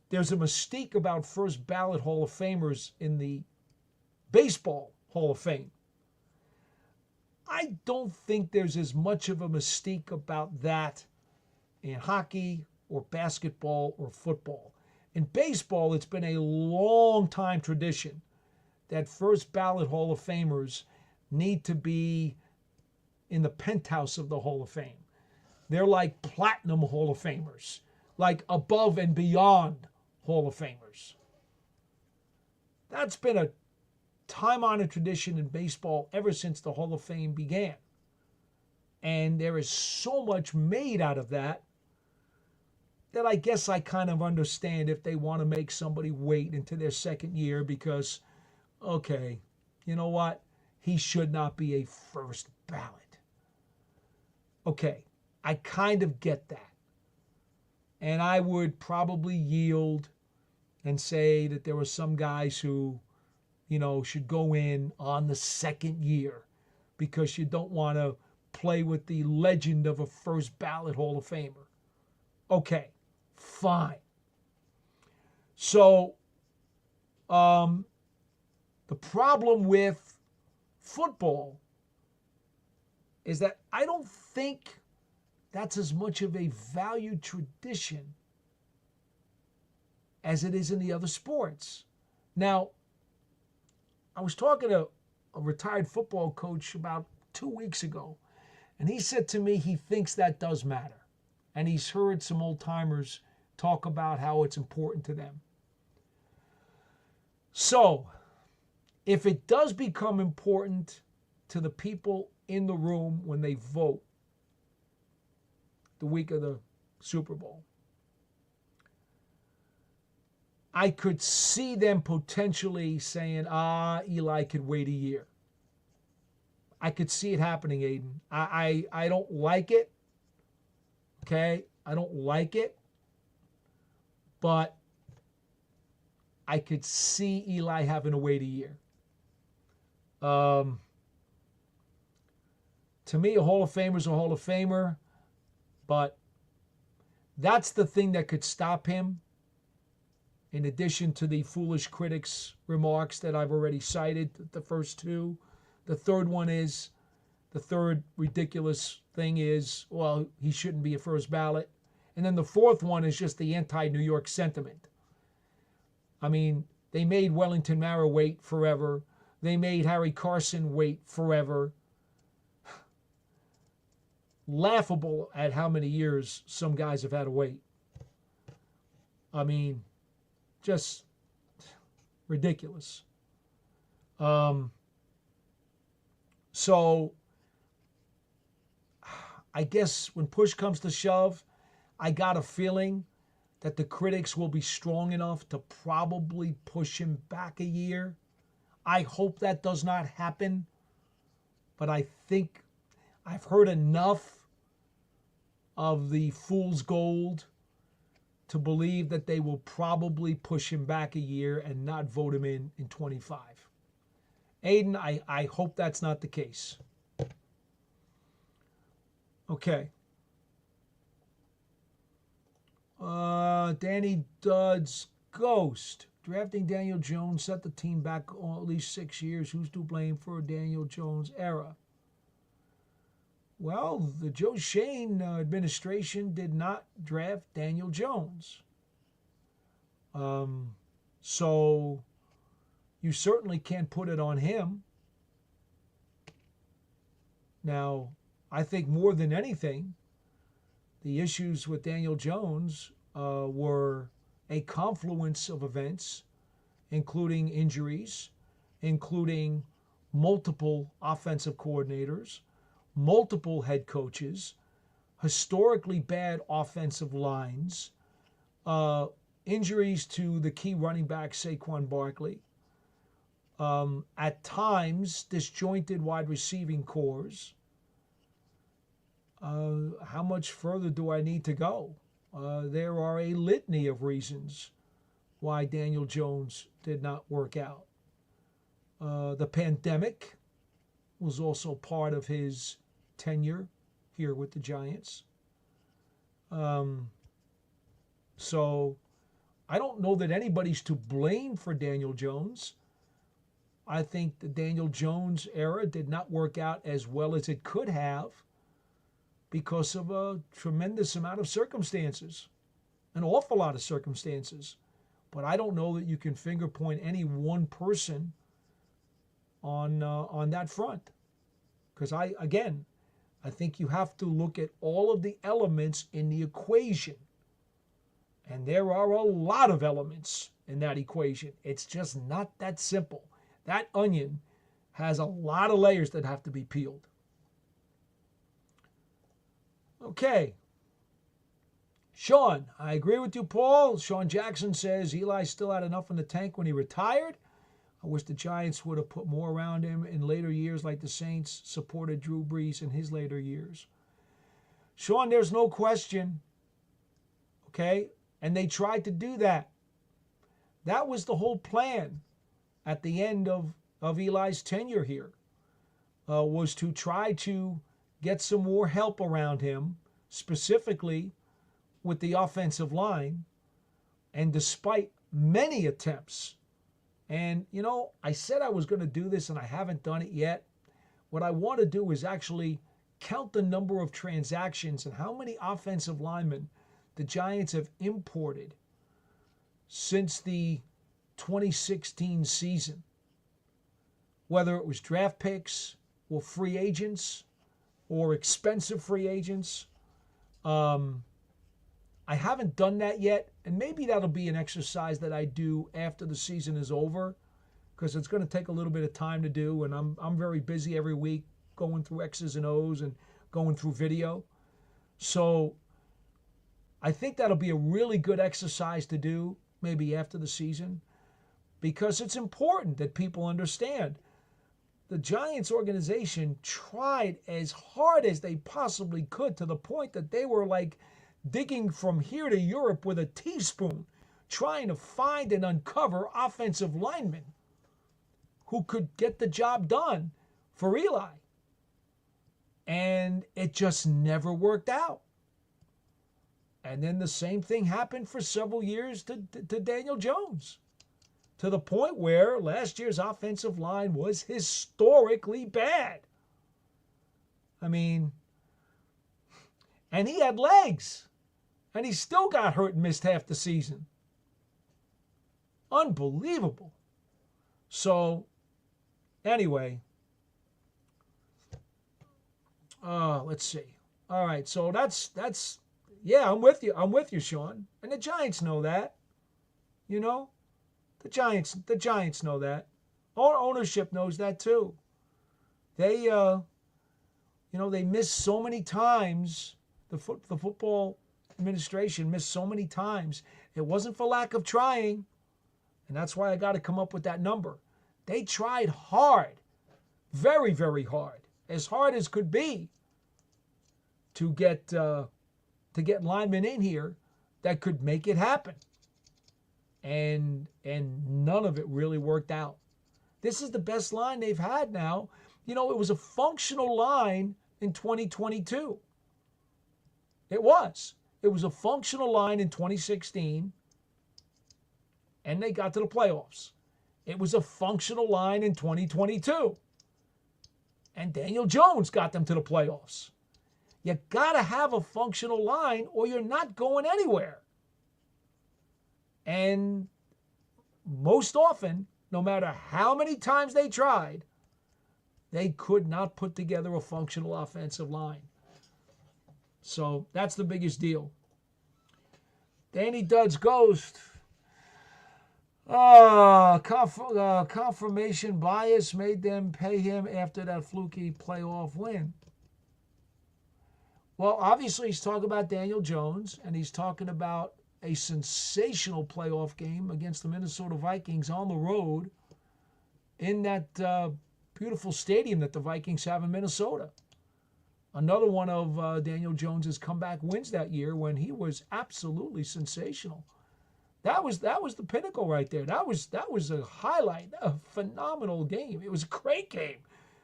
there's a mystique about first ballot Hall of Famers in the Baseball Hall of Fame. I don't think there's as much of a mystique about that in hockey or basketball or football. In baseball, it's been a long time tradition that first ballot Hall of Famers need to be in the penthouse of the Hall of Fame. They're like platinum Hall of Famers, like above and beyond Hall of Famers. That's been a time-honored tradition in baseball ever since the Hall of Fame began. And there is so much made out of that. that I guess I kind of understand if they want to make somebody wait into their second year because, okay, you know what? He should not be a first ballot. Okay, I kind of get that. And I would probably yield and say that there were some guys who, should go in on the second year because you don't want to play with the legend of a first ballot Hall of Famer. Okay, fine. So, the problem with football is that I don't think that's as much of a valued tradition as it is in the other sports. Now, I was talking to a retired football coach about 2 weeks ago, and he said to me he thinks that does matter. And he's heard some old timers talk about how it's important to them. So, if it does become important to the people in the room when they vote the week of the Super Bowl, I could see them potentially saying, Eli could wait a year. I could see it happening, Aiden. I don't like it. Okay? I don't like it. But I could see Eli having to wait a year. To me, a Hall of Famer is a Hall of Famer. But that's the thing that could stop him. In addition to the foolish critics' remarks that I've already cited, the first two. The third ridiculous thing is, well, he shouldn't be a first ballot. And then the fourth one is just the anti-New York sentiment. I mean, they made Wellington Mara wait forever. They made Harry Carson wait forever. Laughable at how many years some guys have had to wait. I mean, just ridiculous. So I guess when push comes to shove, I got a feeling that the critics will be strong enough to probably push him back a year. I hope that does not happen, but I think I've heard enough of the fool's gold to believe that they will probably push him back a year and not vote him in 25. Aiden, I hope that's not the case. Okay. Danny Dudd's Ghost. Drafting Daniel Jones set the team back at least 6 years. Who's to blame for Daniel Jones' era? Well, the Joe Schoen administration did not draft Daniel Jones. So you certainly can't put it on him. Now, I think more than anything, the issues with Daniel Jones were a confluence of events, including injuries, including multiple offensive coordinators, multiple head coaches, historically bad offensive lines, injuries to the key running back Saquon Barkley, at times disjointed wide receiving cores. How much further do I need to go? There are a litany of reasons why Daniel Jones did not work out. The pandemic was also part of his tenure here with the Giants. So I don't know that anybody's to blame for Daniel Jones. I think the Daniel Jones era did not work out as well as it could have because of a tremendous amount of circumstances, an awful lot of circumstances. But I don't know that you can finger point any one person on that front. Because I think you have to look at all of the elements in the equation. And there are a lot of elements in that equation. It's just not that simple. That onion has a lot of layers that have to be peeled. Okay. Sean, I agree with you, Paul. Sean Jackson says Eli still had enough in the tank when he retired. I wish the Giants would have put more around him in later years like the Saints supported Drew Brees in his later years. Sean, there's no question. Okay? And they tried to do that. That was the whole plan at the end of Eli's tenure here, was to try to get some more help around him, specifically with the offensive line. And despite many attempts, and, I said I was going to do this and I haven't done it yet. What I want to do is actually count the number of transactions and how many offensive linemen the Giants have imported since the 2016 season. Whether it was draft picks or free agents or expensive free agents. I haven't done that yet, and maybe that'll be an exercise that I do after the season is over, because it's going to take a little bit of time to do, and I'm very busy every week going through X's and O's and going through video. So I think that'll be a really good exercise to do maybe after the season, because it's important that people understand the Giants organization tried as hard as they possibly could, to the point that they were like digging from here to Europe with a teaspoon, trying to find and uncover offensive linemen who could get the job done for Eli. And it just never worked out. And then the same thing happened for several years to Daniel Jones, to the point where last year's offensive line was historically bad. I mean, and he had legs, and he still got hurt and missed half the season. Unbelievable. So, anyway, let's see. All right, so that's yeah, I'm with you, Sean. And the Giants know that. The Giants know that. Our ownership knows that too. They they missed so many times. The football administration missed so many times. It wasn't for lack of trying, and that's why I got to come up with that number. They tried hard, very, very hard as could be, to get linemen in here that could make it happen. And none of it really worked out. This is the best line they've had now. It was a functional line in 2022. It was. It was a functional line in 2016, and they got to the playoffs. It was a functional line in 2022, and Daniel Jones got them to the playoffs. You got to have a functional line or you're not going anywhere. And most often, no matter how many times they tried, they could not put together a functional offensive line. So that's the biggest deal. Danny Dudd's Ghost. Confirmation bias made them pay him after that fluky playoff win. Well, obviously he's talking about Daniel Jones, and he's talking about a sensational playoff game against the Minnesota Vikings on the road in that beautiful stadium that the Vikings have in Minnesota. Another one of Daniel Jones's comeback wins that year, when he was absolutely sensational. That was the pinnacle right there. That was a highlight, a phenomenal game. It was a great game.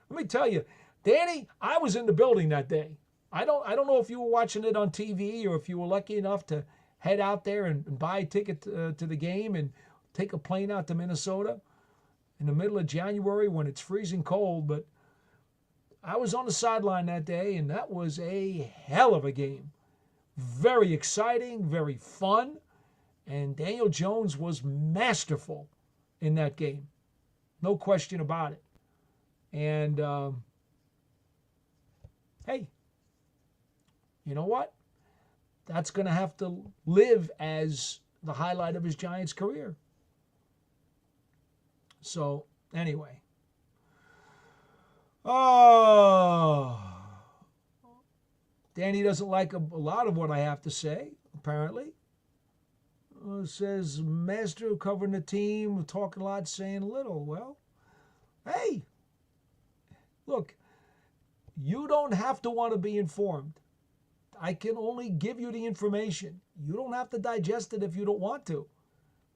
Let me tell you, Danny, I was in the building that day. I don't know if you were watching it on TV or if you were lucky enough to head out there and buy a ticket to the game and take a plane out to Minnesota in the middle of January when it's freezing cold. But I was on the sideline that day, and that was a hell of a game. Very exciting, very fun, and Daniel Jones was masterful in that game. No question about it. And, hey, you know what? That's going to have to live as the highlight of his Giants career. So, anyway. Oh, Danny doesn't like a lot of what I have to say. apparently. Says master covering the team, talking a lot, saying a little. Well, hey, look, you don't have to want to be informed. I can only give you the information. You don't have to digest it if you don't want to.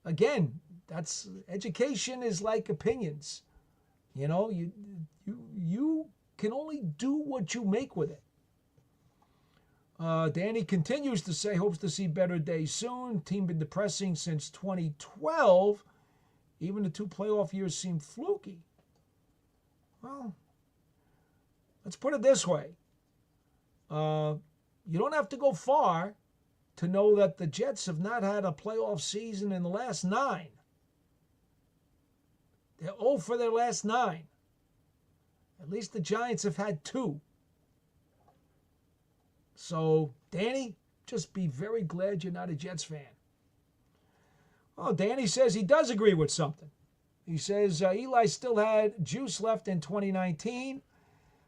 Again, that's education is like opinions. You know, you can only do what you make with it. Danny continues to say, hopes to see better days soon. Team been depressing since 2012. Even the 2 playoff years seem fluky. Well, let's put it this way. You don't have to go far to know that the Jets have not had a playoff season in the last 9. They're 0 for their last 9. At least the Giants have had 2. So, Danny, just be very glad you're not a Jets fan. Well, Danny says he does agree with something. He says Eli still had juice left in 2019.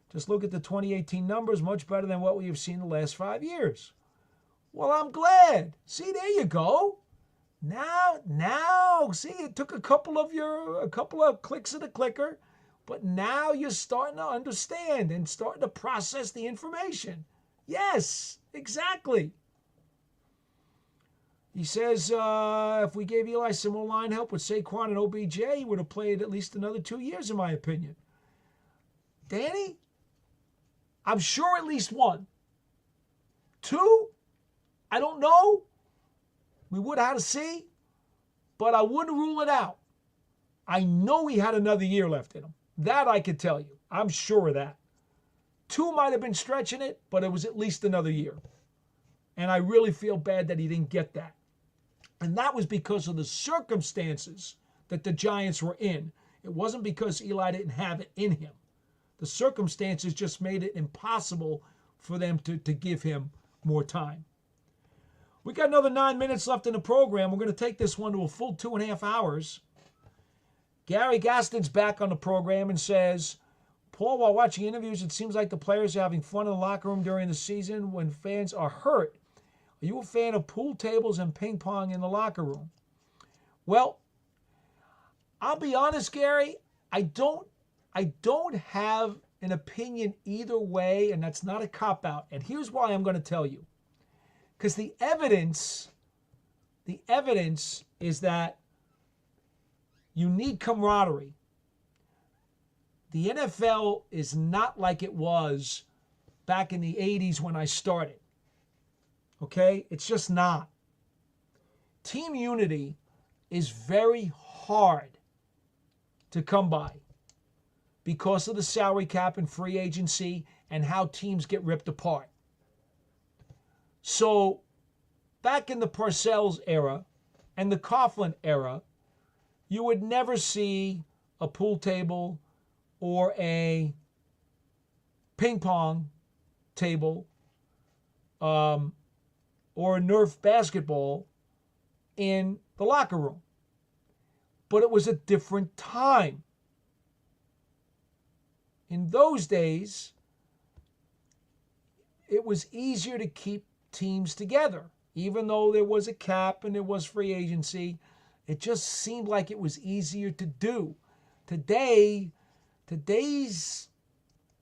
Just look at the 2018 numbers, much better than what we have seen the last 5 years. Well, I'm glad. See, there you go. Now, see, it took a couple of clicks of the clicker, but now you're starting to understand and starting to process the information. Yes, exactly. He says if we gave Eli some more line help with Saquon and OBJ, he would have played at least another 2 years, in my opinion. Danny, I'm sure at least 1. 2, I don't know. We would have had to see, but I wouldn't rule it out. I know he had another year left in him. That I could tell you. I'm sure of that. 2 might have been stretching it, but it was at least another year. And I really feel bad that he didn't get that. And that was because of the circumstances that the Giants were in. It wasn't because Eli didn't have it in him. The circumstances just made it impossible for them to give him more time. We got another 9 minutes left in the program. We're going to take this one to a full 2.5 hours. Gary Gaston's back on the program and says, Paul, while watching interviews, it seems like the players are having fun in the locker room during the season when fans are hurt. Are you a fan of pool tables and ping pong in the locker room? Well, I'll be honest, Gary, I don't have an opinion either way, and that's not a cop-out. And here's why I'm going to tell you. Because the evidence is that you need camaraderie. The NFL is not like it was back in the 80s when I started. Okay? It's just not. Team unity is very hard to come by because of the salary cap and free agency and how teams get ripped apart. So, back in the Parcels era and the Coughlin era, you would never see a pool table or a ping pong table or a Nerf basketball in the locker room. But it was a different time. In those days, it was easier to keep teams together. Even though there was a cap and there was free agency, it just seemed like it was easier to do. Today's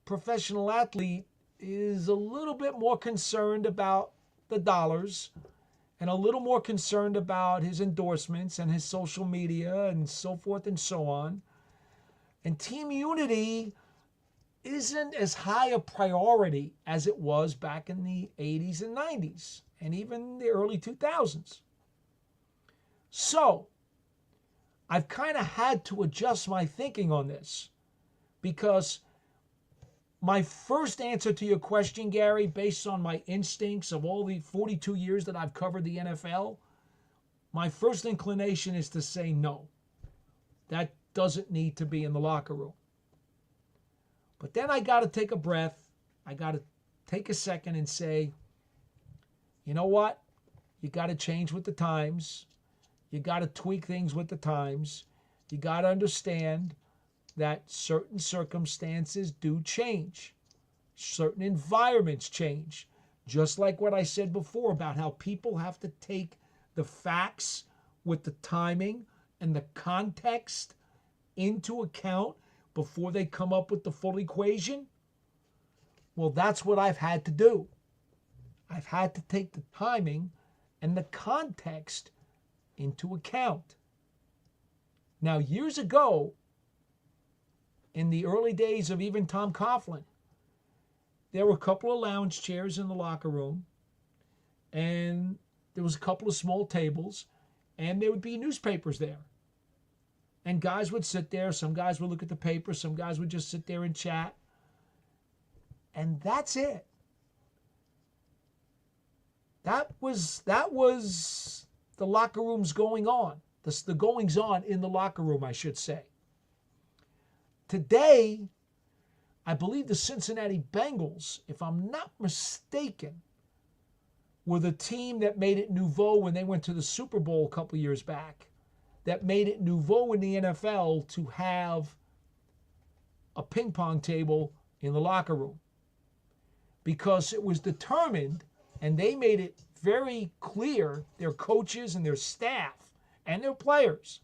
professional athlete is a little bit more concerned about the dollars and a little more concerned about his endorsements and his social media and so forth and so on. And team unity isn't as high a priority as it was back in the 80s and 90s and even the early 2000s. So, I've kind of had to adjust my thinking on this because my first answer to your question, Gary, based on my instincts of all the 42 years that I've covered the NFL, my first inclination is to say no. That doesn't need to be in the locker room. But then I got to take a breath. I got to take a second and say, you know what? You got to change with the times. You got to tweak things with the times. You got to understand that certain circumstances do change. Certain environments change. Just like what I said before about how people have to take the facts with the timing and the context into account before they come up with the full equation. Well, that's what I've had to do. I've had to take the timing and the context into account. Now, years ago, in the early days of even Tom Coughlin, there were a couple of lounge chairs in the locker room, and there was a couple of small tables, and there would be newspapers there. And guys would sit there. Some guys would look at the paper. Some guys would just sit there and chat. And that's it. That was the locker room's going on. The goings on in the locker room, I should say. Today, I believe the Cincinnati Bengals, if I'm not mistaken, were the team that made it nouveau when they went to the Super Bowl a couple years back, that made it nouveau in the NFL to have a ping pong table in the locker room. Because it was determined, and they made it very clear, their coaches and their staff and their players,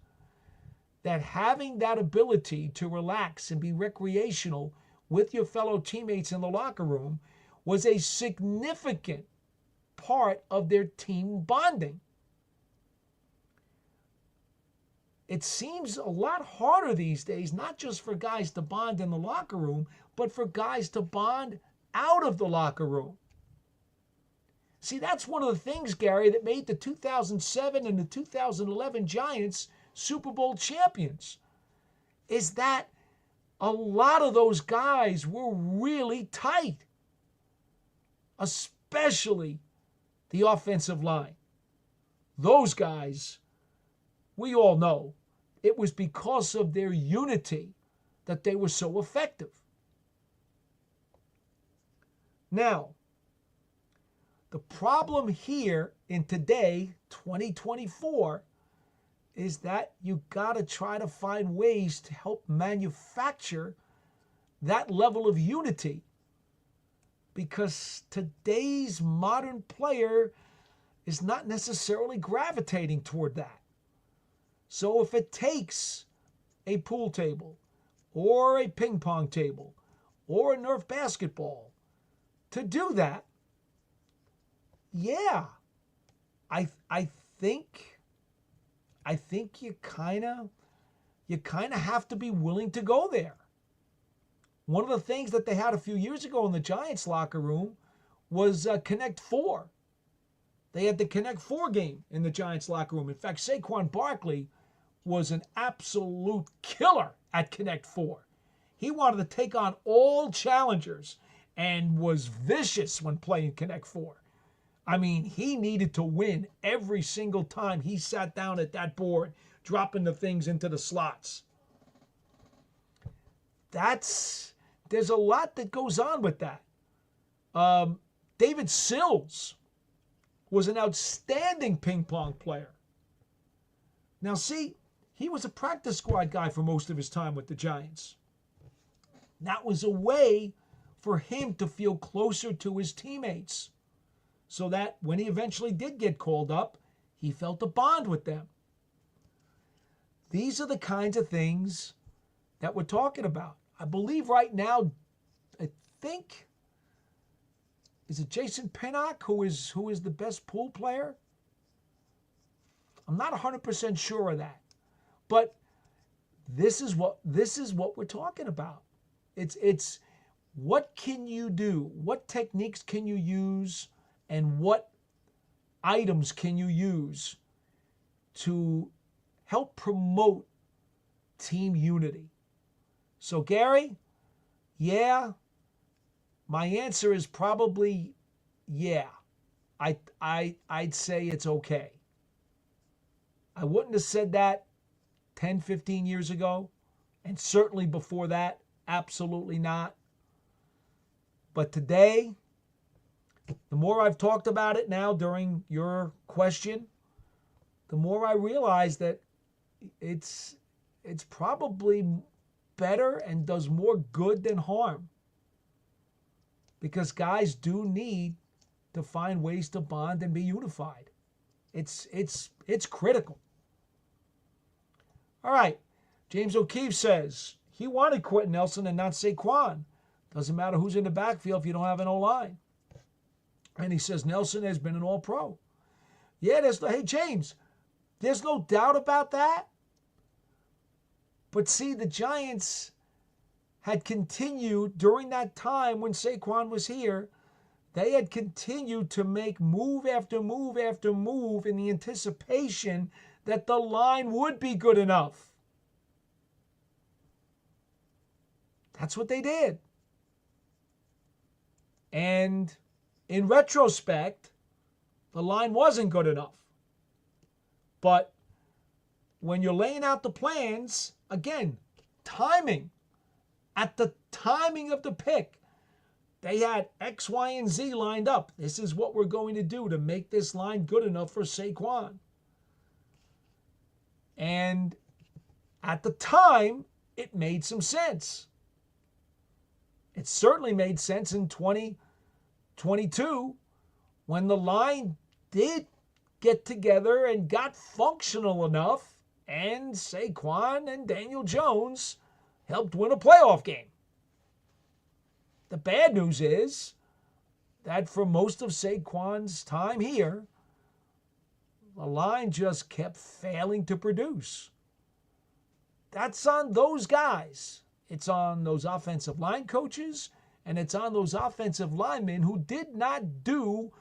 that having that ability to relax and be recreational with your fellow teammates in the locker room was a significant part of their team bonding. It seems a lot harder these days, not just for guys to bond in the locker room, but for guys to bond out of the locker room. See, that's one of the things, Gary, that made the 2007 and the 2011 Giants Super Bowl champions, is that a lot of those guys were really tight, especially the offensive line. Those guys, we all know, it was because of their unity that they were so effective. Now, the problem here in today, 2024, is that you got to try to find ways to help manufacture that level of unity, because today's modern player is not necessarily gravitating toward that. So if it takes a pool table or a ping pong table or a Nerf basketball to do that, yeah, I think you kind of have to be willing to go there. One of the things that they had a few years ago in the Giants locker room was Connect Four. They had the Connect Four game in the Giants locker room. In fact, Saquon Barkley was an absolute killer at Connect Four. He wanted to take on all challengers and was vicious when playing Connect Four. I mean, he needed to win every single time he sat down at that board, dropping the things into the slots. There's a lot that goes on with that. David Sills was an outstanding ping pong player. Now, see, he was a practice squad guy for most of his time with the Giants. That was a way for him to feel closer to his teammates, so that when he eventually did get called up, he felt a bond with them. These are the kinds of things that we're talking about. I believe right now, I think, is it Jason Pinnock who is the best pool player? I'm not 100% sure of that. But this is what we're talking about. It's what can you do? What techniques can you use? And what items can you use to help promote team unity? So, Gary, yeah, my answer is probably yeah. I'd say it's okay. I wouldn't have said that 10, 15 years ago, and certainly before that, absolutely not. But today, the more I've talked about it now during your question, the more I realize that it's probably better and does more good than harm. Because guys do need to find ways to bond and be unified. It's critical. All right. James O'Keefe says he wanted Quentin Nelson and not Saquon. Doesn't matter who's in the backfield if you don't have an O-line. And he says Nelson has been an all-pro. Yeah, hey, James, there's no doubt about that. But see, the Giants had continued during that time when Saquon was here. They had continued to make move after move after move in the anticipation that the line would be good enough. That's what they did. And in retrospect, the line wasn't good enough. But when you're laying out the plans, again, timing. At the timing of the pick, they had X, Y, and Z lined up. This is what we're going to do to make this line good enough for Saquon. And at the time, it made some sense. It certainly made sense in 2022 when the line did get together and got functional enough, and Saquon and Daniel Jones helped win a playoff game. The bad news is that for most of Saquon's time here, the line just kept failing to produce. That's on those guys. It's on those offensive line coaches, and it's on those offensive linemen who did not do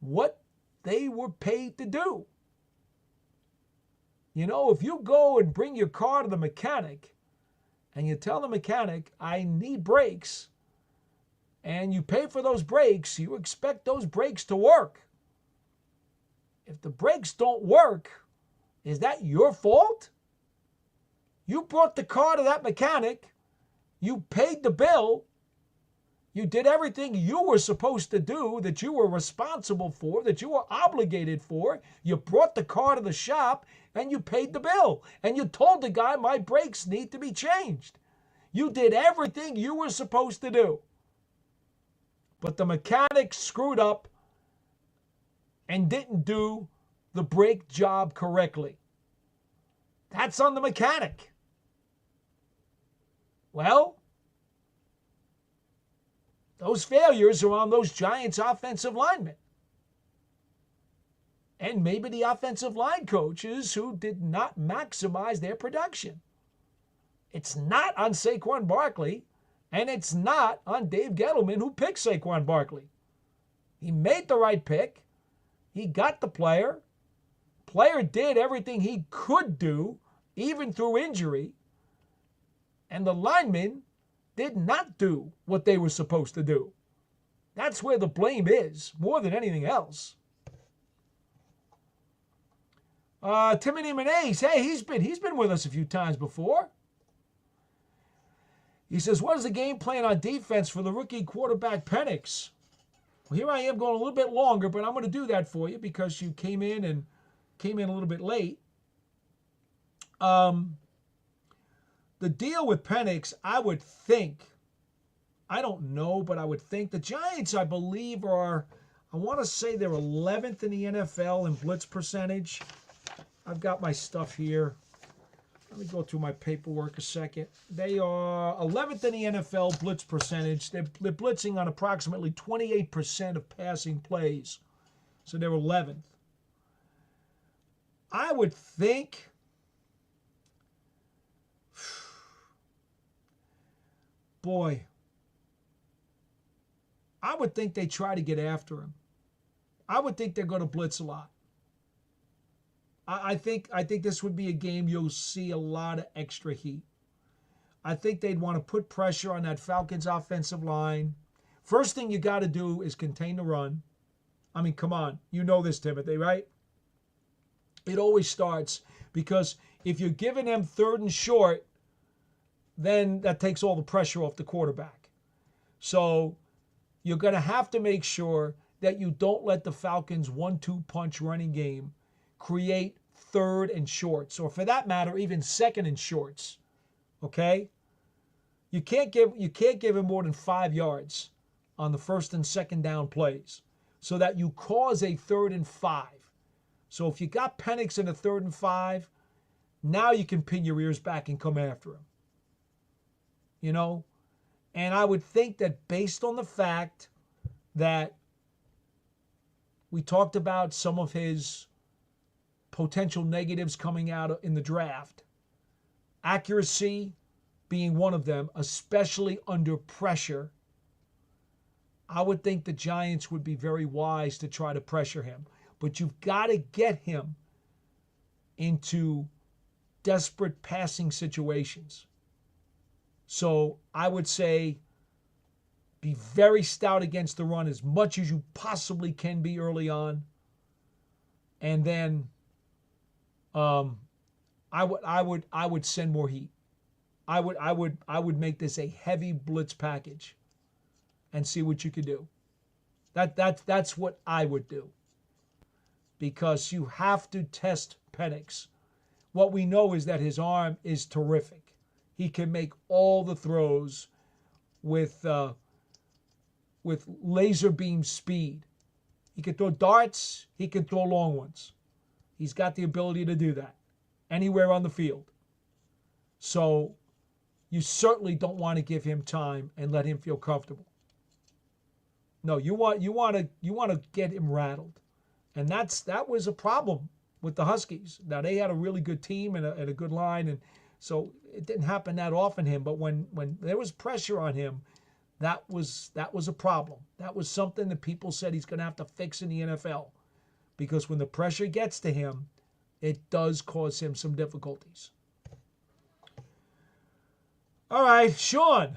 what they were paid to do. You know, if you go and bring your car to the mechanic and you tell the mechanic, I need brakes, and you pay for those brakes, you expect those brakes to work. If the brakes don't work, is that your fault? You brought the car to that mechanic, you paid the bill, you did everything you were supposed to do, that you were responsible for, that you were obligated for. You brought the car to the shop and you paid the bill. And you told the guy, my brakes need to be changed. You did everything you were supposed to do. But the mechanic screwed up and didn't do the brake job correctly. That's on the mechanic. Well, those failures are on those Giants offensive linemen. And maybe the offensive line coaches who did not maximize their production. It's not on Saquon Barkley, and it's not on Dave Gettleman, who picked Saquon Barkley. He made the right pick. He got the player. Player did everything he could do, even through injury. And the linemen did not do what they were supposed to do. That's where the blame is, more than anything else. Timothy Menace, hey, he's been with us a few times before. He says, what is the game plan on defense for the rookie quarterback Penix? Well, here I am going a little bit longer, but I'm going to do that for you because you came in a little bit late. The deal with Penix, I would think, I don't know, but I would think the Giants, I believe, are, I want to say they're 11th in the NFL in blitz percentage. I've got my stuff here. Let me go through my paperwork a second. They are 11th in the NFL blitz percentage. They're blitzing on approximately 28% of passing plays. So they're 11th. I would think, boy, I would think they try to get after him. I would think they're going to blitz a lot. I think this would be a game you'll see a lot of extra heat. I think they'd want to put pressure on that Falcons offensive line. First thing you got to do is contain the run. I mean, come on. You know this, Timothy, right? It always starts because if you're giving them 3rd and short, then that takes all the pressure off the quarterback. So you're going to have to make sure that you don't let the Falcons' 1-2 punch running game create 3rd and shorts, or for that matter, even 2nd and shorts. Okay? You can't give him more than 5 yards on the 1st and 2nd down plays. so that you cause a 3rd and 5. So if you got Penix in a 3rd and 5, now you can pin your ears back and come after him. You know? And I would think that based on the fact that we talked about some of his potential negatives coming out in the draft, accuracy being one of them, especially under pressure, I would think the Giants would be very wise to try to pressure him. But you've got to get him into desperate passing situations. So I would say be very stout against the run as much as you possibly can be early on. And then I would send more heat. I would make this a heavy blitz package and see what you could do. That's what I would do. Because you have to test Penix. What we know is that his arm is terrific. He can make all the throws with laser beam speed. He can throw darts. He can throw long ones. He's got the ability to do that anywhere on the field. So you certainly don't want to give him time and let him feel comfortable. No, you want to get him rattled. And that was a problem with the Huskies. Now, they had a really good team and a good line, and so it didn't happen that often him. But when there was pressure on him, that was a problem. That was something that people said he's going to have to fix in the NFL. Because when the pressure gets to him, it does cause him some difficulties. All right, Sean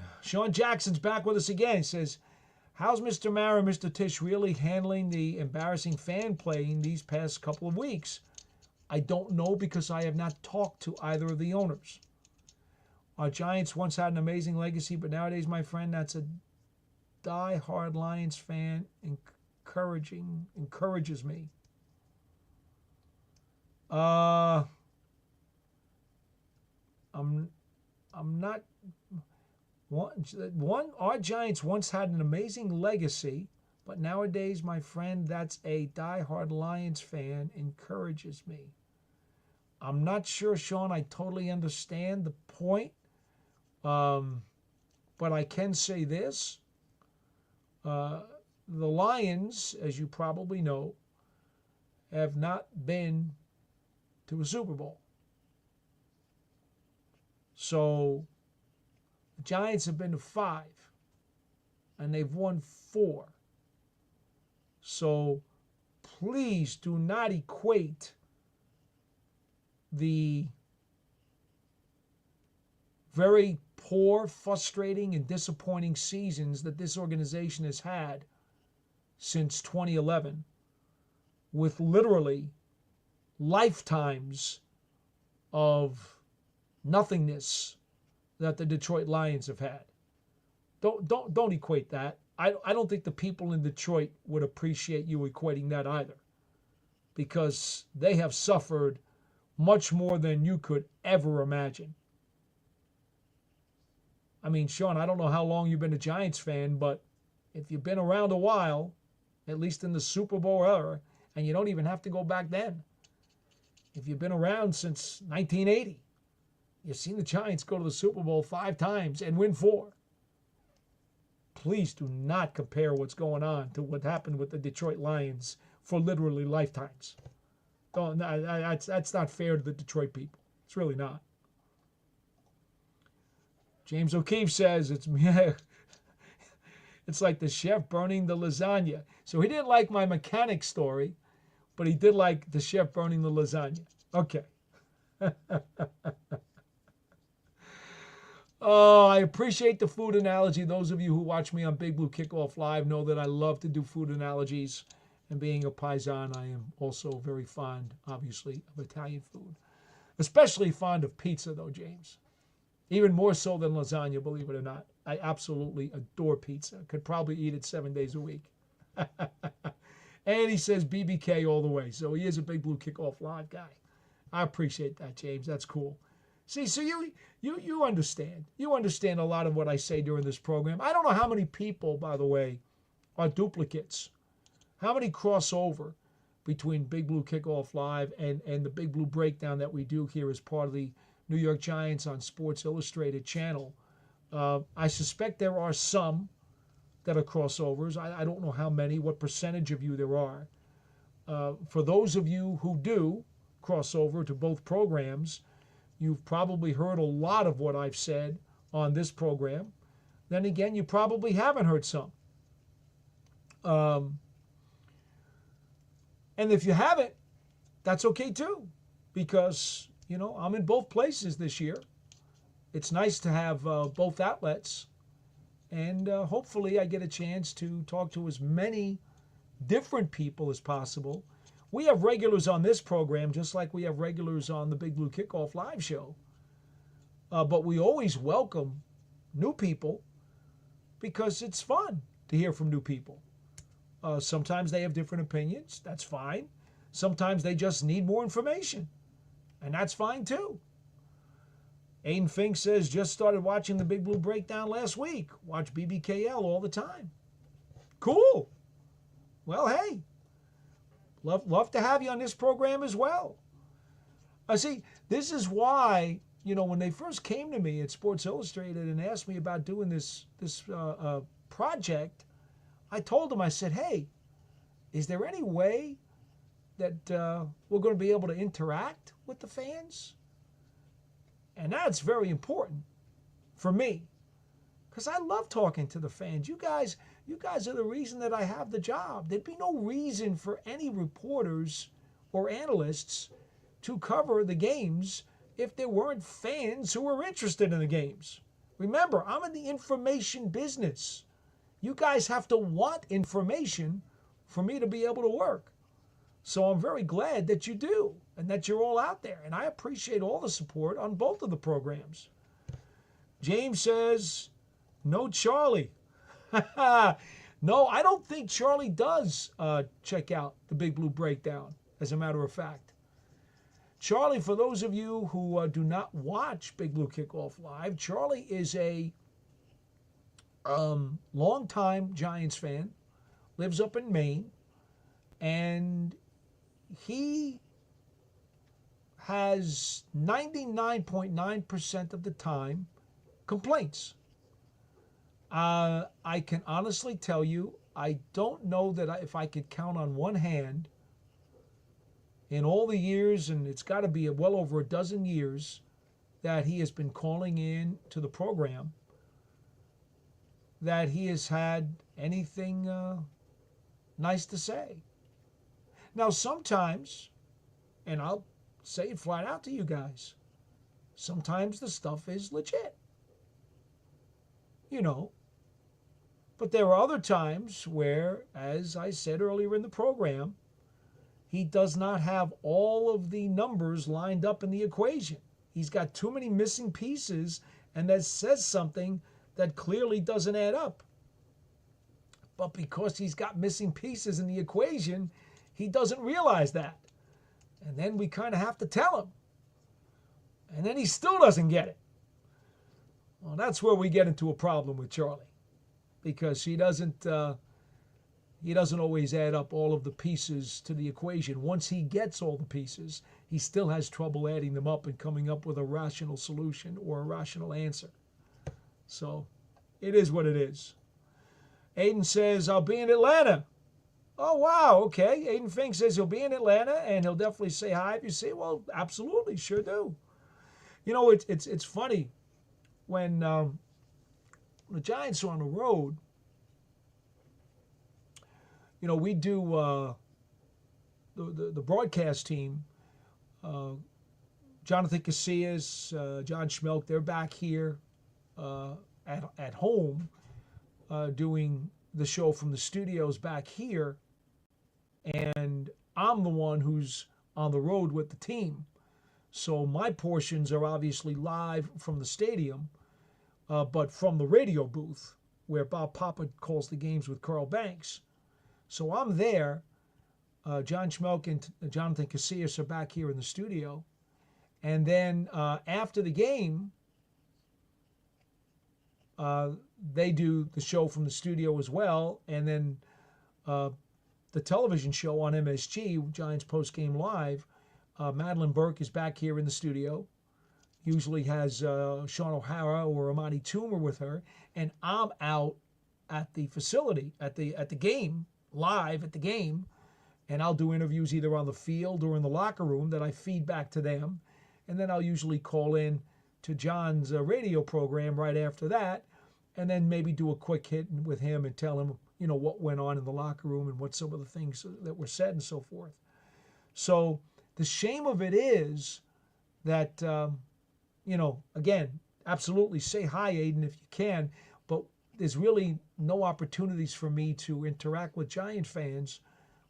Jackson's back with us again. He says, how's Mr. Mara and Mr. Tisch really handling the embarrassing fan playing these past couple of weeks? I don't know because I have not talked to either of the owners. Our Giants once had an amazing legacy, but nowadays, my friend, that's a die-hard Lions fan encourages me. I'm not one. Our Giants once had an amazing legacy, but nowadays, my friend, that's a die-hard Lions fan encourages me. I'm not sure, Sean. I totally understand the point, but I can say this: the Lions, as you probably know, have not been to a Super Bowl. So the Giants have been to 5, and they've won 4. So please do not equate the very poor, frustrating, and disappointing seasons that this organization has had since 2011 with literally lifetimes of nothingness that the Detroit Lions have had. Don't equate that. I don't think the people in Detroit would appreciate you equating that either, because they have suffered much more than you could ever imagine. I mean, Sean, I don't know how long you've been a Giants fan, but if you've been around a while, at least in the Super Bowl era, and you don't even have to go back then, if you've been around since 1980, you've seen the Giants go to the Super Bowl 5 times and win 4. Please do not compare what's going on to what happened with the Detroit Lions for literally lifetimes. That's not fair to the Detroit people. It's really not. James O'Keefe says it's like the chef burning the lasagna. So he didn't like my mechanic story, but he did like the chef burning the lasagna. Okay. Oh, I appreciate the food analogy. Those of you who watch me on Big Blue Kickoff Live know that I love to do food analogies. And being a Paisan, I am also very fond, obviously, of Italian food. Especially fond of pizza, though, James. Even more so than lasagna, believe it or not. I absolutely adore pizza. Could probably eat it 7 days a week. And he says BBK all the way. So he is a Big Blue Kickoff Live guy. I appreciate that, James. That's cool. See, so you understand. You understand a lot of what I say during this program. I don't know how many people, by the way, are duplicates How many cross over between Big Blue Kickoff Live and the Big Blue Breakdown that we do here as part of the New York Giants on Sports Illustrated channel? I suspect there are some that are crossovers. I don't know how many, what percentage of you there are. For those of you who do cross over to both programs, you've probably heard a lot of what I've said on this program. Then again, you probably haven't heard some. And if you haven't, that's okay too, because, I'm in both places this year. It's nice to have both outlets, and hopefully I get a chance to talk to as many different people as possible. We have regulars on this program, just like we have regulars on the Big Blue Kickoff Live show. But we always welcome new people because it's fun to hear from new people. Sometimes they have different opinions. That's fine. Sometimes they just need more information. And that's fine too. Aiden Fink says, just started watching the Big Blue Breakdown last week. Watch BBKL all the time. Cool. Well, hey, love to have you on this program as well. See, this is why, when they first came to me at Sports Illustrated and asked me about doing this project, I told them, I said, hey, is there any way that we're going to be able to interact with the fans? And that's very important for me, because I love talking to the fans. You guys are the reason that I have the job. There'd be no reason for any reporters or analysts to cover the games if there weren't fans who were interested in the games. Remember, I'm in the information business. You guys have to want information for me to be able to work. So I'm very glad that you do and that you're all out there. And I appreciate all the support on both of the programs. James says, no Charlie. No, I don't think Charlie does check out the Big Blue Breakdown, as a matter of fact. Charlie, for those of you who do not watch Big Blue Kickoff Live, Charlie is a longtime Giants fan, lives up in Maine, and he has 99.9% of the time complaints. I can honestly tell you, I don't know that if I could count on one hand in all the years, and it's got to be well over a dozen years, that he has been calling in to the program, that he has had anything nice to say. Now, sometimes, and I'll say it flat out to you guys, sometimes the stuff is legit. But there are other times where, as I said earlier in the program, he does not have all of the numbers lined up in the equation. He's got too many missing pieces, and that says something that clearly doesn't add up. But because he's got missing pieces in the equation, he doesn't realize that. And then we kind of have to tell him. And then he still doesn't get it. Well, that's where we get into a problem with Charlie, because he doesn't always add up all of the pieces to the equation. Once he gets all the pieces, he still has trouble adding them up and coming up with a rational solution or a rational answer. So it is what it is. Aiden says, I'll be in Atlanta. Oh, wow, okay. Aiden Fink says he'll be in Atlanta, and he'll definitely say hi if you see. Well, absolutely, sure do. It's funny. When the Giants are on the road, we do the broadcast team. Jonathan Casillas, John Schmelk, they're back here at home doing the show from the studios back here. And I'm the one who's on the road with the team. So my portions are obviously live from the stadium, but from the radio booth where Bob Papa calls the games with Carl Banks. So I'm there. John Schmelk and Jonathan Casillas are back here in the studio. And then after the game, they do the show from the studio as well. And then the television show on MSG, Giants Post Game Live, Madeline Burke is back here in the studio. Usually has Sean O'Hara or Amani Toomer with her, and I'm out at the facility, at the game, live at the game, and I'll do interviews either on the field or in the locker room that I feed back to them, and then I'll usually call in to John's radio program right after that, and then maybe do a quick hit with him and tell him, what went on in the locker room and what some of the things that were said and so forth. So the shame of it is that, again, absolutely say hi, Aiden, if you can, but there's really no opportunities for me to interact with Giant fans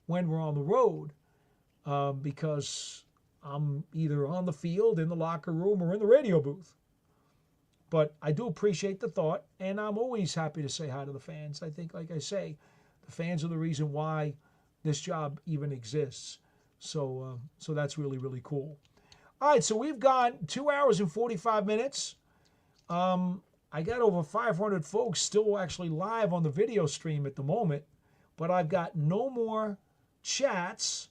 when we're on the road because I'm either on the field, in the locker room, or in the radio booth. But I do appreciate the thought, and I'm always happy to say hi to the fans. I think, like I say, the fans are the reason why this job even exists. So that's really, really cool. All right, so we've got 2 hours and 45 minutes. I got over 500 folks still actually live on the video stream at the moment, but I've got no more chats.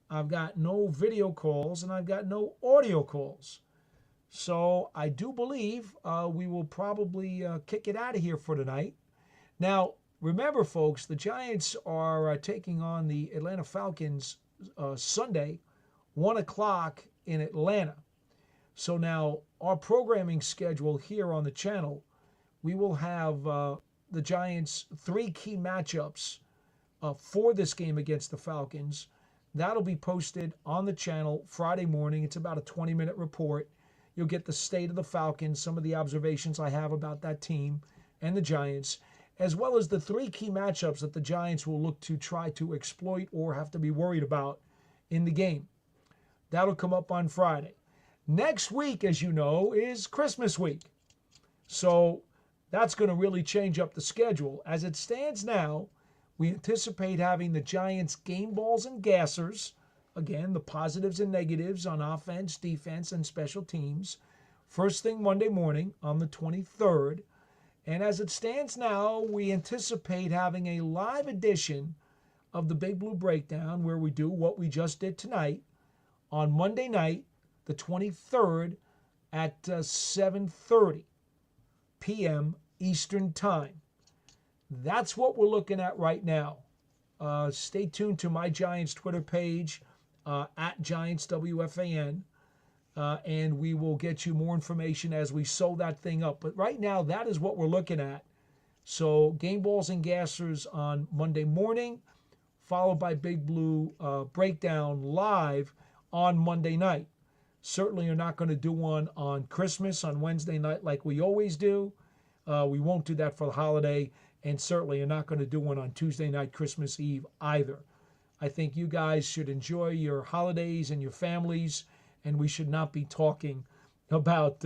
I've got no video calls, and I've got no audio calls. So I do believe we will probably kick it out of here for tonight. Now, remember, folks, the Giants are taking on the Atlanta Falcons Sunday, 1 o'clock in Atlanta. So now our programming schedule here on the channel, we will have the Giants' 3 key matchups for this game against the Falcons. That'll be posted on the channel Friday morning. It's about a 20-minute report. You'll get the state of the Falcons, some of the observations I have about that team and the Giants, as well as the 3 key matchups that the Giants will look to try to exploit or have to be worried about in the game. That'll come up on Friday. Next week, as you know, is Christmas week. So that's going to really change up the schedule. As it stands now, we anticipate having the Giants game balls and gassers, again, the positives and negatives on offense, defense, and special teams, first thing Monday morning on the 23rd. And as it stands now, we anticipate having a live edition of the Big Blue Breakdown where we do what we just did tonight on Monday night, the 23rd at 7:30 p.m. Eastern Time. That's what we're looking at right now. Stay tuned to my Giants Twitter page, at GiantsWFAN, and we will get you more information as we sew that thing up. But right now, that is what we're looking at. So game balls and gassers on Monday morning, followed by Big Blue Breakdown live on Monday night. Certainly you're not going to do one on Christmas on Wednesday night like we always do. We won't do that for the holiday, and certainly you're not going to do one on Tuesday night, Christmas Eve either. I think you guys should enjoy your holidays and your families, and we should not be talking about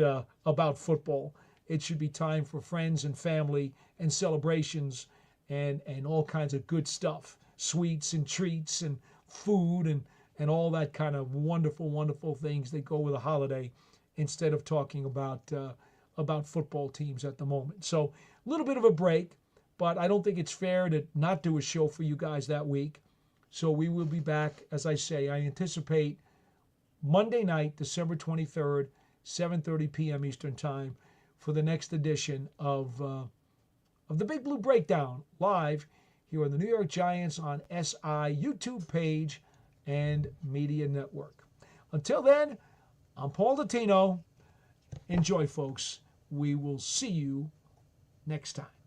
football. It should be time for friends and family and celebrations and all kinds of good stuff, sweets and treats and food and all that kind of wonderful, wonderful things that go with a holiday instead of talking about football teams at the moment. So a little bit of a break, but I don't think it's fair to not do a show for you guys that week. So we will be back, as I say, I anticipate Monday night, December 23rd, 7:30 p.m. Eastern Time for the next edition of the Big Blue Breakdown live here on the New York Giants on SI YouTube page and Media Network. Until then, I'm Paul Dottino. Enjoy, folks. We will see you next time.